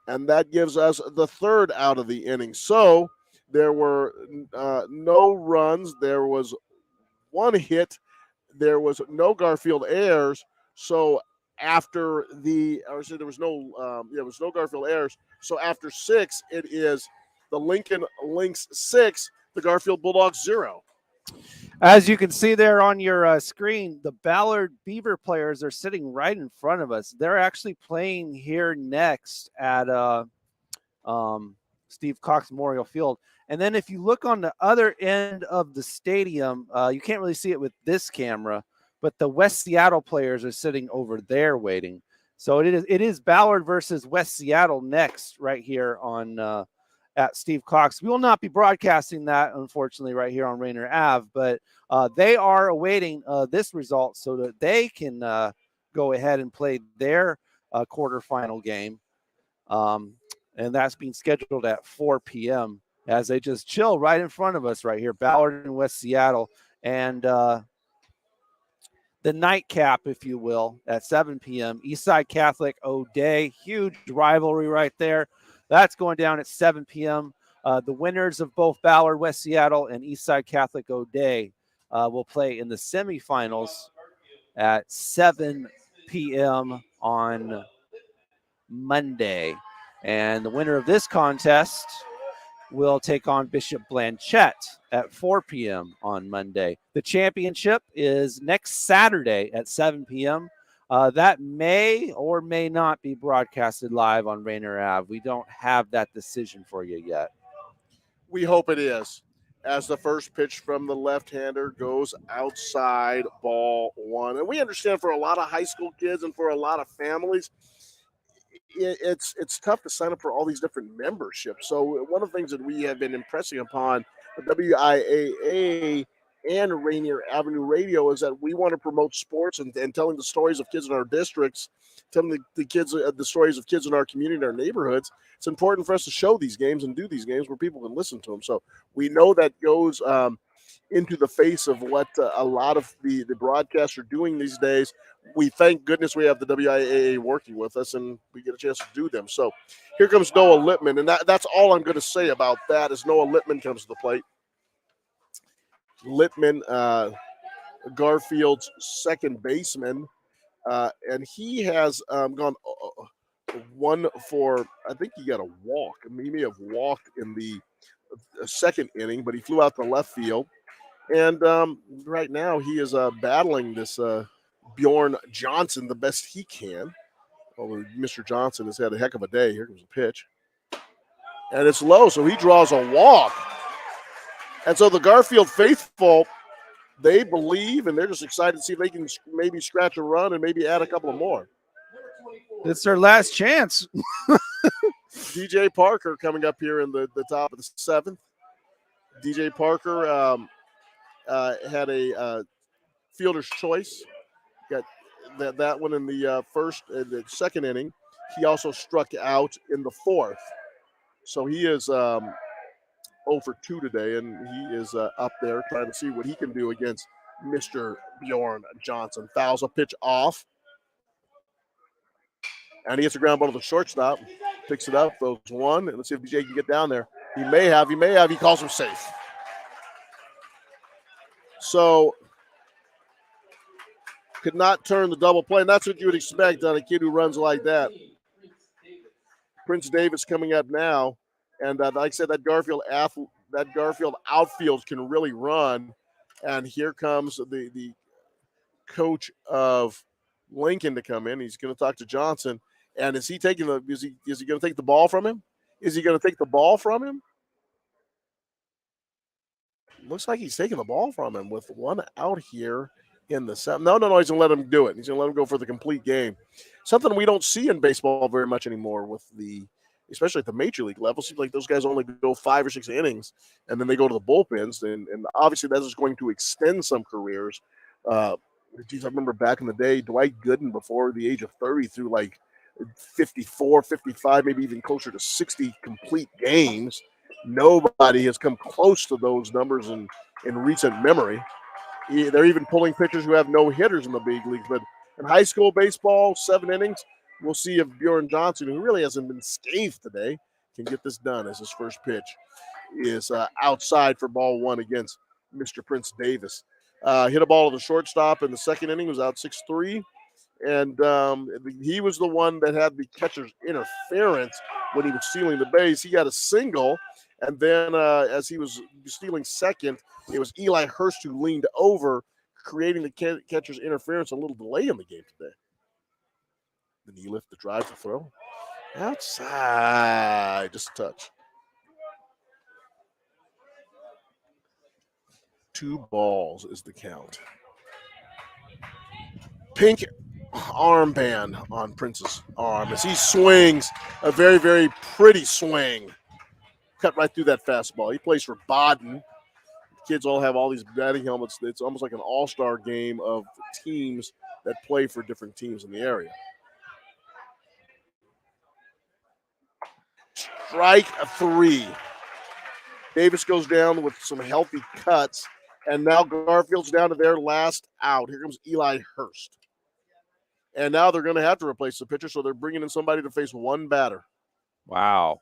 And that gives us the 3rd out of the inning. So there were no runs. There was 1 hit. There was no Garfield errors. So after there was no Garfield errors. So after 6, it is the Lincoln Lynx 6, the Garfield Bulldogs 0. As you can see there on your screen, the Ballard Beaver players are sitting right in front of us. They're actually playing here next at Steve Cox Memorial Field. And then if you look on the other end of the stadium, you can't really see it with this camera, but the West Seattle players are sitting over there waiting. So it is Ballard versus West Seattle next right here on at Steve Cox. We will not be broadcasting that, unfortunately, right here on Rainier Ave, but they are awaiting this result so that they can go ahead and play their quarterfinal game. And that's being scheduled at 4 p.m. as they just chill right in front of us right here, Ballard and West Seattle. And the nightcap, if you will, at 7 p.m., Eastside Catholic O'Day. Huge rivalry right there. That's going down at 7 p.m. The winners of both Ballard, West Seattle, and Eastside Catholic O'Day will play in the semifinals at 7 p.m. on Monday. And the winner of this contest will take on Bishop Blanchette at 4 p.m. on Monday. The championship is next Saturday at 7 p.m. That may or may not be broadcasted live on Rainier Ave. We don't have that decision for you yet. We hope it is. As the first pitch from the left-hander goes outside, ball 1. And we understand for a lot of high school kids and for a lot of families, it's tough to sign up for all these different memberships. So one of the things that we have been impressing upon the WIAA and Rainier Avenue Radio is that we want to promote sports and telling the stories of kids in our districts, telling the kids the stories of kids in our community and our neighborhoods. It's important for us to show these games and do these games where people can listen to them. So we know that goes into the face of what a lot of the broadcasts are doing these days. We thank goodness we have the WIAA working with us and we get a chance to do them. So here comes Noah Lippman, and that's all I'm going to say about that as Noah Lippman comes to the plate. Lippman, Garfield's second baseman, and he has gone 1 for, I think he got a walk. I mean, he may have walked in the second inning, but he flew out to left field. And right now he is battling this Bjorn Johnson the best he can. Although Mr. Johnson has had a heck of a day. Here comes a pitch. And it's low, so he draws a walk. And so the Garfield faithful, they believe, and they're just excited to see if they can maybe scratch a run and maybe add a couple of more. It's their last chance. DJ Parker coming up here in the top of the 7th. DJ Parker had a fielder's choice. Got that one in the second inning. He also struck out in the fourth. So he is 0 for 2 today, and he is up there trying to see what he can do against Mr. Bjorn Johnson. Fouls a pitch off. And he gets a ground ball to the shortstop. Picks it up, throws one. And let's see if DJ can get down there. He may have. He calls him safe. So could not turn the double play. And that's what you would expect on a kid who runs like that. Prince Davis coming up now. And like I said, that Garfield outfield can really run. And here comes the coach of Lincoln to come in. He's going to talk to Johnson. And is he going to take the ball from him? Is he going to take the ball from him? Looks like he's taking the ball from him with one out here in the seventh. No, he's going to let him do it. He's going to let him go for the complete game. Something we don't see in baseball very much anymore especially at the major league level. Seems like those guys only go 5 or 6 innings, and then they go to the bullpens. And obviously that is going to extend some careers. I remember back in the day, Dwight Gooden, before the age of 30, threw like 54, 55, maybe even closer to 60 complete games. Nobody has come close to those numbers in recent memory. They're even pulling pitchers who have no hitters in the big leagues. But in high school baseball, 7 innings, we'll see if Bjorn Johnson, who really hasn't been scathed today, can get this done as his first pitch is outside for ball 1 against Mr. Prince Davis. Hit a ball to the shortstop in the second inning, was out 6-3. And he was the one that had the catcher's interference when he was stealing the base. He got a single, and then as he was stealing second, it was Eli Hurst who leaned over, creating the catcher's interference, a little delay in the game today. The knee lift, the drive, the throw. Outside, just a touch. 2 balls is the count. Pink armband on Prince's arm as he swings a very, very pretty swing. Cut right through that fastball. He plays for Baden. The kids all have all these batting helmets. It's almost like an all-star game of teams that play for different teams in the area. Strike 3. Davis goes down with some healthy cuts, and now Garfield's down to their last out. Here comes Eli Hurst. And now they're going to have to replace the pitcher, so they're bringing in somebody to face one batter. Wow.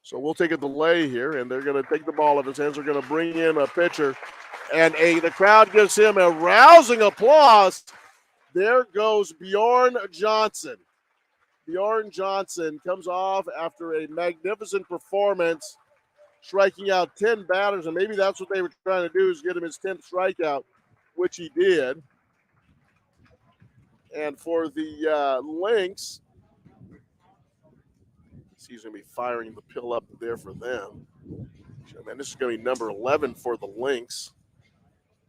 So we'll take a delay here, and they're going to take the ball out of his hands. They're going to bring in a pitcher, and the crowd gives him a rousing applause. There goes Bjorn Johnson. Bjorn Johnson comes off after a magnificent performance, striking out 10 batters, and maybe that's what they were trying to do, is get him his 10th strikeout, which he did. And for the Lynx, he's going to be firing the pill up there for them. So, man, this is going to be number 11 for the Lynx.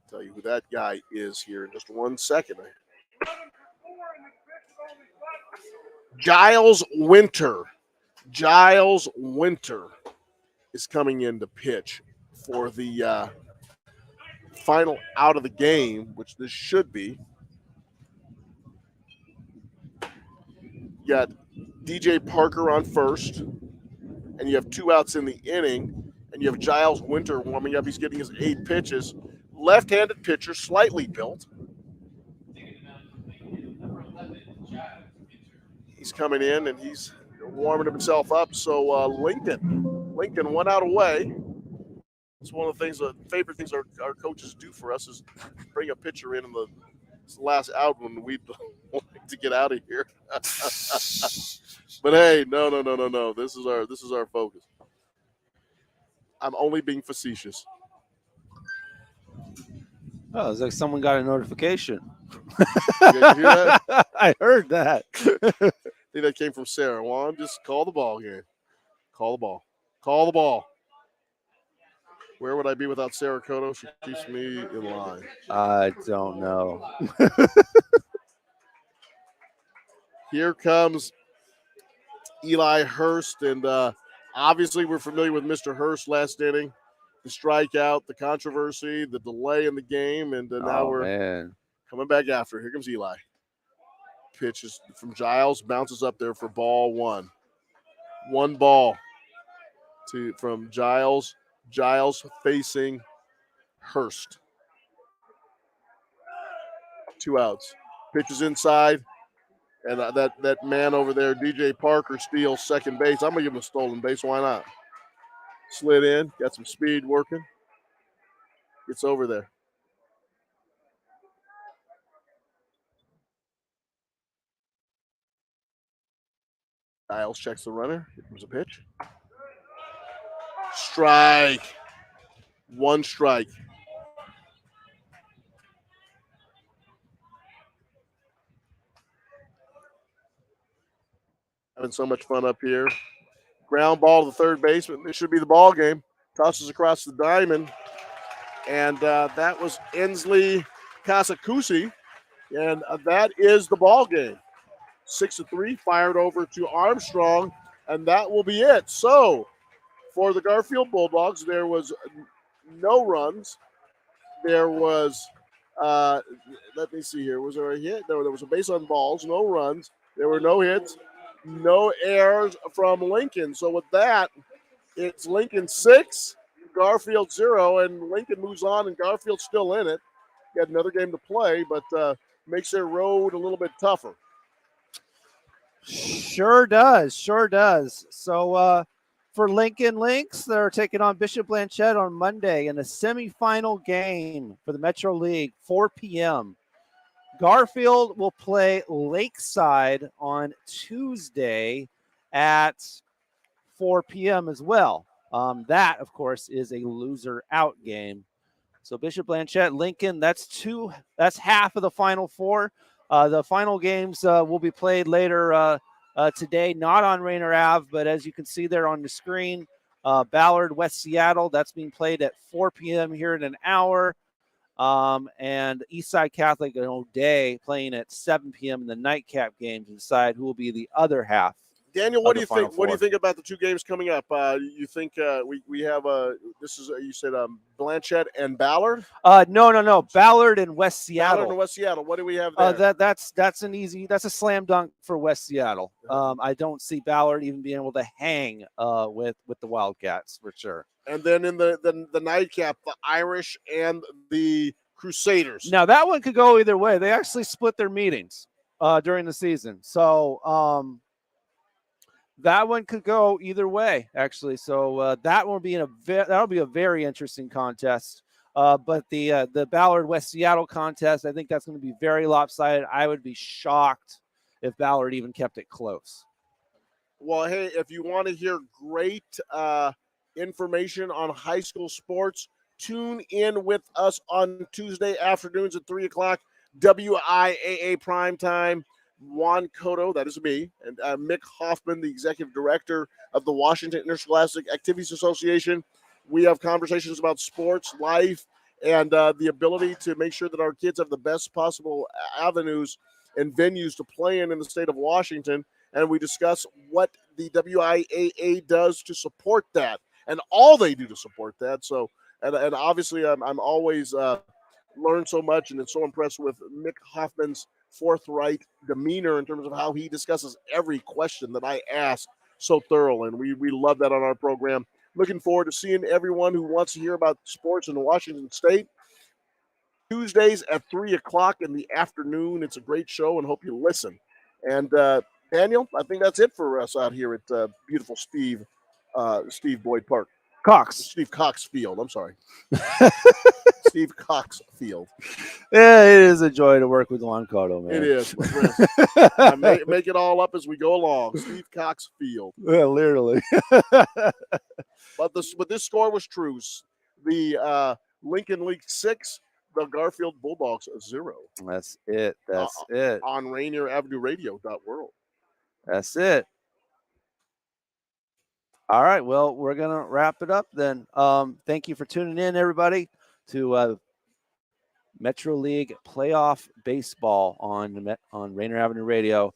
I'll tell you who that guy is here in just 1 second. Giles Winter. Giles Winter is coming in to pitch for the final out of the game, which this should be. You got DJ Parker on first, and you have 2 outs in the inning, and you have Giles Winter warming up. He's getting his 8 pitches. Left-handed pitcher, slightly built. He's coming in, and he's warming himself up. So Lincoln 1 out away. It's one of the things, favorite things our coaches do for us is bring a pitcher in the last out when we like to get out of here. But hey, no. This is our focus. I'm only being facetious. Oh, it's like someone got a notification. You guys hear that? I heard that. I think that came from Sarah. Juan, just call the ball game. Call the ball. Call the ball. Where would I be without Sarah Cotto? She keeps me in line. I don't know. Here comes Eli Hurst, and obviously we're familiar with Mr. Hurst last inning. The strikeout, the controversy, the delay in the game, and now we're coming back after. Here comes Eli. pitch is from Giles, bounces up there for ball one. One ball from Giles. Giles facing Hurst. 2 outs. Pitches inside, and that man over there, DJ Parker, steals second base. I'm going to give him a stolen base. Why not? Slid in, got some speed working. Gets over there. Giles checks the runner. Here comes a pitch. Strike. 1 strike. Having so much fun up here. Ground ball to the third baseman. This should be the ball game. Tosses across the diamond. And that was Ensley Kasakusi. And that is the ball game. 6-3, fired over to Armstrong. And that will be it. So, for the Garfield Bulldogs, there was no runs. There was, let me see here. Was there a hit? There was a base on balls, no runs. There were no hits, no errors from Lincoln. So with that, it's Lincoln 6, Garfield 0, and Lincoln moves on, and Garfield's still in it. Got another game to play, but makes their road a little bit tougher. Sure does. So for Lincoln Lynx, they're taking on Bishop Blanchette on Monday in a semifinal game for the Metro League, 4 p.m. Garfield will play Lakeside on Tuesday at 4 p.m. as well. That, of course, is a loser out game. So Bishop Blanchette, Lincoln, that's half of the Final Four. The final games will be played later today, not on Rainier Ave, but as you can see there on the screen, Ballard, West Seattle, that's being played at 4 p.m. here in an hour. And Eastside Catholic and O'Day playing at 7 p.m. in the nightcap game to decide who will be the other half. Daniel, what do you think? What do you think about the 2 games coming up? You think we have this is you said Blanchette and Ballard? No. Ballard and West Seattle. Ballard and West Seattle. What do we have there? That's a slam dunk for West Seattle. I don't see Ballard even being able to hang with the Wildcats for sure. And then in the nightcap, the Irish and the Crusaders. Now that one could go either way. They actually split their meetings during the season, so that one could go either way, actually. So that will be that'll be a very interesting contest. But the Ballard West Seattle contest, I think that's going to be very lopsided. I would be shocked if Ballard even kept it close. Well, hey, if you want to hear great information on high school sports, tune in with us on Tuesday afternoons at 3 o'clock, WIAA primetime. Juan Cotto, that is me, and Mick Hoffman, the executive director of the Washington Interscholastic Activities Association. We have conversations about sports, life, and the ability to make sure that our kids have the best possible avenues and venues to play in the state of Washington. And we discuss what the WIAA does to support that and all they do to support that. So, and obviously I'm always learn so much, and it's so impressed with Mick Hoffman's forthright demeanor in terms of how he discusses every question that I ask so thorough, and we love that on our program. Looking forward to seeing everyone who wants to hear about sports in Washington State. Tuesdays at 3 o'clock in the afternoon. It's a great show, and hope you listen. And Daniel, I think that's it for us out here at beautiful Steve Boyd Park. Steve Cox Field. I'm sorry. Steve Cox Field. Yeah, it is a joy to work with Juan Cotto, man. It is. Make it all up as we go along. Steve Cox Field. Yeah, literally. But this score was true. The Lincoln Lynx 6, the Garfield Bulldogs 0. That's it. That's it. On Rainier Avenue Radio.world. That's it. All right. Well, we're going to wrap it up then. Thank you for tuning in, everybody, to Metro League Playoff Baseball on Rainier Avenue Radio.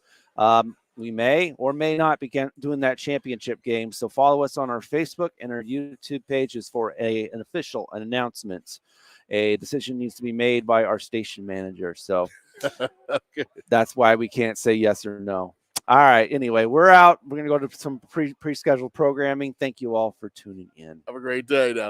We may or may not be doing that championship game, so follow us on our Facebook and our YouTube pages for an official announcement. A decision needs to be made by our station manager. So Okay. That's why we can't say yes or no. All right. Anyway, we're out. We're going to go to some pre-scheduled programming. Thank you all for tuning in. Have a great day now.